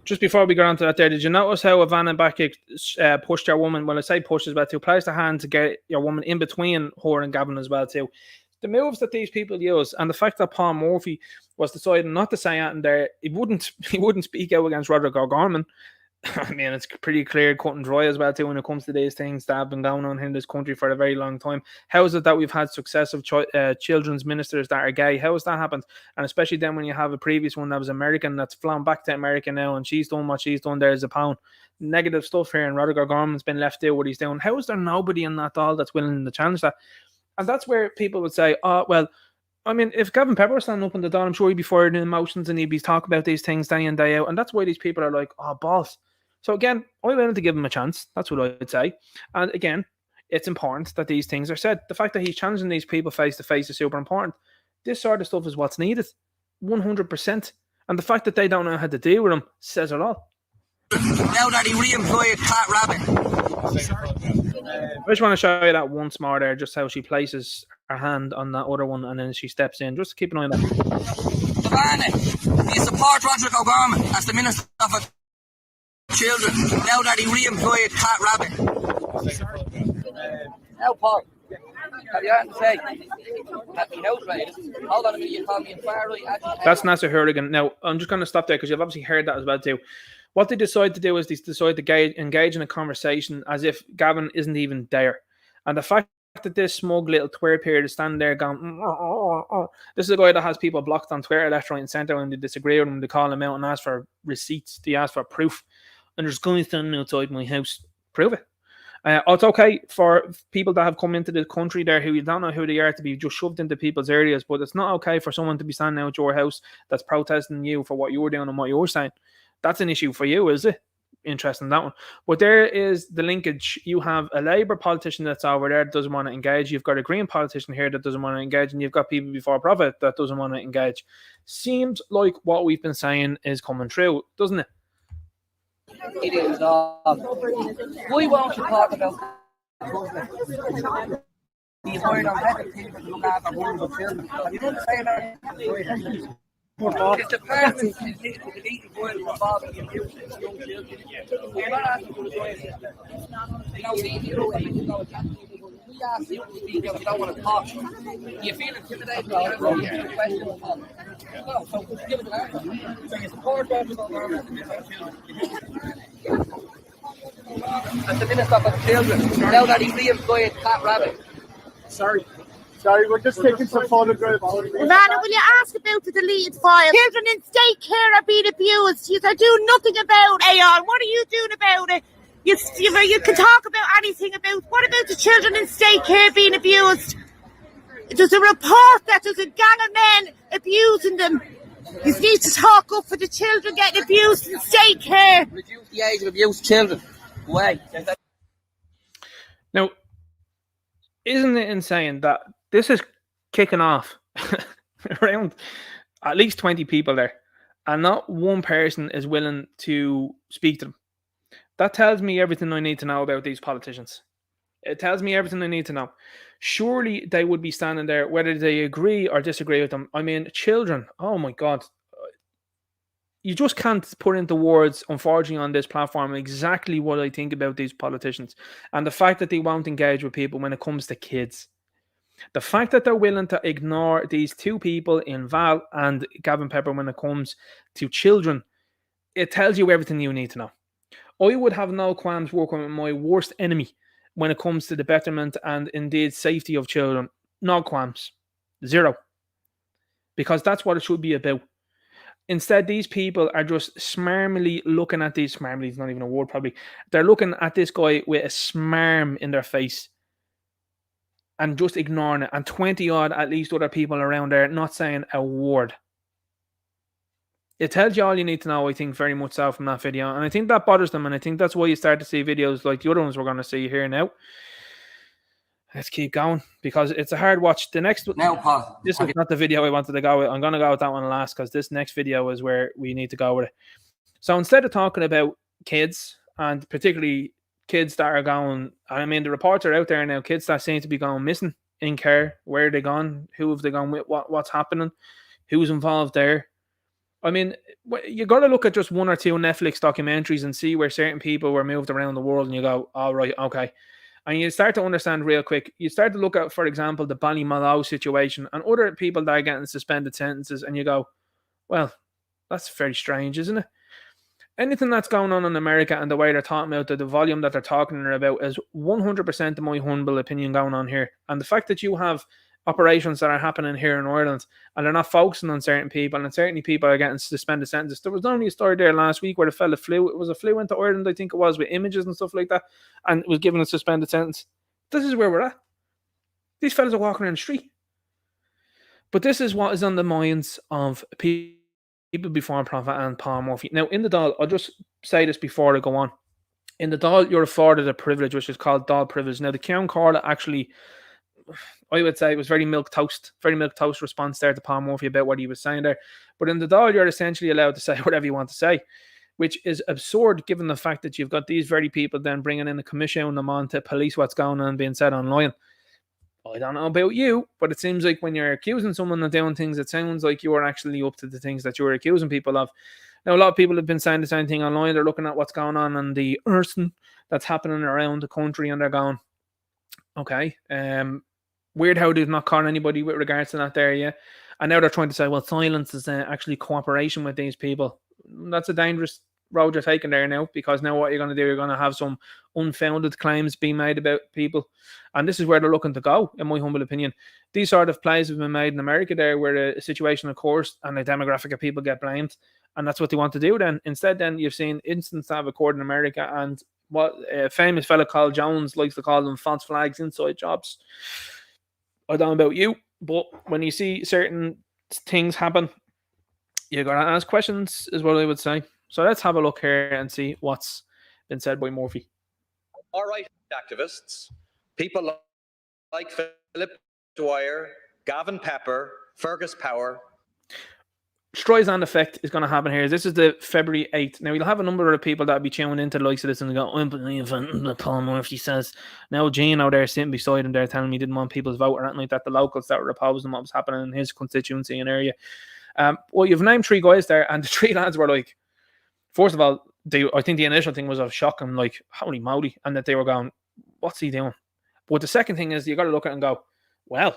Just before we go on to that there, did you notice how Ivana Bacik pushed her woman? Well, I say pushed as well too. Plays the hand to get your woman in between her and Gavin as well too. The moves that these people use and the fact that Paul Murphy was deciding not to say anything there, he wouldn't speak out against Roderick O'Gorman. I mean, it's pretty clear, cut and dry as well too when it comes to these things that have been going on in this country for a very long time. How is it that we've had successive children's ministers that are gay? How has that happened? And especially then when you have a previous one that was American that's flown back to America now, and she's done what she's done. There's a pound negative stuff here, and Rodiger Gorman's been left out what he's doing. How is there nobody in that all that's willing to challenge that? And that's where people would say, oh well. I mean, if Gavin Pepper was standing up in the door, I'm sure he'd be firing emotions and he'd be talking about these things day in, day out. And that's why these people are like, oh, boss. So again, I'm willing to give him a chance. That's what I'd say. And again, it's important that these things are said. The fact that he's challenging these people face to face is super important. This sort of stuff is what's needed. 100%. And the fact that they don't know how to deal with him says it all. Now that he re-employed Cat Rabbit. I just want to show you that once more there, just how she places her hand on that other one and then she steps in. Just keep an eye on that. Do you support Roderick O'Gorman as the Minister of Children now that he re-employed Cat Rabbit? Now, Paul, have you anything to say? Have you outraged? Hold on a minute, you call me a far right agitator. That's Nasser Hourigan. Now, I'm just going to stop there because you've obviously heard that as well too. What they decide to do is they decide to engage in a conversation as if Gavin isn't even there. And the fact that this smug little twerp here is standing there going, this is a guy that has people blocked on Twitter left, right and centre when they disagree with him. They call him out and ask for receipts. They ask for proof. And there's guys standing outside my house. Prove it. It's okay for people that have come into the country there who you don't know who they are to be just shoved into people's areas, but it's not okay for someone to be standing out your house that's protesting you for what you're doing and what you're saying. That's an issue for you, is it? Interesting, that one. But there is the linkage. You have a Labour politician that's over there that doesn't want to engage. You've got a Green politician here that doesn't want to engage. And you've got people before profit that doesn't want to engage. Seems like what we've been saying is coming true, doesn't it? It is. Why won't you talk about the hired on better people to look after vulnerable children? You didn't say that. If the parents is illegal violence involving the abuse of young children, we're not asking for the choice. We ask you to speak out, you don't want to talk. Do you feel intimidated by answering the question? No, so give us an answer. So you support Roderick O'Gorman as the Minister for Children, now that he re-employed Cat Rabbit. Sorry, we're just taking some photographs. Lana, will you ask about the deleted file? Children in state care are being abused. You are doing nothing about it. Aeon, what are you doing about it? You can talk about anything about. What about the children in state care being abused? There's a report that there's a gang of men abusing them. You need to talk up for the children getting abused in state care. Reduce the age of abused children. Why? Now, isn't it insane that this is kicking off around at least 20 people there, and not one person is willing to speak to them? That tells me everything I need to know about these politicians. It tells me everything I need to know. Surely they would be standing there, whether they agree or disagree with them. I mean, children, oh my God. You just can't put into words, unfortunately, on this platform exactly what I think about these politicians. And the fact that they won't engage with people when it comes to kids. The fact that they're willing to ignore these two people in Val and Gavin Pepper when it comes to children, it tells you everything you need to know. I would have no qualms working with my worst enemy when it comes to the betterment and indeed safety of children. No qualms. Zero. Because that's what it should be about. Instead, these people are just smarmily looking at these. Smarmily is not even a word, probably. They're looking at this guy with a smarm in their face and just ignoring it. And 20 odd, at least, other people around there not saying a word. It tells you all you need to know, I think, very much so from that video. And I think that bothers them. And I think that's why you start to see videos like the other ones we're going to see here now. Let's keep going because it's a hard watch. The next now, Paul, this is not the video I wanted to go with. I'm going to go with that one last because this next video is where we need to go with it. So instead of talking about kids and particularly kids that are going, I mean, the reports are out there now, kids that seem to be going missing in care. Where are they gone? Who have they gone with? What's happening? Who's involved there? I mean, you got to look at just one or two Netflix documentaries and see where certain people were moved around the world and you go, all right, okay. And you start to understand real quick. You start to look at, for example, the Ballymaloe situation and other people that are getting suspended sentences and you go, well, that's very strange, isn't it? anything that's going on in America and the way they're talking about the volume that they're talking about is 100% in my humble opinion going on here. And the fact that you have operations that are happening here in Ireland and they're not focusing on certain people, and certainly people are getting suspended sentences. There was only a story there last week where the fella flew. It was a flew into Ireland, I think it was, with images and stuff like that, and was given a suspended sentence. This is where we're at. These fellas are walking around the street. But this is what is on the minds of people before profit and Paul Murphy. Now, in the Dáil, I'll just say this before I go on. In the Dáil, you're afforded a privilege, which is called Dáil privilege. Now, the Ceann Comhairle actually, I would say, it was very milquetoast response there to Paul Murphy about what he was saying there. But in the Dáil, you're essentially allowed to say whatever you want to say, which is absurd given the fact that you've got these very people then bringing in a commission on them on to police what's going on being said online. I don't know about you, but it seems like when you're accusing someone of doing things, it sounds like you are actually up to the things that you're accusing people of. Now, a lot of people have been saying the same thing online. They're looking at what's going on in the arson that's happening around the country, and they're going, okay, weird how they've not caught anybody with regards to that there, yeah. And now they're trying to say, well, silence is actually cooperation with these people. That's a dangerous road you're taking there now, because now what you're going to do, you're going to have some unfounded claims being made about people, and this is where they're looking to go, in my humble opinion. These sort of plays have been made in America there, where a situation occurs and a demographic of people get blamed, and that's what they want to do. Then instead, then you've seen incidents that have occurred in America, and what a famous fella called Jones likes to call them false flags, inside jobs. I don't know about you, but when you see certain things happen, you gotta ask questions, is what I would say. So let's have a look here and see what's been said by Murphy. All right, activists, people like Philip Dwyer, Gavin Pepper, Fergus Power. Streisand effect is going to happen here. This is the February 8th. Now, you'll have a number of people that will be tuning into the likes of this and go, I believe in Paul Murphy says. Now, Gene out there sitting beside him there telling me he didn't want people's vote or anything like that. The locals that were opposing what was happening in his constituency and area. Well, you've named three guys there, and the three lads were like, first of all, I think the initial thing was of shock and like, holy moly, and that they were going, what's he doing? But the second thing is you got to look at it and go, well,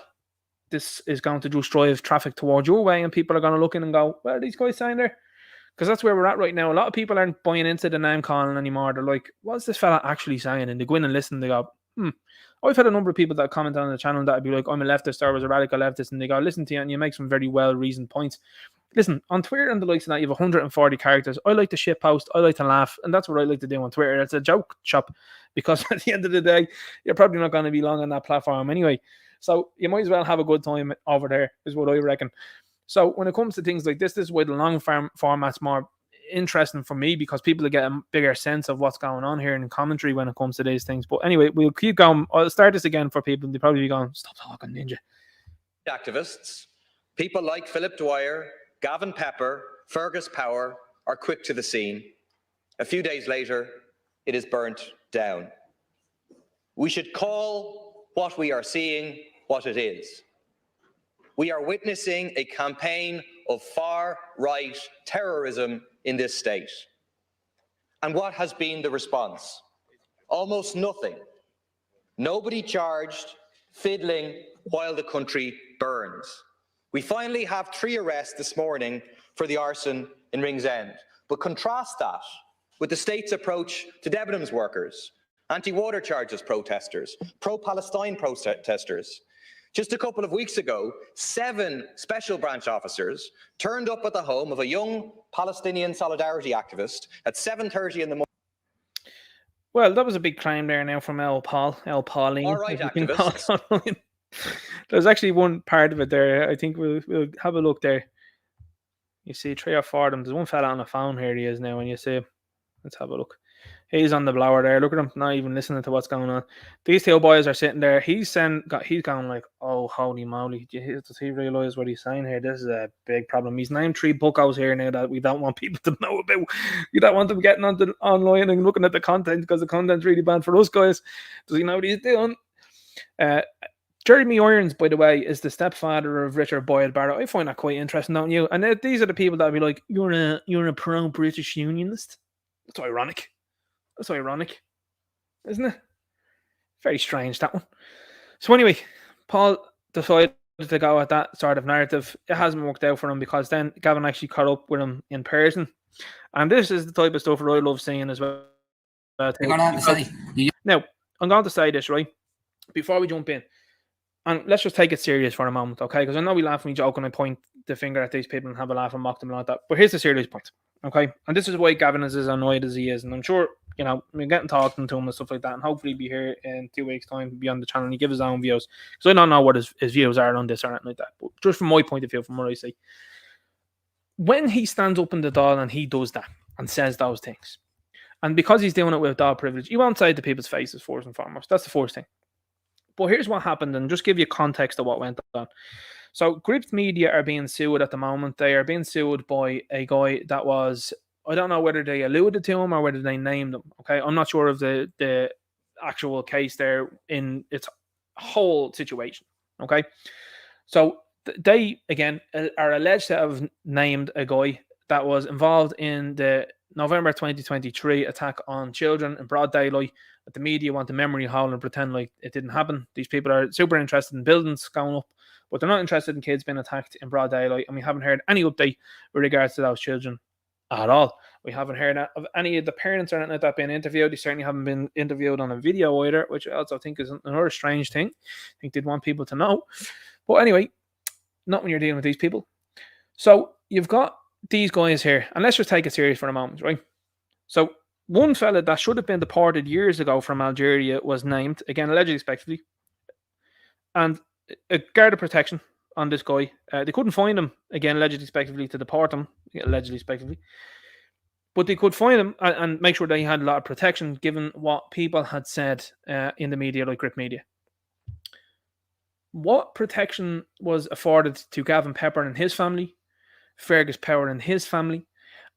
this is going to just drive traffic towards your way, and people are going to look in and go, what are these guys saying there? Because that's where we're at right now. A lot of people aren't buying into the name calling anymore. They're like, what's this fella actually saying? And they go in and listen, they go, I've had a number of people that comment on the channel that would be like, I'm a leftist or I was a radical leftist, and they go, listen to you, and you make some very well-reasoned points. Listen, on Twitter and the likes of that, you have 140 characters. I like to shit post. I like to laugh. And that's what I like to do on Twitter. It's a joke shop, because at the end of the day, you're probably not going to be long on that platform anyway. So you might as well have a good time over there, is what I reckon. So when it comes to things like this is why the long format's more interesting for me, because people get a bigger sense of what's going on here in commentary when it comes to these things. But anyway, we'll keep going. I'll start this again for people. They'll probably be going, stop talking, Ninja. Activists, people like Philip Dwyer, Gavin Pepper, Fergus Power are quick to the scene. A few days later, it is burnt down. We should call what we are seeing what it is. We are witnessing a campaign of far-right terrorism in this state. And what has been the response? Almost nothing. Nobody charged, fiddling while the country burns. We finally have 3 arrests this morning for the arson in Ringsend. But contrast that with the state's approach to Debenhams workers, anti-water charges protesters, pro-Palestine protesters. Just a couple of weeks ago, 7 special branch officers turned up at the home of a young Palestinian solidarity activist at 7:30 in the morning. Well, that was a big claim there now from El Pauline. All right, activists. There's actually one part of it there. I think we'll have a look there. You see 3 or 4 of them. There's one fella on the phone here. He is now, and you see, let's have a look. He's on the blower there. Look at him, not even listening to what's going on. These 2 boys are sitting there. He's going like, oh, holy moly. Does he realise what he's saying here? This is a big problem. He's named 3 buckos here now that we don't want people to know about. We don't want them getting online and looking at the content, because the content's really bad for us guys. Does he know what he's doing? Jeremy Irons, by the way, is the stepfather of Richard Boyd Barrett. I find that quite interesting, don't you? And these are the people that would be like, you're a pro-British unionist? That's ironic. That's ironic, isn't it? Very strange, that one. So anyway, Paul decided to go at that sort of narrative. It hasn't worked out for him, because then Gavin actually caught up with him in person And this is the type of stuff that I love seeing as well. You're going to have to say, Now, I'm going to say this, right? Before we jump in, and let's just take it serious for a moment, okay? Because I know we laugh and we joke and I point the finger at these people and have a laugh and mock them like that. But here's the serious point, okay? And this is why Gavin is as annoyed as he is. And I'm sure, you know, we're getting talking to him and stuff like that. And hopefully be here in 2 weeks' time, be on the channel and he give his own views. Because I don't know what his views are on this or anything like that. But just from my point of view, from what I see, when he stands up in the Dáil and he does that and says those things, and because he's doing it with Dáil privilege, he won't say it to people's faces first and foremost. That's the first thing. But here's what happened, and just give you context of what went on. So Gript Media are being sued at the moment. They are being sued by a guy that was, I don't know whether they alluded to him or whether they named him. Okay, I'm not sure of the actual case there in its whole situation. Okay, so they again are alleged to have named a guy that was involved in the November 2023 attack on children in broad daylight. That the media want the memory hole and pretend like it didn't happen. These people are super interested in buildings going up, but they're not interested in kids being attacked in broad daylight. And we haven't heard any update with regards to those children at all. We haven't heard of any of the parents or anything like that being interviewed. They certainly haven't been interviewed on a video either, which I also think is another strange thing. I think they'd want people to know. But anyway, not when you're dealing with these people. So you've got these guys here, and let's just take it serious for a moment, right? So one fella that should have been deported years ago from Algeria was named, again, allegedly respectively, and a guard of protection on this guy. They couldn't find him, again, allegedly respectively, to deport him, allegedly respectively. But they could find him and make sure that he had a lot of protection, given what people had said in the media, like Gript Media. What protection was afforded to Gavin Pepper and his family, Fergus Power and his family,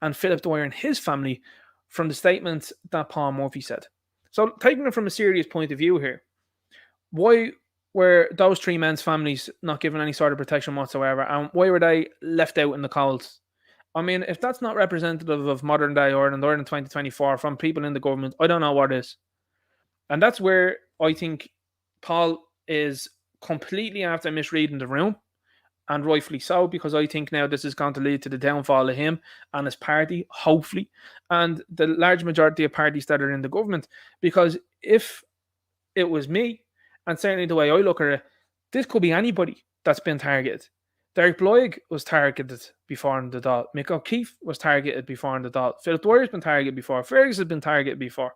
and Philip Dwyer and his family from the statements that Paul Murphy said? So taking it from a serious point of view here, why were those three men's families not given any sort of protection whatsoever, and why were they left out in the cold? I mean, if that's not representative of modern day Ireland, Ireland 2024, from people in the government, I don't know what is. And that's where I think Paul is completely after misreading the room, and rightfully so, because I think now this is going to lead to the downfall of him and his party, hopefully, and the large majority of parties that are in the government. Because if it was me, and certainly the way I look at it, this could be anybody that's been targeted. Derek Bloig was targeted before in the Dáil. Mick O'Keefe was targeted before in the Dáil. Philip Dwyer's been targeted before. Fergus has been targeted before.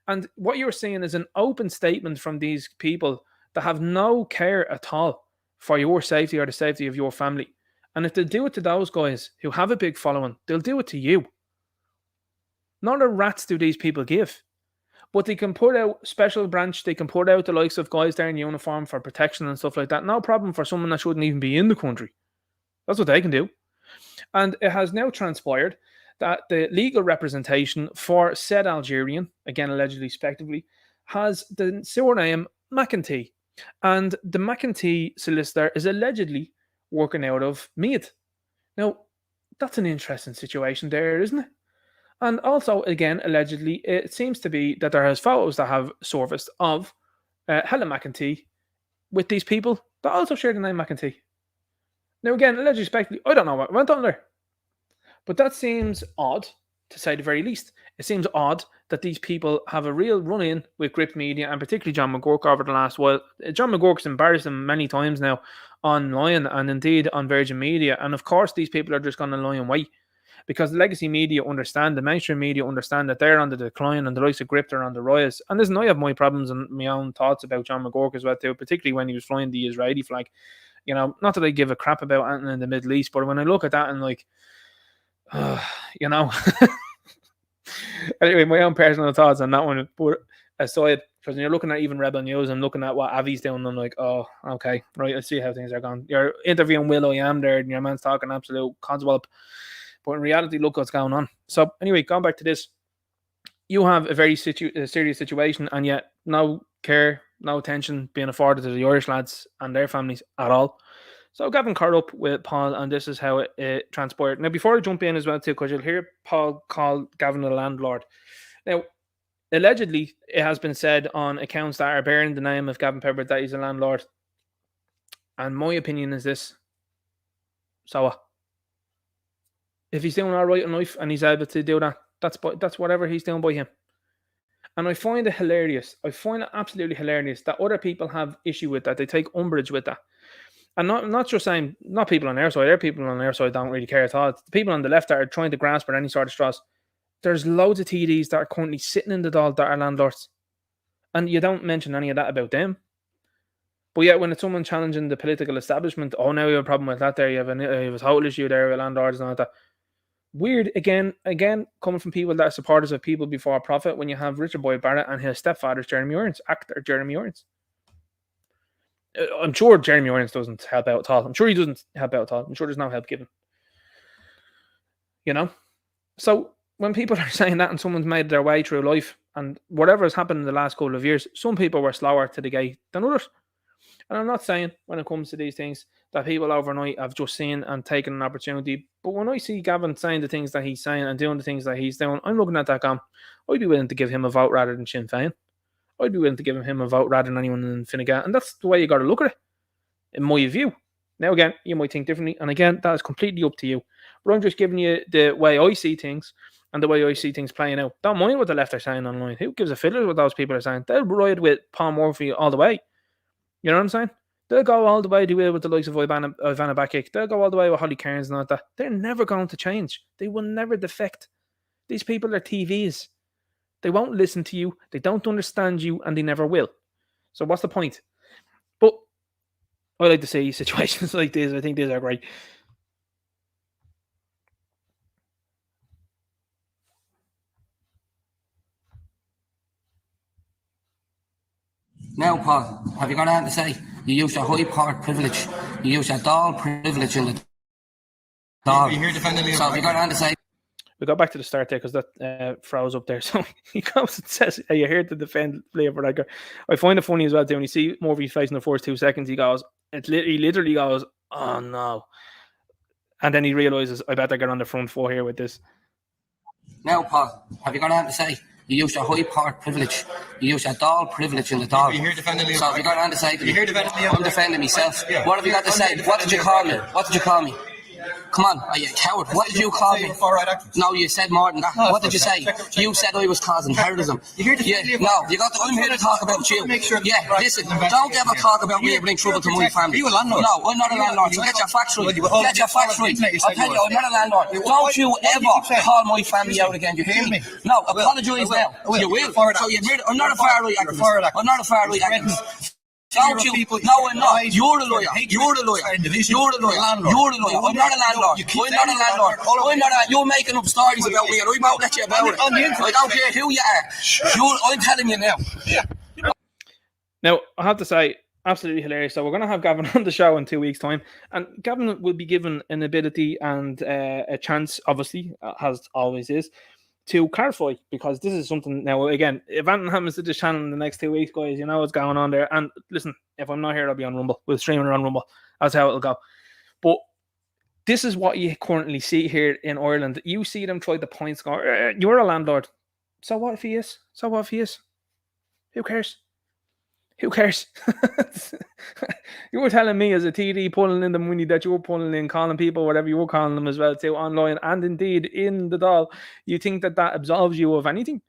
And what you're seeing is an open statement from these people that have no care at all for your safety or the safety of your family. And if they do it to those guys who have a big following, they'll do it to you. Not a rats do these people give. But they can put out special branch, they can put out the likes of guys there in uniform for protection and stuff like that. No problem for someone that shouldn't even be in the country. That's what they can do. And it has now transpired that the legal representation for said Algerian, again allegedly respectively, has the surname McEntee. And the McEntee solicitor is allegedly working out of Meath. Now, that's an interesting situation there, isn't it? And also, again, allegedly, it seems to be that there has photos that have surfaced of Helen McEntee with these people that also share the name McEntee. Now, again, allegedly, respectively, I don't know what went on there. But that seems odd, to say the very least. It seems odd that these people have a real run-in with Gript Media, and particularly John McGurk over the last while. John McGurk's embarrassed them many times now online and indeed on Virgin Media. And of course, these people are just going to lie and wait. Because the legacy media understand, the mainstream media understand that they're on the decline and the likes of Gript are on the rise. And listen, I have my problems and my own thoughts about John McGurk as well too, particularly when he was flying the Israeli flag. You know, not that I give a crap about anything in the Middle East, but when I look at that and like, you know. Anyway, my own personal thoughts on that one put aside, because when you're looking at even Rebel News and looking at what Avi's doing, I'm like, oh, okay, right, I see how things are going. You're interviewing Will I Am there, and your man's talking absolute codswallop. But in reality, look what's going on. So anyway, going back to this, you have a very serious situation, and yet no care, no attention being afforded to the Irish lads and their families at all. So Gavin caught up with Paul, and this is how it transpired. Now, before I jump in as well too, because you'll hear Paul call Gavin a landlord. Now, allegedly, it has been said on accounts that are bearing the name of Gavin Pepper that he's a landlord. And my opinion is this. So If he's doing all right in life and he's able to do that, that's whatever he's doing by him. And I find it hilarious. I find it absolutely hilarious that other people have issue with that. They take umbrage with that. And not just saying, not people on their side. Their people on their side don't really care at all. It's the people on the left that are trying to grasp at any sort of straws. There's loads of TDs that are currently sitting in the Dáil that are landlords. And you don't mention any of that about them. But yet, when it's someone challenging the political establishment, oh, now you have a problem with that there. You have a total issue there with landlords and all that. Weird, again, coming from people that are supporters of people before profit, when you have Richard Boyd Barrett and his stepfather, actor Jeremy Irons. I'm sure Jeremy Irons doesn't help out at all. I'm sure he doesn't help out at all. I'm sure there's no help given. You know? So, when people are saying that and someone's made their way through life, and whatever has happened in the last couple of years, some people were slower to the gate than others. And I'm not saying when it comes to these things that people overnight have just seen and taken an opportunity. But when I see Gavin saying the things that he's saying and doing the things that he's doing, I'm looking at that going, I'd be willing to give him a vote rather than Sinn Féin. I'd be willing to give him a vote rather than anyone in Fine Gael. And that's the way you got to look at it, in my view. Now, again, you might think differently. And again, that is completely up to you. But I'm just giving you the way I see things and the way I see things playing out. Don't mind what the left are saying online. Who gives a fiddle what those people are saying? They'll ride with Paul Murphy all the way. You know what I'm saying? They'll go all the way to with the likes of Ivana Bakic. They'll go all the way with Holly Cairns and all that. They're never going to change. They will never defect. These people are TVs. They won't listen to you. They don't understand you, and they never will. So what's the point? But I like to see situations like this. I think these are great. Now, Paul, have you got anything to say? You use your high powered privilege. You use your Dáil privilege in the Dáil. You're here defending me. So have you got anything to say? We go back to the start there because that froze up there. So he comes and says, "Are you here to defend Leo Varadkar?" I find it funny as well too. When you see Murphy's face in the first 2 seconds, he literally goes, "Oh no!" And then he realizes, "I better get on the front foot here with this." Now, Paul, have you got anything to say? You use your high powered privilege. You use your Dáil privilege in the Dáil. You're here defending me. So have you got anything to say? You're here defending me. I'm defending myself. Yeah. What have you got to say? What did you call me? What did you call me? Come on, are you a coward? What did you call me? No, you said more than that. What did you say? You said I was causing terrorism. I'm here to talk about you. Yeah, listen, don't ever talk about me and bring trouble to my family. No, I'm not a landlord. So get your facts right. Get your facts right. I'll tell you, I'm not a landlord. Don't you ever call my family out again. You hear me? No, apologise now. You will. So you admit I'm not a far-right activist. I'm not a far-right activist. Don't you? No, I'm not. You're the lawyer. You're the lawyer. You're the lawyer. You're the lawyer. I'm not a landlord. I'm not a landlord. I'm not a... You're making up stories about me and I won't let you about it. I don't care who you are. I'm telling you now. Now, I have to say, absolutely hilarious. So we're going to have Gavin on the show in 2 weeks' time. And Gavin will be given an ability and a chance, obviously, as always is, to clarify, because this is something now, again, if anything happens to this channel in the next 2 weeks, guys, you know what's going on there. And listen, if I'm not here, I'll be on Rumble. We'll stream it on Rumble. That's how it'll go. But this is what you currently see here in Ireland. You see them try the points going, you're a landlord. So what if he is? So what if he is? Who cares? Who cares? You were telling me as a TD pulling in the money that you were pulling in, calling people whatever you were calling them as well too, online and indeed in the Dáil. You think that absolves you of anything?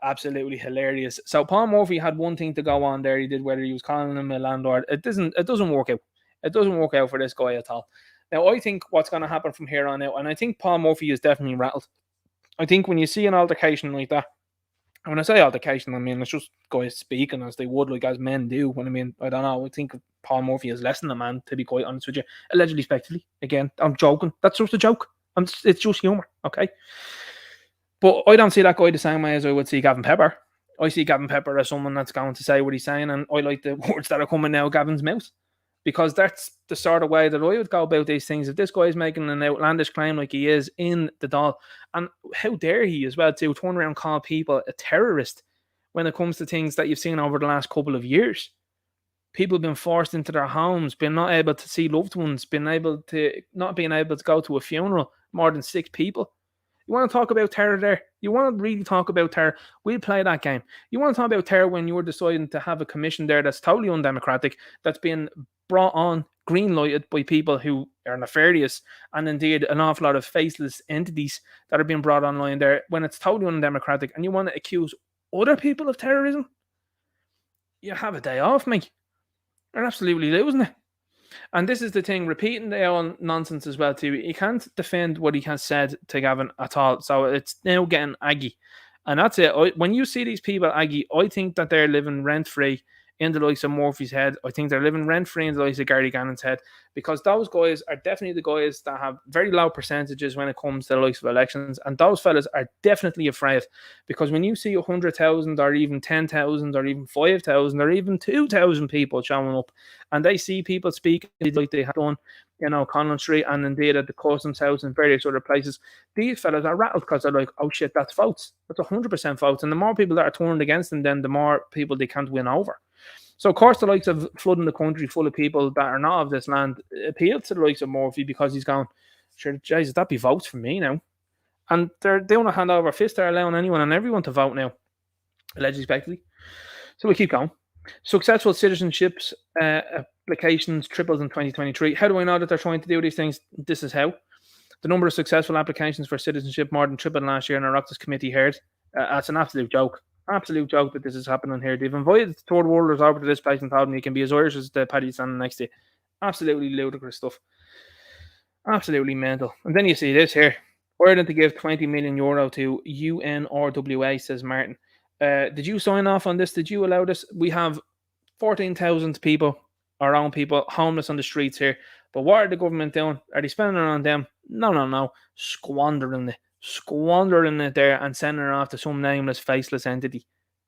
Absolutely hilarious. So Paul Murphy had one thing to go on there. He did, whether he was calling him a landlord. It doesn't work out. It doesn't work out for this guy at all. Now I think what's going to happen from here on out, and I think Paul Murphy is definitely rattled. I think when you see an altercation like that, and when I say altercation, I mean it's just guys speaking as they would, like as men do. When I mean, I don't know. I think Paul Murphy is less than a man, to be quite honest with you. Allegedly, spectacularly. Again, I'm joking. That's just a joke. It's just humour, okay? But I don't see that guy the same way as I would see Gavin Pepper. I see Gavin Pepper as someone that's going to say what he's saying, and I like the words that are coming out of Gavin's mouth. Because that's the sort of way that I would go about these things. If this guy is making an outlandish claim like he is in the Dáil, and how dare he as well to turn around and call people a terrorist when it comes to things that you've seen over the last couple of years. People have been forced into their homes, been not able to see loved ones, not being able to go to a funeral, more than 6 people. You want to talk about terror there? You want to really talk about terror? We'll play that game. You want to talk about terror when you're deciding to have a commission there that's totally undemocratic, that's been brought on, green lighted by people who are nefarious, and indeed an awful lot of faceless entities that are being brought online there when it's totally undemocratic, and you want to accuse other people of terrorism? You have a day off, mate. You're absolutely losing it. And this is the thing, repeating their own nonsense as well too. He can't defend what he has said to Gavin at all. So it's now getting aggy. And that's it. When you see these people aggy, I think that they're living rent-free in the likes of Murphy's head. I think they're living rent-free in the likes of Gary Gannon's head, because those guys are definitely the guys that have very low percentages when it comes to the likes of elections. And those fellas are definitely afraid, because when you see 100,000 or even 10,000 or even 5,000 or even 2,000 people showing up, and they see people speaking like they have done, Conlon Street and indeed at the Customs House and various other places, these fellas are rattled because they're like, oh shit, that's votes. That's 100% votes. And the more people that are turned against them, then the more people they can't win over. So, of course, the likes of flooding the country full of people that are not of this land appeal to the likes of Murphy, because he's going, sure, Jesus, that'd be votes for me now. And they want to hand over fist. They're allowing anyone and everyone to vote now, legislatively. So we keep going. Successful citizenships applications tripled in 2023. How do I know that they're trying to do these things? This is how. The number of successful applications for citizenship more than tripled last year in our Oireachtas committee heard. That's an absolute joke. Absolute joke that this is happening here. They've invited the third worlders over to this place and told them you can be as Irish as the Paddy standing next to you. Absolutely ludicrous stuff. Absolutely mental. And then you see this here. Ireland to give €20 million to UNRWA, says Martin. Did you sign off on this? Did you allow this? We have 14,000 people, our own people, homeless on the streets here. But what are the government doing? Are they spending it on them? No. Squandering it there and sending it off to some nameless, faceless entity.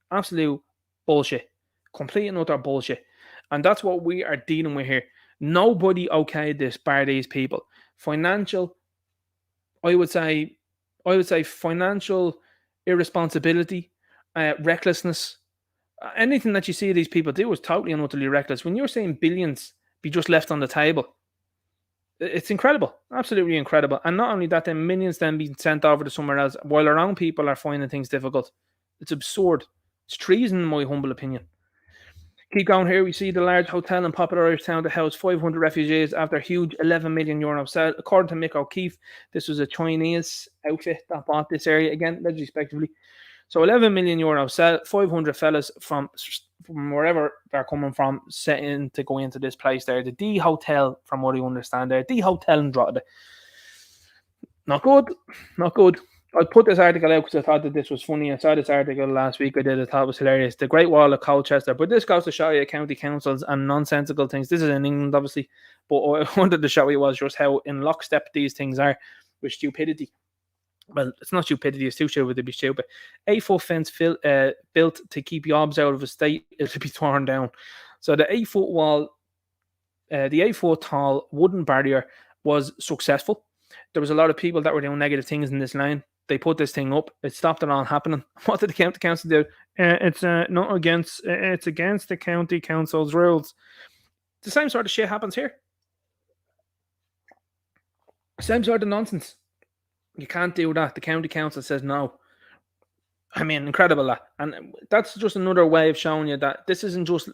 Absolute bullshit. Complete and utter bullshit. And that's what we are dealing with here. Nobody okayed this bar these people. Financial, I would say financial irresponsibility, recklessness. Anything that you see these people do is totally and utterly reckless. When you're saying billions be just left on the table, it's incredible. Absolutely incredible. And not only that, then millions then being sent over to somewhere else while our own people are finding things difficult. It's absurd. It's treason, in my humble opinion. Keep going here. We see the large hotel in popular Irish town to house 500 refugees after a huge €11 million sale. According to Mick O'Keefe, this was a Chinese outfit that bought this area, again, respectively. So €11 million sell, 500 fellas from wherever they're coming from, set in to go into this place there. The D Hotel, from what I understand there. D Hotel in Drogheda. Not good. I put this article out because I thought that this was funny. I saw this article last week. I thought it was hilarious. The Great Wall of Colchester. But this goes to show you county councils and nonsensical things. This is in England, obviously. But what I wanted to show you was just how in lockstep these things are with stupidity. Well, it's not stupidity, it's too stupid to be stupid. 8-foot fence built to keep yobs out of a state is to be torn down. So the 8-foot wall, the 8-foot tall wooden barrier was successful. There was a lot of people that were doing negative things in this line. They put this thing up. It stopped it all happening. What did the county council do? It's against the county council's rules. The same sort of shit happens here. Same sort of nonsense. You can't do that. The county council says no. I mean, incredible that. And that's just another way of showing you that this isn't just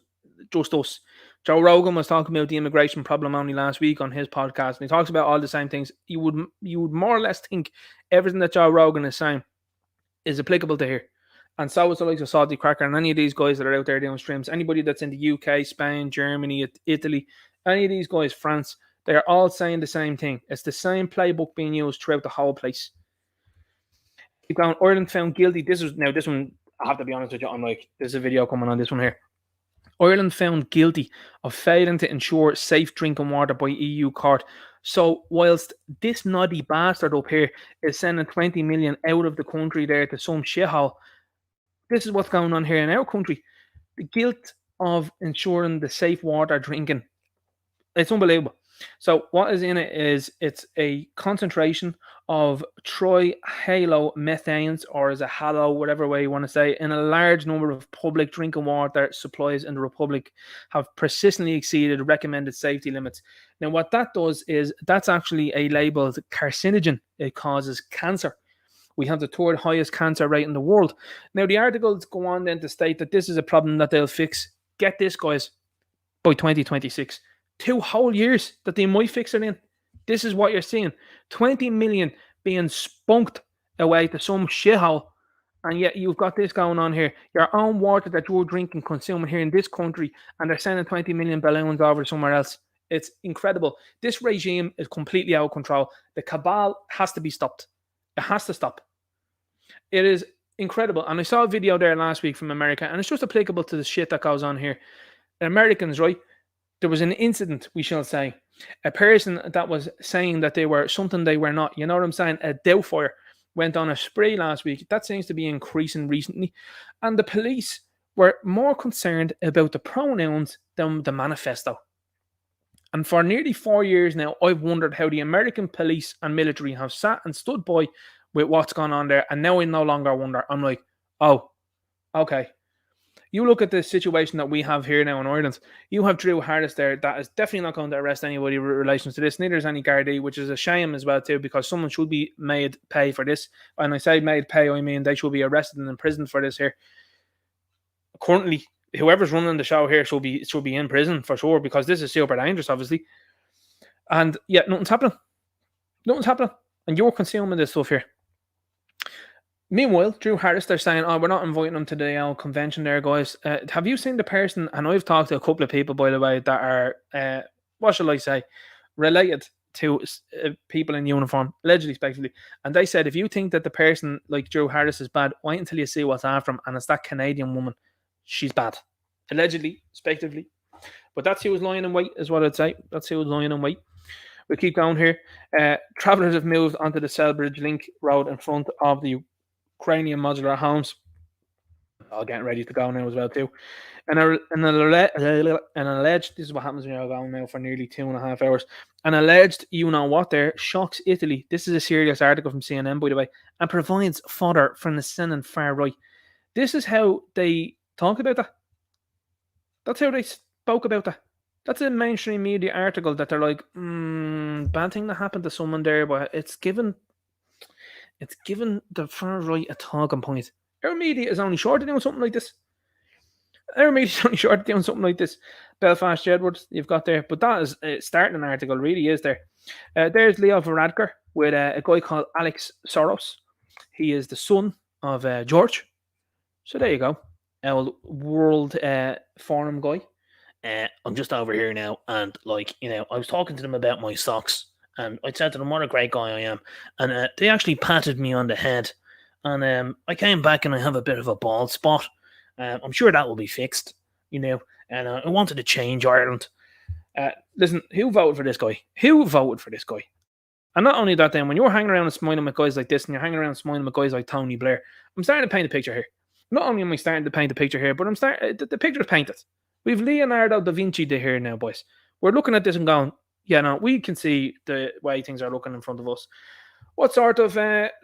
us. Joe Rogan was talking about the immigration problem only last week on his podcast, and he talks about all the same things. You would more or less think everything that Joe Rogan is saying is applicable to here. And so is the likes of Salty Cracker and any of these guys that are out there doing streams. Anybody that's in the UK, Spain, Germany, Italy, any of these guys, France, they are all saying the same thing. It's the same playbook being used throughout the whole place. Keep going. Ireland found guilty. This one, I have to be honest with you, I'm like, there's a video coming on this one here. Ireland found guilty of failing to ensure safe drinking water by EU court. So whilst this noddy bastard up here is sending 20 million out of the country there to some shithole, this is what's going on here in our country. The guilt of ensuring the safe water drinking. It's unbelievable. So what is in it is it's a concentration of trihalomethanes, or is a halo, whatever way you want to say, in a large number of public drinking water supplies in the Republic have persistently exceeded recommended safety limits. Now what that does is that's actually a labeled carcinogen. It causes cancer. We have the third highest cancer rate in the world. Now, the articles go on then to state that this is a problem that they'll fix. Get this, guys, by 2026. 2 whole years that they might fix it in. This is what you're seeing. 20 million being spunked away to some shithole. And yet you've got this going on here. Your own water that you're drinking, consuming here in this country, and they're sending 20 million balloons over somewhere else. It's incredible. This regime is completely out of control. The cabal has to be stopped. It has to stop. It is incredible. And I saw a video there last week from America, and it's just applicable to the shit that goes on here. The Americans, right? There was an incident, we shall say. A person that was saying that they were something they were not. You know what I'm saying? A doubtfire went on a spree last week. That seems to be increasing recently. And the police were more concerned about the pronouns than the manifesto. And for nearly 4 years now, I've wondered how the American police and military have sat and stood by with what's gone on there. And now I no longer wonder. I'm like, oh, okay. You look at the situation that we have here now in Ireland. You have Drew Harris there that is definitely not going to arrest anybody with relation to this. Neither is any Gardaí, which is a shame as well too, because someone should be made pay for this. And I say made pay, I mean they should be arrested and imprisoned for this here. Currently, whoever's running the show here should be in prison for sure, because this is super dangerous, obviously. And yet nothing's happening. Nothing's happening. And you're consuming this stuff here. Meanwhile, Drew Harris, they're saying, oh, we're not inviting them to the convention there, guys. Have you seen the person, and I've talked to a couple of people, by the way, that are, what shall I say, related to people in uniform, allegedly, speculatively, and they said, if you think that the person like Drew Harris is bad, wait until you see what's after him, and it's that Canadian woman. She's bad. Allegedly, speculatively. But that's who was lying in wait, is what I'd say. That's who was lying in wait. We keep going here. Travellers have moved onto the Selbridge Link Road in front of the Ukrainian modular homes. All getting ready to go now as well too. And an alleged, this is what happens when you're going now for nearly 2.5 hours. An alleged, you know what there, shocks Italy. This is a serious article from CNN, by the way, and provides fodder from the sin far right. This is how they talk about that. That's how they spoke about that. That's a mainstream media article that they're like, bad thing that happened to someone there, but it's given the far right a talking point. Our media is only short of doing something like this. Belfast Jedward, you've got there. But that is starting an article, really is there. There's Leo Varadkar with a guy called Alex Soros. He is the son of George. So there you go. Our World Forum guy. I'm just over here now, and I was talking to them about my socks. And I said to them what a great guy I am. And they actually patted me on the head. And I came back and I have a bit of a bald spot. I'm sure that will be fixed, And I wanted to change Ireland. Listen, who voted for this guy? And not only that, then, when you're hanging around and smiling with guys like this, and you're hanging around and smiling with guys like Tony Blair, I'm starting to paint a picture here. Not only am I starting to paint a picture here, but the picture is painted. We've Leonardo da Vinci here now, boys. We're looking at this and going, yeah, no, we can see the way things are looking in front of us. What sort of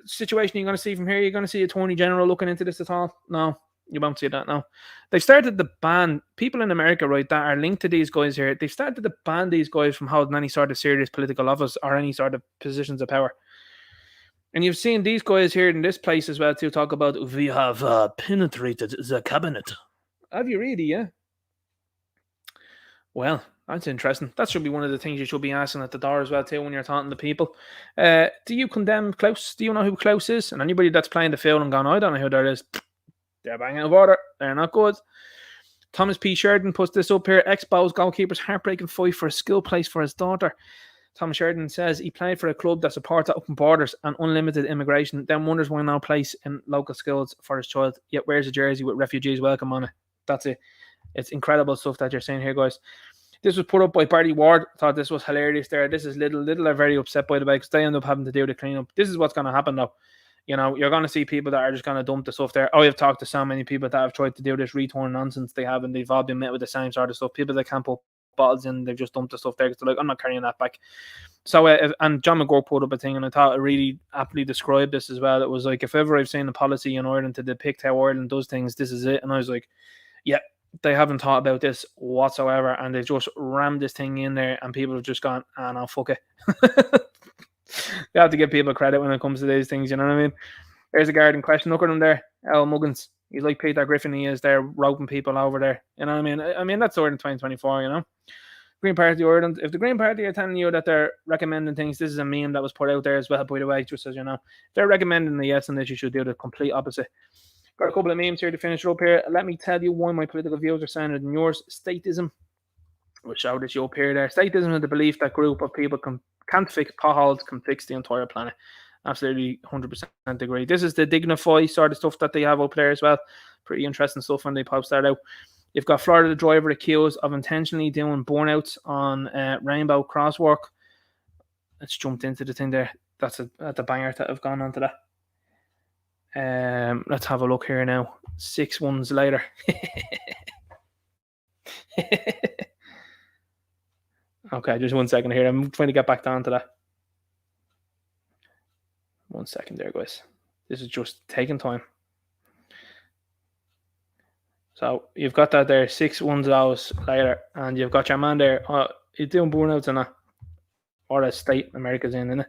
situation are you going to see from here? You're going to see Attorney General looking into this at all? No, you won't see that now. They've started to ban people in America, right, that are linked to these guys here. They've started to ban these guys from holding any sort of serious political office or any sort of positions of power. And you've seen these guys here in this place as well to talk about, we have penetrated the cabinet. Have you really, yeah? Well, that's interesting. That should be one of the things you should be asking at the door as well too when you're talking to people. Do you condemn Klaus? Do you know who Klaus is? And anybody that's playing the field and going, I don't know who that is. They're banging of order. They're not good. Thomas P. Sheridan puts this up here. Exposed goalkeeper's heartbreaking fight for a skill place for his daughter. Thomas Sheridan says he played for a club that supports open borders and unlimited immigration, then wonders why no place in local schools for his child, yet wears a jersey with refugees welcome on it. That's it. It's incredible stuff that you're saying here, guys. This was put up by Barry Ward. Thought this was hilarious there. This is Little are very upset, by the way, because they end up having to do the cleanup. This is what's going to happen, though. You're going to see people that are just going to dump the stuff there. I've talked to so many people that have tried to do this return nonsense they have, and they've all been met with the same sort of stuff. People that can't put bottles in, they've just dumped the stuff there because they're like, I'm not carrying that back. So, and John McGurk put up a thing, and I thought it really aptly described this as well. It was like, if ever I've seen a policy in Ireland to depict how Ireland does things, this is it. And I was like, yeah, they haven't thought about this whatsoever, and they've just rammed this thing in there, and people have just gone, no, fuck it. You have to give people credit when it comes to these things, you know what I mean? There's a guard in question. Look at him there, Al Muggins. He's like Peter Griffin. He is there roping people over there. You know what I mean? I mean that's Ireland 2024. You know, Green Party Ireland. If the Green Party are telling you that they're recommending things, this is a meme that was put out there as well. By the way, just as you know, if they're recommending the yes, and that you should do the complete opposite. Got a couple of memes here to finish it up here. Let me tell you why my political views are sounder than yours. Statism. We'll show this you up here there. Statism is the belief that group of people can't fix potholes, can fix the entire planet. Absolutely 100% agree. This is the Dignify sort of stuff that they have up there as well. Pretty interesting stuff when they post that out. You've got Florida driver accused of intentionally doing burnouts on rainbow crosswalk. Let's jump into the thing there. That's the banger that have gone on to that. Let's have a look here now. 6 ones later. Okay, just 1 second here. I'm trying to get back down to that. 1 second there, guys. This is just taking time. So you've got that there, 6 1-0 later, and you've got your man there. He's doing burnouts and that, or a state America's in, isn't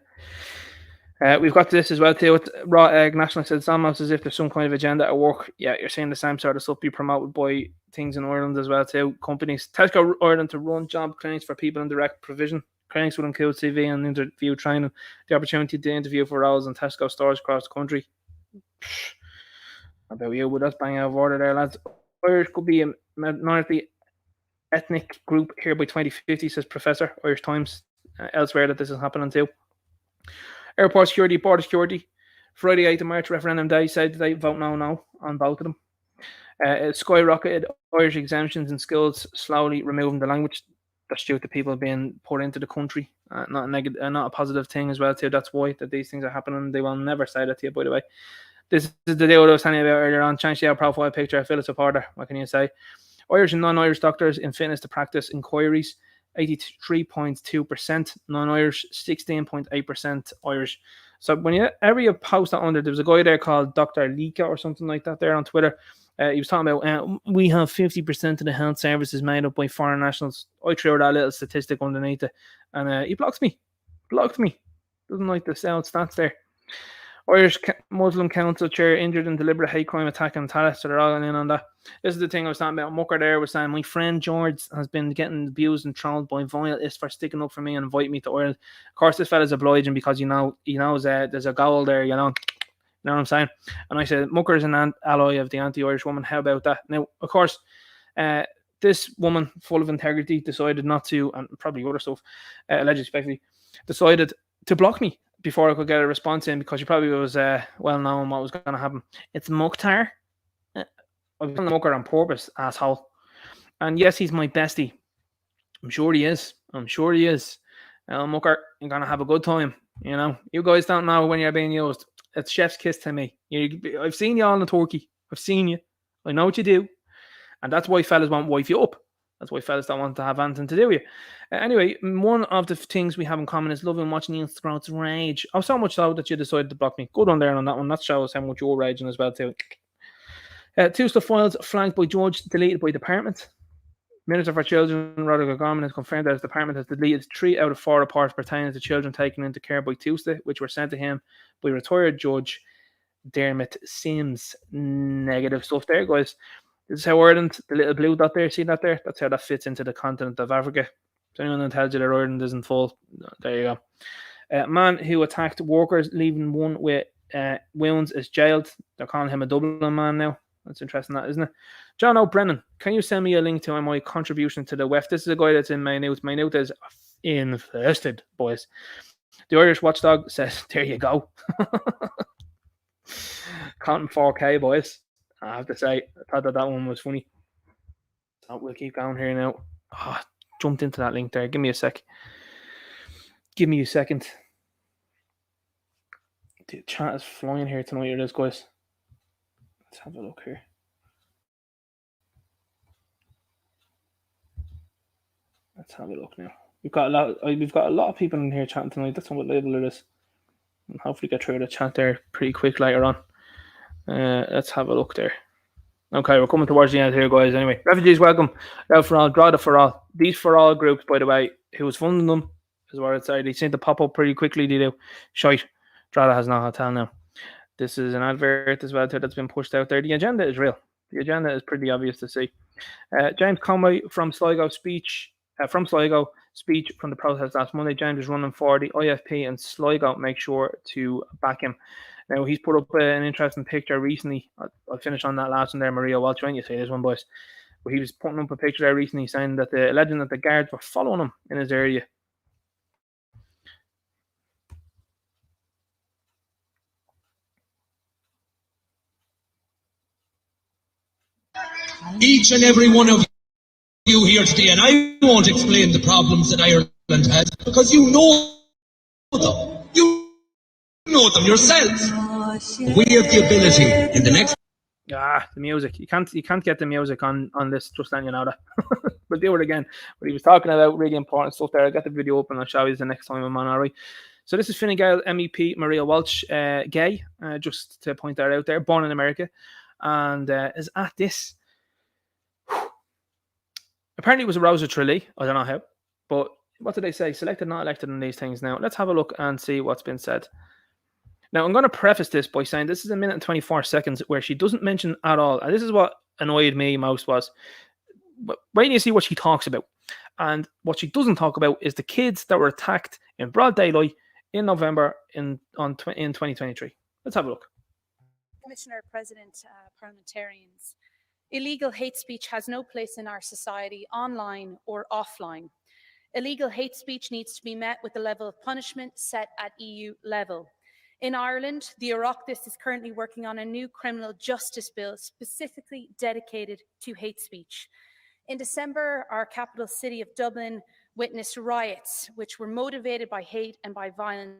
it? We've got this as well too. With Raw Egg National said it's almost as if there's some kind of agenda at work. Yeah, you're seeing the same sort of stuff be promoted by things in Ireland as well too. Companies, Tesco Ireland to run job trainings for people in direct provision. Trainings would include CV and interview training. The opportunity to interview for roles in Tesco stores across the country. About you, but that's bang out of order there, lads. Irish could be a minority ethnic group here by 2050, says Professor. Irish Times. Elsewhere that this is happening too. Airport security, border security. Friday 8th of March, referendum day, said they vote no on both of them. It skyrocketed. Irish exemptions in schools slowly removing the language. That's due to people being put into the country. Not a negative, not a positive thing as well too. That's why that these things are happening. They will never say that to you, by the way. This is the deal I was telling you about earlier on. Change the profile picture. I feel a supporter. What can you say? Irish and non-Irish doctors in fitness to practice inquiries. 83.2% non-Irish, 16.8% Irish. So whenever you post that under, there was a guy there called Dr. Lika or something like that there on Twitter. He was talking about we have 50% of the health services made up by foreign nationals. I threw that little statistic underneath it, and he blocked me. Doesn't like the sound stats there. Irish Muslim Council chair injured in deliberate hate crime attack on Tallaght, so they're all in on that. This is the thing I was talking about. Mucker there was saying, my friend George has been getting abused and trolled by violentists for sticking up for me and invite me to Ireland. Of course, this fella's obliging because he knows there's a goal there, you know what I'm saying? And I said, Mucker is an ally of the anti-Irish woman. How about that? Now, of course, this woman, full of integrity, decided not to, and probably other stuff, allegedly, decided to block me before I could get a response in, because she probably was well known what was going to happen. It's Mukhtar. I was calling Mukhtar on purpose, asshole. And yes, he's my bestie. I'm sure he is. Mukhtar, you're going to have a good time. You know, you guys don't know when you're being used. It's chef's kiss to me. I've seen you all in the turkey. I've seen you. I know what you do. And that's why fellas won't wife you up. That's why fellas don't want to have anything to do with you. Anyway, one of the things we have in common is loving watching the Instagrams rage. Oh, so much so that you decided to block me. Good on there on that one. That shows how much you're raging as well too. 2 stuff files flagged by George, deleted by department. Minister for Children, Roderick Gorman, has confirmed that his department has deleted 3 out of 4 reports pertaining to children taken into care by Tuesday, which were sent to him by retired Judge Dermot Sims. Negative stuff there, guys. This is how Ireland, the little blue dot there, see that there? That's how that fits into the continent of Africa. So anyone that tells you that Ireland isn't full, there you go. Man who attacked workers, leaving one with wounds, is jailed. They're calling him a Dublin man now. That's interesting, that, isn't it? John O'Brennan, can you send me a link to my contribution to the WEF? This is a guy that's in Maynooth. Maynooth is infested, boys. The Irish Watchdog says, there you go. Counting 4K, boys. I have to say, I thought that one was funny. So we'll keep going here now. Oh, jumped into that link there. Give me a sec. Give me a second. The chat is flying here tonight, it is, guys. Let's have a look here. Let's have a look now. We've got a lot of people in here chatting tonight. That's what label it is. And hopefully get through the chat there pretty quick later on. Let's have a look there. Okay, we're coming towards the end here, guys. Anyway, refugees welcome. Out for all, Drogheda for all. These for all groups, by the way, who was funding them, is what I'd say. They seem to pop up pretty quickly. They do. Shite. Drogheda has no hotel now. This is an advert as well too that's been pushed out there. The agenda is real. The agenda is pretty obvious to see. James Conway from Sligo speech from the protest last Monday. James is running for the IFP in Sligo. Make sure to back him. Now, he's put up an interesting picture recently. I'll finish on that last one there, Maria Walsh. When you say this one, boys. But he was putting up a picture there recently saying that alleging that the guards were following him in his area. Each and every one of you here today, and I won't explain the problems that Ireland has, because you know them. You know them yourselves. We have the ability in the next... The music. You can't get the music on this, just letting you know that. We'll do it again. But he was talking about really important stuff there. I'll get the video open and I'll show you the next time I'm on, alright. So this is Fine Gael MEP Maria Walsh, gay, just to point that out there, born in America, and is at this. Apparently it was a Rosa Tralee. I don't know how. But what did they say? Selected, not elected in these things now. Let's have a look and see what's been said. Now, I'm going to preface this by saying this is a minute and 24 seconds where she doesn't mention at all. And this is what annoyed me most was. Wait till you see what she talks about. And what she doesn't talk about is the kids that were attacked in broad daylight in November in 2023. Let's have a look. Commissioner, President, parliamentarians. Illegal hate speech has no place in our society, online or offline. Illegal hate speech needs to be met with the level of punishment set at EU level. In Ireland, the Oireachtas is currently working on a new criminal justice bill specifically dedicated to hate speech. In December, our capital city of Dublin witnessed riots which were motivated by hate and by violence,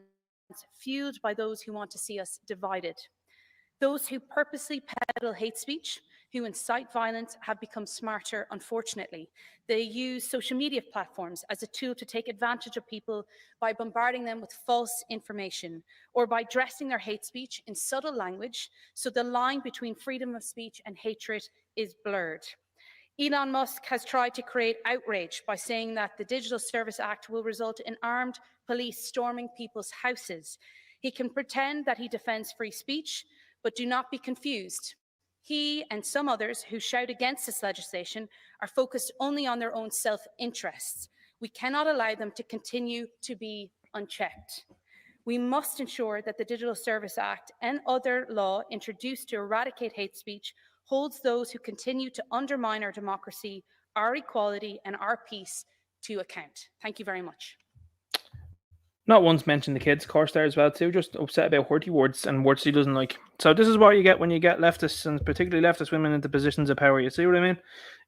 fueled by those who want to see us divided. Those who purposely peddle hate speech, who incite violence, have become smarter, unfortunately. They use social media platforms as a tool to take advantage of people by bombarding them with false information or by dressing their hate speech in subtle language so the line between freedom of speech and hatred is blurred. Elon Musk has tried to create outrage by saying that the Digital Service Act will result in armed police storming people's houses. He can pretend that he defends free speech, but do not be confused. He and some others who shout against this legislation are focused only on their own self-interests. We cannot allow them to continue to be unchecked. We must ensure that the Digital Service Act and other law introduced to eradicate hate speech holds those who continue to undermine our democracy, our equality, and our peace to account. Thank you very much. Not once mentioned the kids, of course, there as well, too. Just upset about hurty words and words he doesn't like. So this is what you get when you get leftists, and particularly leftist women, into positions of power. You see what I mean?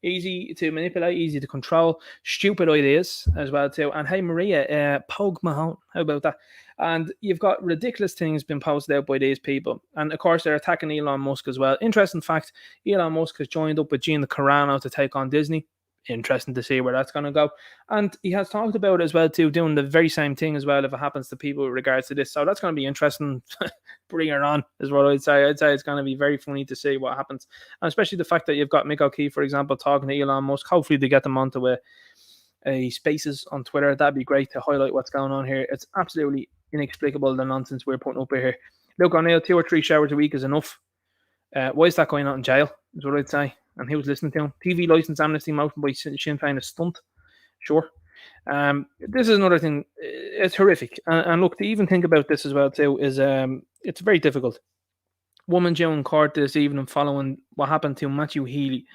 Easy to manipulate, easy to control, stupid ideas as well, too. And hey, Maria, Pogue Mahone, how about that? And you've got ridiculous things being posted out by these people. And of course, they're attacking Elon Musk as well. Interesting fact, Elon Musk has joined up with Gina Carano to take on Disney. Interesting to see where that's going to go. And he has talked about it as well too, doing the very same thing as well if it happens to people with regards to this. So that's going to be interesting. Bring her on is what I'd say. I'd say it's going to be very funny to see what happens. And especially the fact that you've got Mick O'Keefe, for example, talking to Elon Musk. Hopefully they get them onto a spaces on Twitter. That'd be great to highlight what's going on here. It's absolutely inexplicable, the nonsense we're putting up here. Look, O'Neill, 2 or 3 showers a week is enough. Why is that going on in jail, is what I'd say. And he was listening to him. TV license amnesty motion by Sinn Féin is stunt. Sure. This is another thing. It's horrific. And look, to even think about this as well too is it's very difficult. Woman due in court this evening following what happened to Matthew Healy.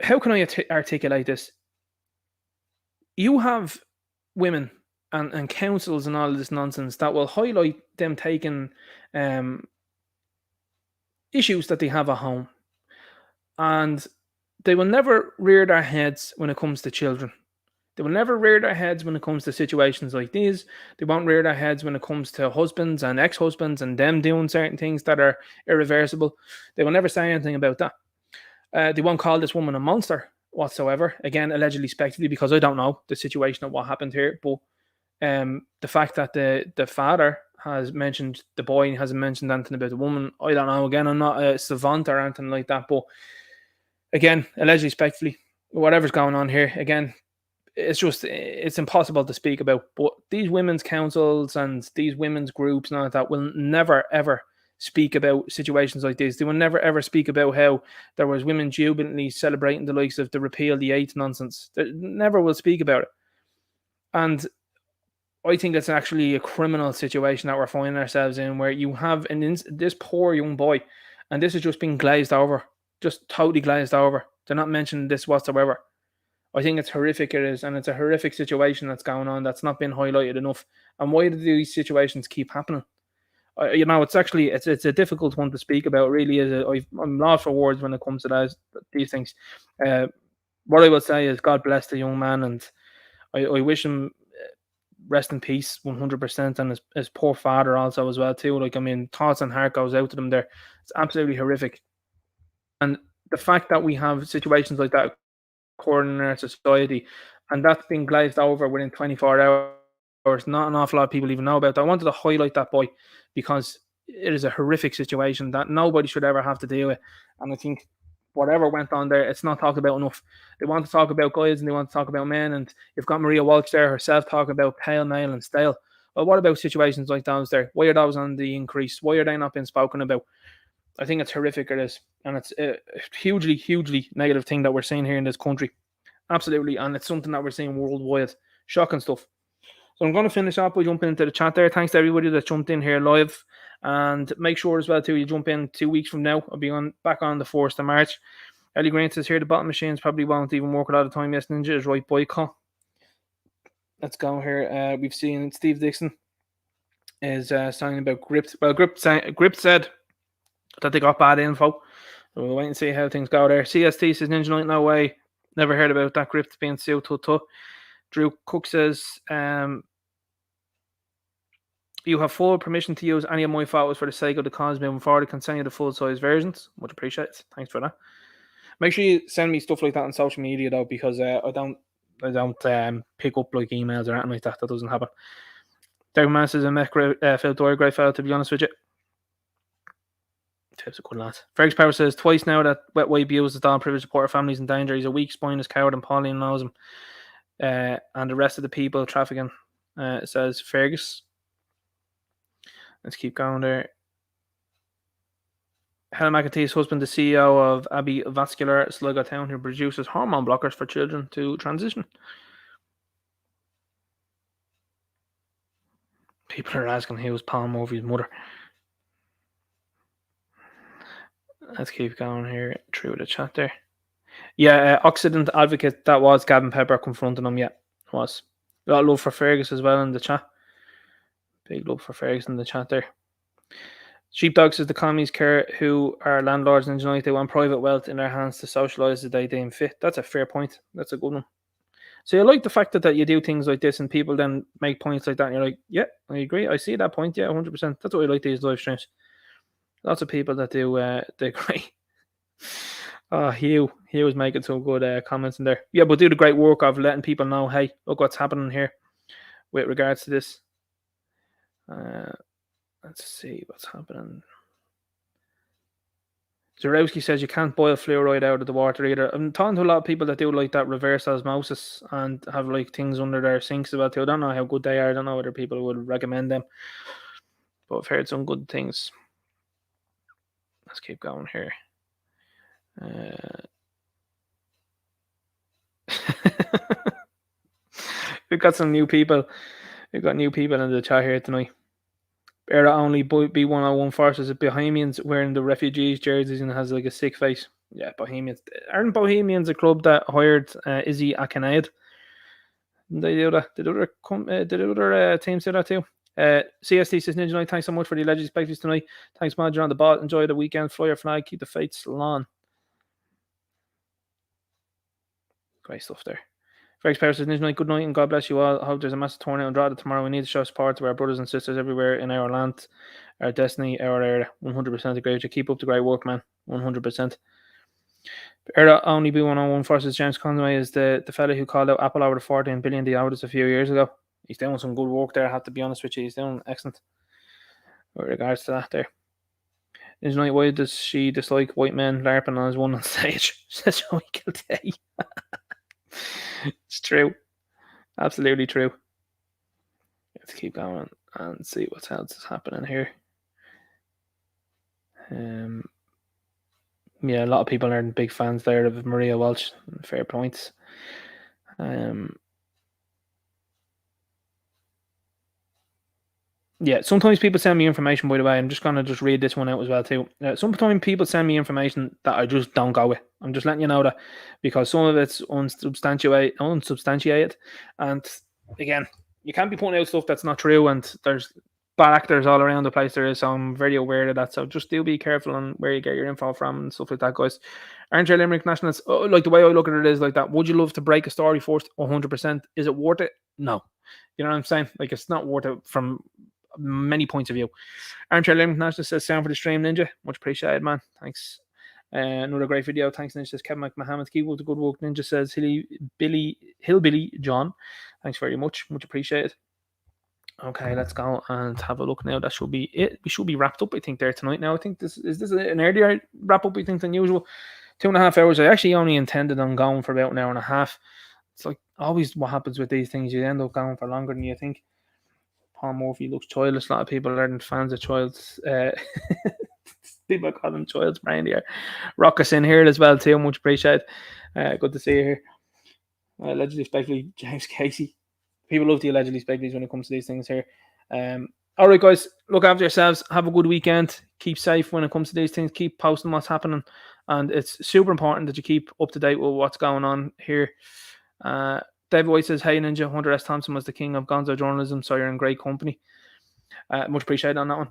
How can I articulate this? You have women and councils and all of this nonsense that will highlight them taking issues that they have at home, and they will never rear their heads when it comes to children. They will never rear their heads when it comes to situations like these. They won't rear their heads when it comes to husbands and ex-husbands and them doing certain things that are irreversible. They will never say anything about that. They won't call this woman a monster whatsoever. Again, allegedly, speculatively, because I don't know the situation of what happened here. But the fact that the father has mentioned the boy and hasn't mentioned anything about the woman, I don't know. Again, I'm not a savant or anything like that. But again, allegedly, speculatively, whatever's going on here, again, it's impossible to speak about. But these women's councils and these women's groups and all that will never ever speak about situations like this. They will never ever speak about how there was women jubilantly celebrating the likes of the repeal the eighth nonsense. They never will speak about it. And I think it's actually a criminal situation that we're finding ourselves in, where you have this poor young boy, and this has just been glazed over, just totally glazed over. They're not mentioning this whatsoever. I think it's horrific, it is, and it's a horrific situation that's going on that's not been highlighted enough. And why do these situations keep happening? It's actually it's a difficult one to speak about. It really is. I'm lost for words when it comes to these things. What I will say is, God bless the young man, and I wish him rest in peace 100%, and his poor father also as well too. Like, I mean, thoughts and heart goes out to them there. It's absolutely horrific. And the fact that we have situations like that occurring in our society, and that's been glazed over within 24 hours, not an awful lot of people even know about that. I wanted to highlight that boy because it is a horrific situation that nobody should ever have to deal with. And I think whatever went on there, it's not talked about enough. They want to talk about guys and they want to talk about men, and you've got Maria Walsh there herself talking about pale, male and stale. Well, what about situations like those there? Why are those on the increase? Why are they not being spoken about? I think it's horrific, it is. And it's a hugely, hugely negative thing that we're seeing here in this country. Absolutely. And it's something that we're seeing worldwide. Shocking stuff. So I'm going to finish up by jumping into the chat there. Thanks to everybody that jumped in here live. And make sure as well too, you jump in 2 weeks from now. I'll be back on the 1st of March. Ellie Green says here, the bottom machines probably won't even work a lot of time. Yes, Ninja is right, boycott. Let's go here. We've seen Steve Dixon is saying about Grip. Well, Grip said that they got bad info. So we'll wait and see how things go there. CST says Ninja Knight, no way. Never heard about that. Grip being sued. Drew Cook says, you have full permission to use any of my photos for the sake of the cause moving forward. I can send you the full size versions. Much appreciated. Thanks for that. Make sure you send me stuff like that on social media though, because I don't pick up like emails or anything like that. That doesn't happen. Derek Man says I met Phil Dwyer, great fellow, to be honest with you. Tips a good lad. Fergus Power says twice now that Wet Way Bewes is down privileged supporter families in danger. He's a weak spineless coward and Pauline knows him. And the rest of the people trafficking, says Fergus. Let's keep going there. Helen McAtee's husband, the CEO of Abbey Vascular Sligo Town, who produces hormone blockers for children to transition. People are asking who was Paul Murphy's mother. Let's keep going here through the chat there. Yeah, Occident Advocate, that was Gavin Pepper confronting him. Yeah, it was. A lot of love for Fergus as well in the chat. Big love for Fergus in the chat there. Sheepdog says the commies care who are landlords in United. They want private wealth in their hands to socialise as they deem fit. That's a fair point. That's a good one. So I like the fact that you do things like this and people then make points like that and you're like, yeah, I agree. I see that point. Yeah, 100%. That's what I like these live streams. Lots of people that do they agree. Oh, Hugh was making some good comments in there. Yeah, but do the great work of letting people know, hey, look what's happening here with regards to this. Let's see what's happening. Zarowski says you can't boil fluoride out of the water either. I'm talking to a lot of people that do like that reverse osmosis and have like things under their sinks as well too. I don't know how good they are. I don't know whether people would recommend them, but I've heard some good things. Let's keep going here. We've got some new people. We've got new people in the chat here tonight. Era only B101 forces of Bohemians wearing the refugees jerseys and has like a sick face. Yeah, Bohemians. Aren't Bohemians a club that hired Izzy Akinade? Didn't they do that? Did other teams do that too? CST says Ninja Knight, thanks so much for the alleged spectacles tonight. Thanks, Madge, on the ball. Enjoy the weekend. Fly your flag. Keep the faith salon. Great stuff there. Fergus Power says, Ninja Knight, good night and God bless you all. I hope there's a massive turnout and draw tomorrow. We need to show support to our brothers and sisters everywhere in our land, our destiny, our area. 100% agree with you. Keep up the great work, man. 100%. Era only B101 versus James Conway is the fella who called out Apple over the 14 billion the audits a few years ago. He's doing some good work there, I have to be honest with you. He's doing excellent with regards to that there. Ninja Knight, why does she dislike white men LARPing on his one on stage? Says Joey Kilday. It's true. Absolutely true. Let's keep going and see what else is happening here. Yeah, a lot of people are big fans there of Maria Walsh. Fair points. Yeah, sometimes people send me information, by the way. I'm just going to read this one out as well, too. Sometimes people send me information that I just don't go with. I'm just letting you know that, because some of it's unsubstantiated. And again, you can't be putting out stuff that's not true, and there's bad actors all around the place there is, so I'm very aware of that. So just do be careful on where you get your info from and stuff like that, guys. Armchair Limerick Nationals, like the way I look at it is like that. Would you love to break a story first? 100%. Is it worth it? No. You know what I'm saying? Like, it's not worth it from many points of view. Armchair Limerick National says, sound for the stream, Ninja. Much appreciated, man. Thanks. Another great video. Thanks, Ninja. Says Kevin McMahon. Keep up the good work. Ninja says Hillbilly John. Thanks very much. Much appreciated. Okay, let's go and have a look now. That should be it. We should be wrapped up, I think, there tonight. Now, I think this is an earlier wrap up, I think, than usual. 2.5 hours. I actually only intended on going for about an hour and a half. It's like always what happens with these things. You end up going for longer than you think. Paul Murphy looks childless. A lot of people aren't fans of Child's. People call him Child's brain here. Rock us in here as well, too. Much appreciated. Good to see you here. Allegedly, especially James Casey. People love the allegedly speculate when it comes to these things here. All right, guys, look after yourselves. Have a good weekend. Keep safe when it comes to these things. Keep posting what's happening. And it's super important that you keep up to date with what's going on here. David White says, hey, Ninja, Hunter S. Thompson was the king of gonzo journalism, so you're in great company. Much appreciated on that one.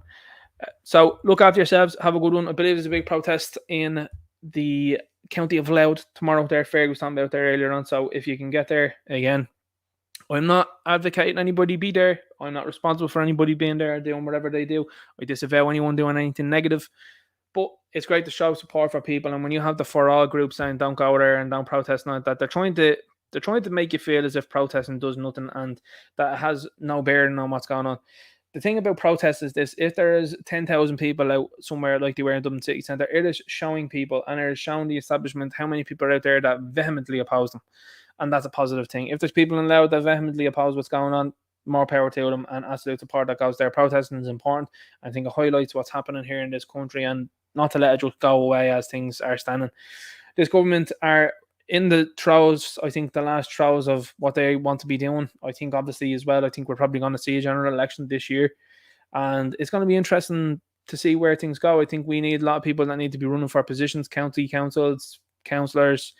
So look after yourselves. Have a good one. I believe there's a big protest in the county of Louth tomorrow. There, Fair was talking about there earlier on. So if you can get there, again, I'm not advocating anybody be there. I'm not responsible for anybody being there, doing whatever they do. I disavow anyone doing anything negative. But it's great to show support for people. And when you have the For All group saying don't go there and don't protest, not that they're trying to make you feel as if protesting does nothing and that it has no bearing on what's going on. The thing about protests is this: if there is 10,000 people out somewhere like they were in Dublin City Centre, it is showing people and it is showing the establishment how many people are out there that vehemently oppose them. And that's a positive thing. If there's people in Louth that vehemently oppose what's going on, more power to them, and absolute support that goes there. Protesting is important. I think it highlights what's happening here in this country, and not to let it just go away as things are standing. This government are in the throes, I think, the last throes of what they want to be doing. I think, obviously, as well, I think we're probably going to see a general election this year. And it's going to be interesting to see where things go. I think we need a lot of people that need to be running for positions, county councils, councillors,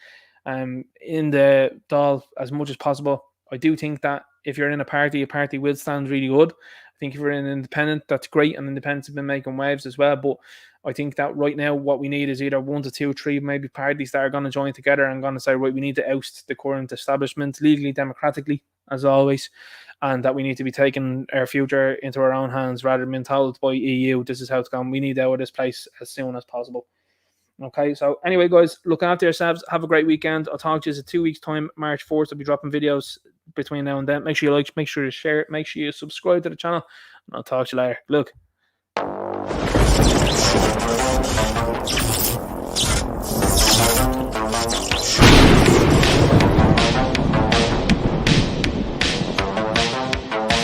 in the Dáil as much as possible. I do think that if you're in a party will stand really good. I think if you're an independent, that's great, and independents have been making waves as well. But I think that right now what we need is either 1 to 2, 3 maybe parties that are going to join together and going to say, right, we need to oust the current establishment legally, democratically, as always, and that we need to be taking our future into our own hands rather than being told by EU, this is how it's going. We need out of this place as soon as possible. Okay, so anyway, guys, look after yourselves. Have a great weekend. I'll talk to you in 2 weeks' time, March 4th. I'll be dropping videos between now and then. Make sure you like, make sure you share it, make sure you subscribe to the channel, and I'll talk to you later. Look.